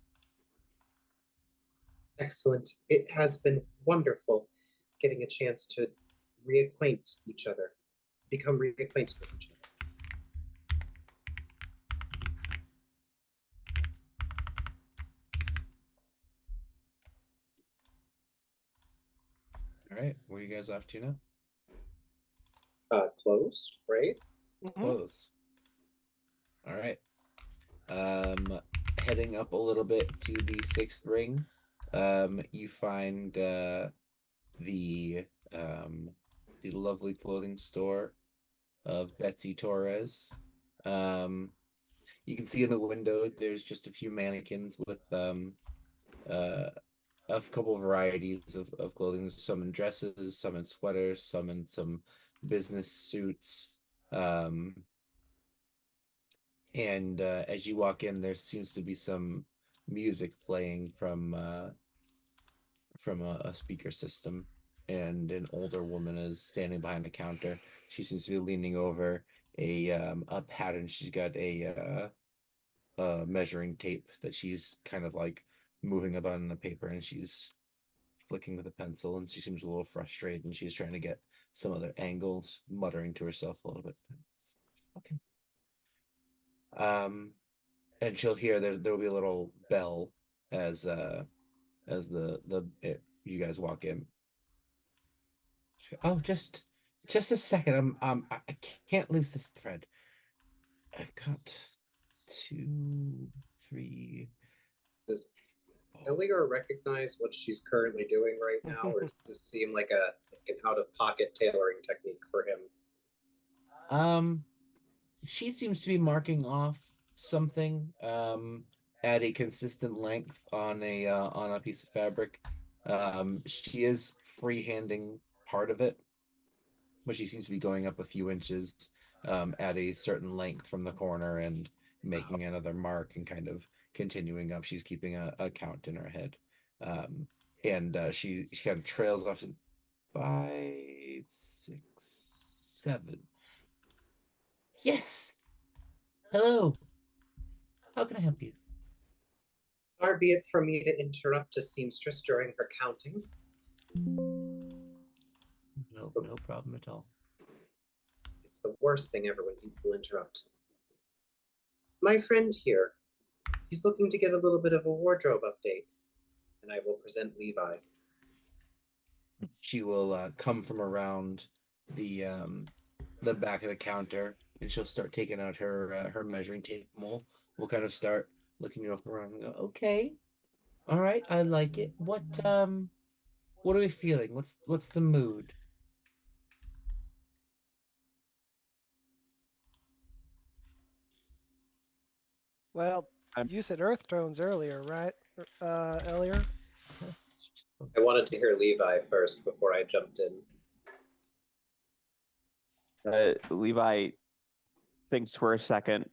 Excellent. It has been wonderful getting a chance to reacquaint each other, become reacquainted with each other. All right, where are you guys off to now? Closed, right? Mhm. Close. All right. Heading up a little bit to the sixth ring, you find the lovely clothing store of Betsy Torres. You can see in the window there's just a few mannequins with uh a couple of varieties of clothing, some in dresses, some in sweaters, some in some business suits. And as you walk in, there seems to be some music playing from a speaker system, and an older woman is standing behind the counter. She seems to be leaning over a pattern. She's got a measuring tape that she's kind of like moving about in the paper, and she's flicking with a pencil, and she seems a little frustrated, and she's trying to get some other angles, muttering to herself a little bit. Okay. And she'll hear there'll be a little bell as you guys walk in. Oh, just a second. I can't lose this thread. I've got 2, 3. Does Elior recognize what she's currently doing right now, or does this seem like an out-of-pocket tailoring technique for him? She seems to be marking off something at a consistent length on a piece of fabric. She is freehanding part of it, but she seems to be going up a few inches at a certain length from the corner and making another mark and kind of continuing up. She's keeping a count in her head. And she kind of trails off to 5, 6, 7. Yes. Hello. How can I help you? Far be it from me to interrupt a seamstress during her counting. No problem at all. It's the worst thing ever when people interrupt. My friend here, he's looking to get a little bit of a wardrobe update, and I will present Levi. She will come from around the back of the counter, and she'll start taking out her measuring tape. And we'll kind of start looking you up around and go, okay, all right, I like it. What are we feeling? What's the mood? Well, I'm- you said earth tones earlier, right, Elior? I wanted to hear Levi first before I jumped in. Levi thinks for a second.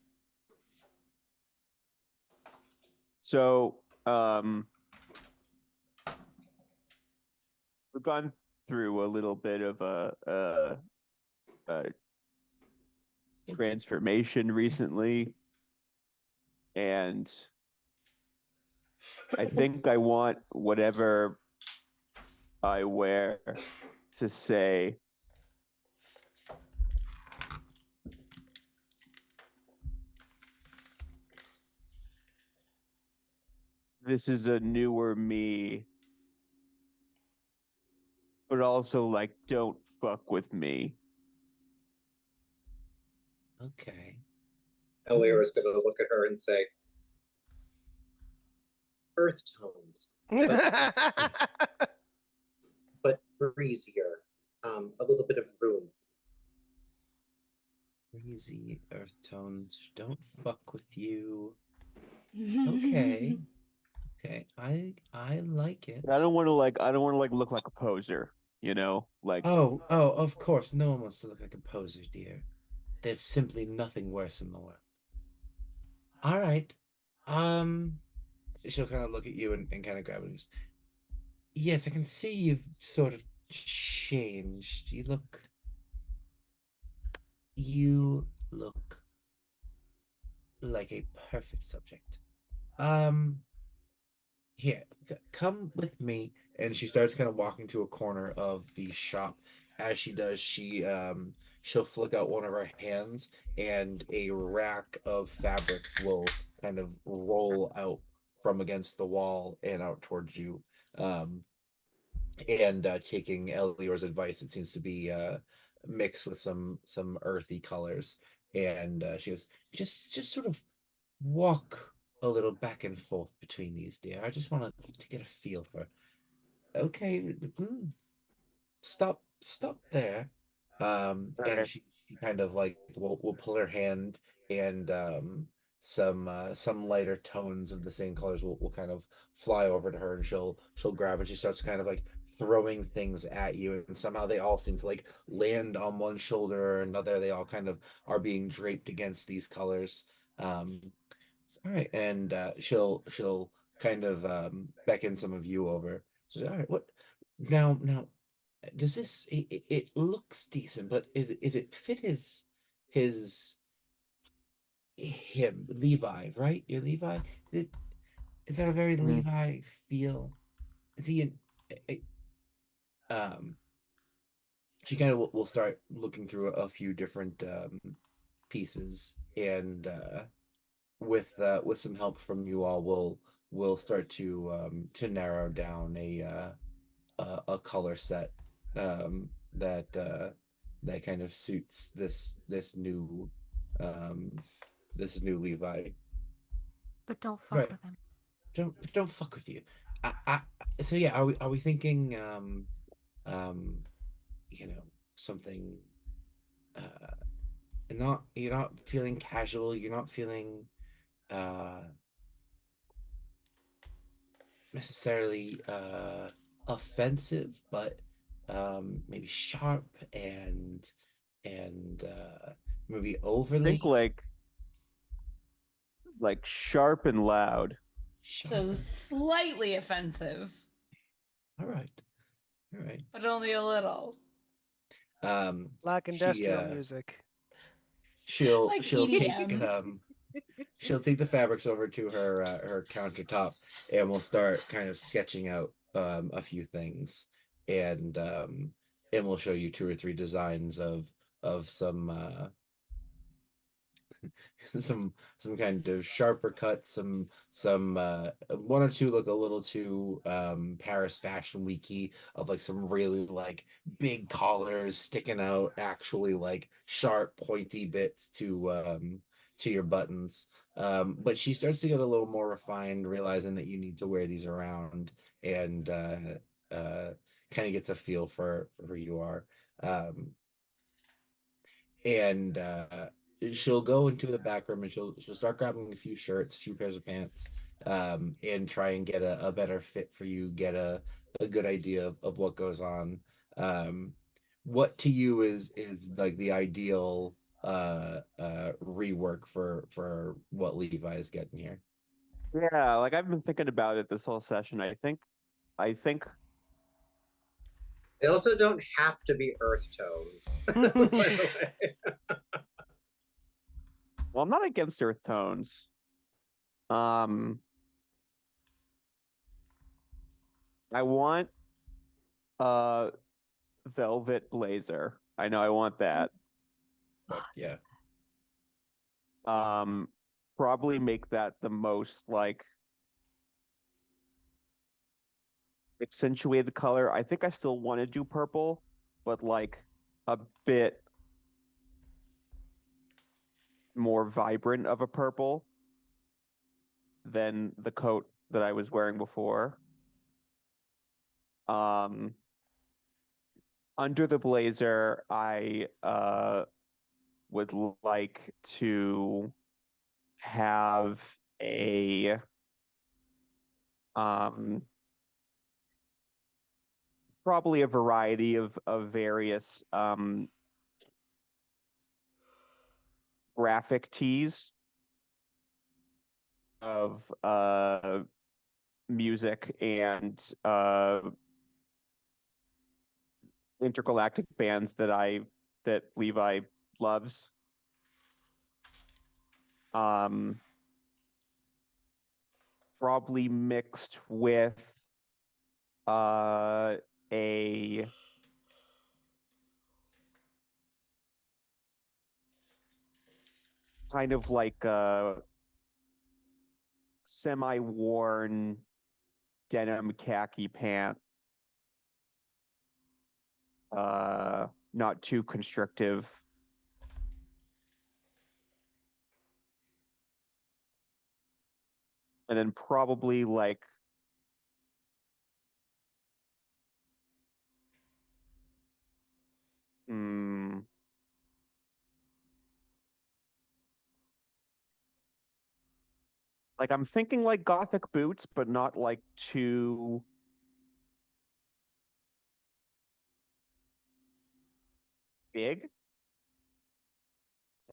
So, we've gone through a little bit of a transformation recently, and I think I want whatever I wear to say this is a newer me, but also like don't fuck with me. Okay. Elior is going to look at her and say, earth tones, but breezier. A little bit of room. Crazy earth tones. Don't fuck with you. Okay. Okay. I like it. I don't want to look like a poser, like Oh, of course. No one wants to look like a poser, dear. There's simply nothing worse in the world. All right. She'll kind of look at you and kind of grab it. Yes, I can see you've sort of changed. You look like a perfect subject. Um, Here, come with me. And she starts kind of walking to a corner of the shop. As she does, she'll flick out one of her hands, and a rack of fabrics will kind of roll out from against the wall and out towards you. And taking Elior's advice, it seems to be mixed with some earthy colors. And she goes, just sort of walk a little back and forth between these, dear. I just want to get a feel for. Okay, stop there. And Okay. she kind of like will pull her hand, and some lighter tones of the same colors will kind of fly over to her, and she'll grab, and she starts kind of like throwing things at you, and somehow they all seem to like land on one shoulder or another. They all kind of are being draped against these colors. Um, all right, and she'll kind of beckon some of you over. So, all right, what now? Does this it looks decent, but is it fit his him Levi, right? You're Levi. Is that a very Mhm. Levi feel? Is he in? eh, Um, she kind of will start looking through a few different pieces, and with some help from you all, we'll start to narrow down a color set that that kind of suits um this new Levi. But don't fuck Right. with him. Don't fuck with you. I so yeah, are we thinking um you know something uh not you're not feeling casual, you're not feeling uh necessarily offensive, but maybe sharp and maybe Think overly like sharp and loud. sharp. So And, slightly offensive, all right, all right. but only a little. Like She industrial music. she'll Like she'll take EDM. she'll take the fabrics over to her countertop, and we'll start kind of sketching out a few things, and we'll show you two or three designs of some kind of sharper cuts, some one or two look a little too Paris Fashion Weeky, of like some really like big collars sticking out, actually like sharp pointy bits to your buttons. But she starts to get a little more refined, realizing that you need to wear these around, and kind of gets a feel for who you are. Um, and she'll go into the back room, and she'll start grabbing a few shirts, a few pairs of pants, and try and get a better fit for you, get a good idea of what goes on. Um, what to you is like the ideal rework for what Levi is getting here? Yeah, like I've been thinking about it this whole session. I think They also don't have to be earth tones, by the way. well, I'm not against earth tones. Um I want a velvet blazer. I know I want that. But yeah, Um Probably make that the most like accentuated color. I think I still want to do purple, but like a bit more vibrant of a purple than the coat that I was wearing before. Um, Under the blazer, I would like to have a um probably a variety of various graphic tees of music and intergalactic bands that Levi loves. Um, Probably mixed with uh a kind of like a semi-worn denim khaki pant not too constrictive. And then probably like like I'm thinking like Gothic boots, but not like too big.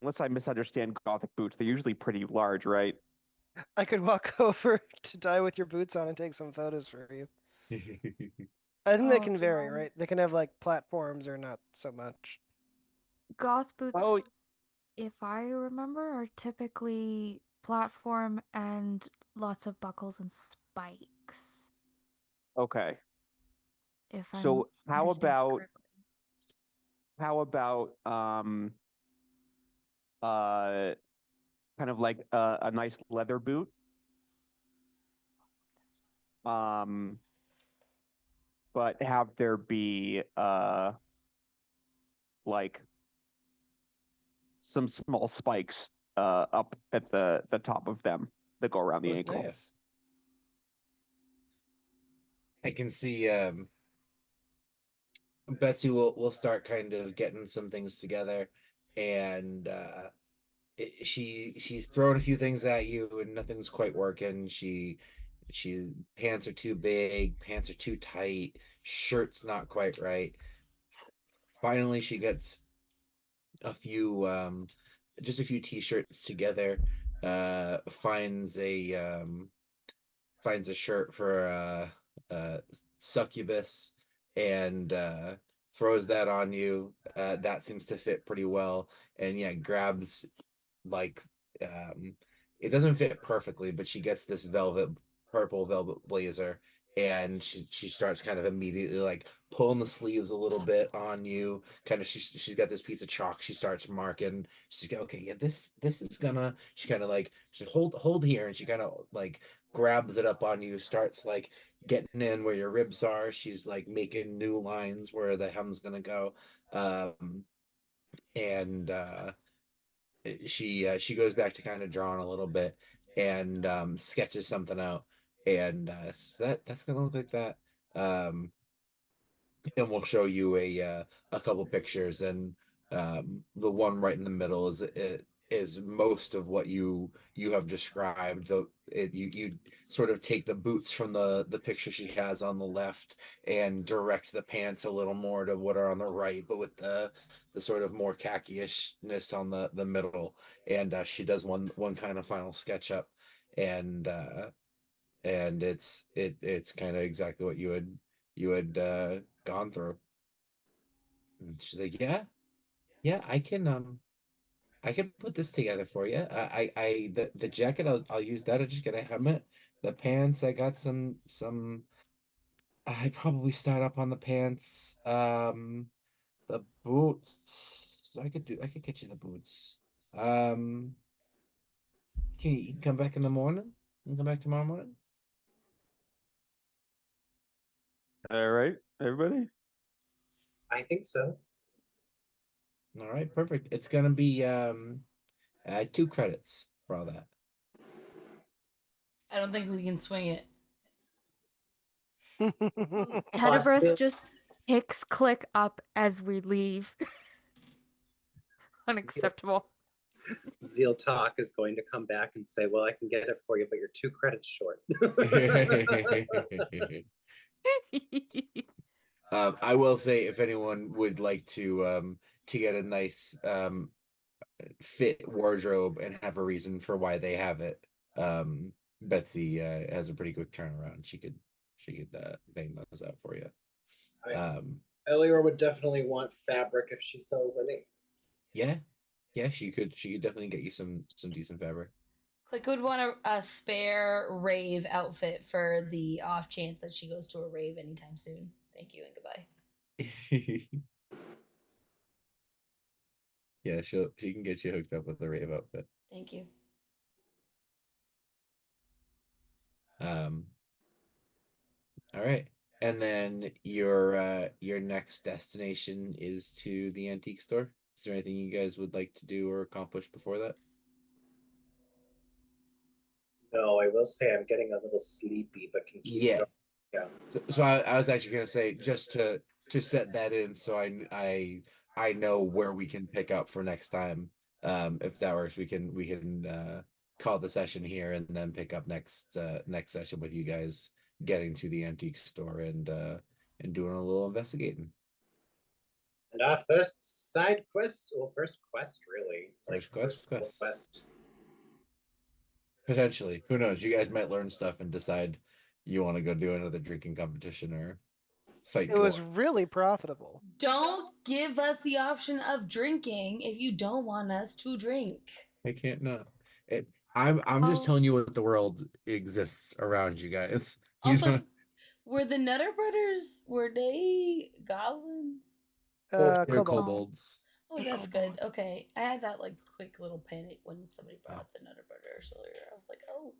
Unless I misunderstand Gothic boots. They're usually pretty large, right? I could walk over to die with your boots on and take some photos for you. I think they Oh, can vary, yeah. right? They can have like platforms or not so much. Goth boots, Oh, if I remember, are typically platform and lots of buckles and spikes. Okay. If I'm So how understanding about correctly. kind of like a nice leather boot? But have there be like some small spikes up at the top of them that go around the ankle. nice. I can see Betsy will start kind of getting some things together, and she's throwing a few things at you, and nothing's quite working. She pants are too big, pants are too tight, shirt's not quite right. Finally, she gets a few just a few t-shirts together. Finds a shirt for succubus and throws that on you. That seems to fit pretty well, and yeah, grabs like um it doesn't fit perfectly, but she gets this purple velvet blazer, and she starts kind of immediately like pulling the sleeves a little bit on you. Kind of she's got this piece of chalk, she starts marking. She's got, okay, yeah, this is gonna, she kind of like, she hold here, and she kind of like grabs it up on you, starts like getting in where your ribs are. She's like making new lines where the hem's gonna go. And she goes back to kind of drawing a little bit, and sketches something out, and so that's gonna look like that. Um, and we'll show you a couple pictures, and the one right in the middle is most of what you have described. You sort of take the boots from the picture she has on the left and direct the pants a little more to what are on the right, but with the sort of more khaki-ishness on the middle. And she does one kind of final sketch up, and it's kind of exactly what you had gone through. And she's like, yeah, I can put this together for you. The jacket, I'll use that. I just get a helmet. The pants, I got some. I probably start up on the pants. The boots, I could get you the boots. Um, can you come back in the morning? You can come back tomorrow morning. All right, everybody. I think so. All right, perfect. It's gonna be 2 credits for all that. I don't think we can swing it. Tediverse just hicks click up as we leave. Unacceptable. Zeal-talk is going to come back and say, well, I can get it for you, but you're 2 credits short. I will say, if anyone would like to get a nice fit wardrobe and have a reason for why they have it, Betsy has a pretty quick turnaround. She could bang those out for you. Elior would definitely want fabric if she sells any. Yeah, she could definitely get you some decent fabric. Click would want a spare rave outfit for the off chance that she goes to a rave anytime soon. Thank you and goodbye. Yeah, she can get you hooked up with a rave outfit. Thank you. All right. And then your next destination is to the antique store. Is there anything you guys would like to do or accomplish before that? No, I will say I'm getting a little sleepy, but can keep Yeah. going. Yeah. So I was actually gonna say just to set that in, so I know where we can pick up for next time. If that works, we can call the session here and then pick up next session with you guys getting to the antique store and doing a little investigating. And our first side quest, well, first quest really, First first quest. quest. Potentially, who knows? You guys might learn stuff and decide you want to go do another drinking competition or fight. It was dwarf. really profitable. Don't give us the option of drinking if you don't want us to drink. I can't not. I'm just Oh. telling you what the world exists around you guys. You Also, don't- were the Nutter Brothers, were they goblins? they're Kobolds. kobolds. Oh, that's good. Okay. I had that like quick little panic when somebody brought Oh. up the Nutter Brothers earlier. I was like, oh.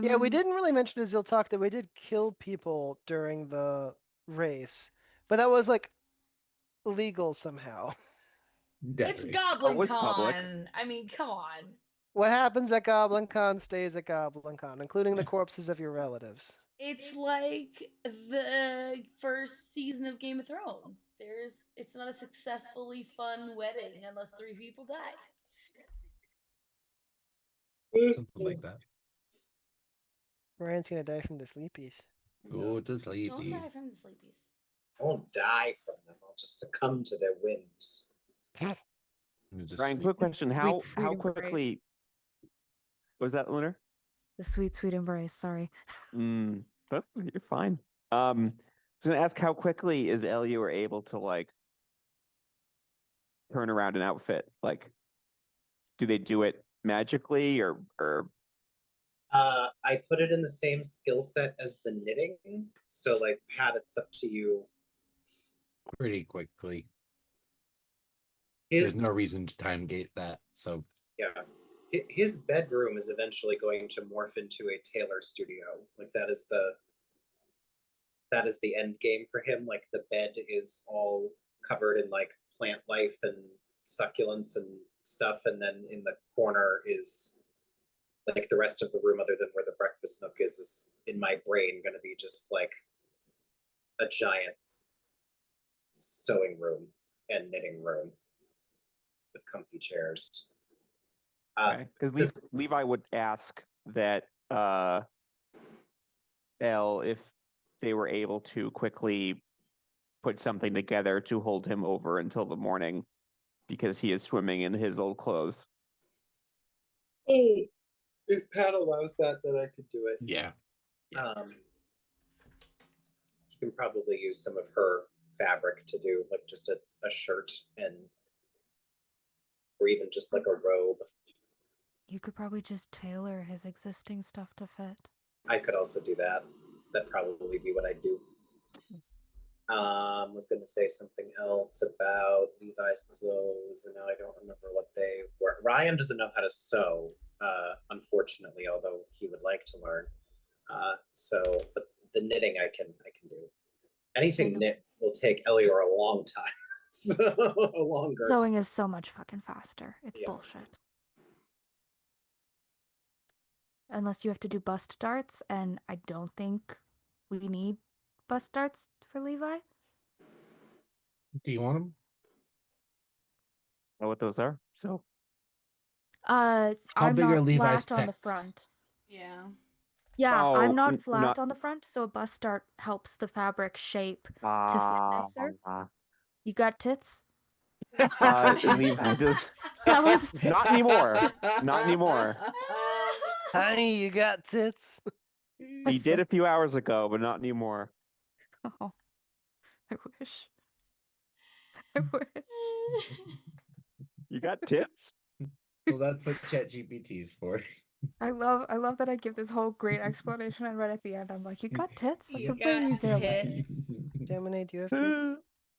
Yeah, we mean, didn't really mention in Zeal-talk that we did kill people during the race, but that was like illegal somehow. It's Definitely. Goblin was public. Con. I mean, come on. What happens at Goblin Con stays at Goblin Con, including the corpses of your relatives. It's like the first season of Game of Thrones. It's not a successfully fun wedding unless 3 people die. Something like that. Ryan's gonna die from the sleepies. Go to Don't sleepy. die from the sleepies. I won't die from them. I'll just succumb to their whims. You just Ryan, sleep. quick question: Sweet, how sweet embrace. quickly was that, Lunar? the sweet, sweet embrace. Sorry. But you're fine. I was gonna ask how quickly is Elior able to like turn around an outfit? Like, do they do it magically or I put it in the same skill set as the knitting. So like Pat, it's up to you. Pretty quickly. There's His no reason to time gate that. So yeah. His bedroom is eventually going to morph into a tailor studio. Like that is the end game for him. Like the bed is all covered in like plant life and succulents and stuff, and then in the corner is like the rest of the room, other than where the breakfast nook is in my brain going to be just like a giant sewing room and knitting room with comfy chairs. because Levi would ask that Elle if they were able to quickly put something together to hold him over until the morning because he is swimming in his old clothes. Oh, if Pat allows that, then I could do it. yeah. You can probably use some of her fabric to do like just a shirt or even just like a robe. You could probably just tailor his existing stuff to fit. I could also do that. That'd probably be what I'd do. Was going to say something else about Levi's clothes, and now I don't remember what they were. Ryan doesn't know how to sew, unfortunately, although he would like to learn. But the knitting I can do. Anything knit will take Elior a long time. So longer. Sewing is so much fucking faster. It's Yeah. bullshit. Unless you have to do bust darts, and I don't think we need bust darts for Levi. Do you want them? Know what those are? So I'm big are not Levi's flat on the pecs? front. Yeah. Yeah, Oh, I'm not flat not- on the front, so a bust dart helps the fabric shape to fit Ah, nicer. You got tits? Levi does That was not anymore. Not anymore. Honey, you got tits. He did a few hours ago, but not anymore. Oh, I wish. I wish. You got tips? Well, that's what ChatGPT is for. I love that I give this whole great explanation, and right at the end, I'm like, "You got tits? That's You a very got easy." tits. Gemini, do you have tits?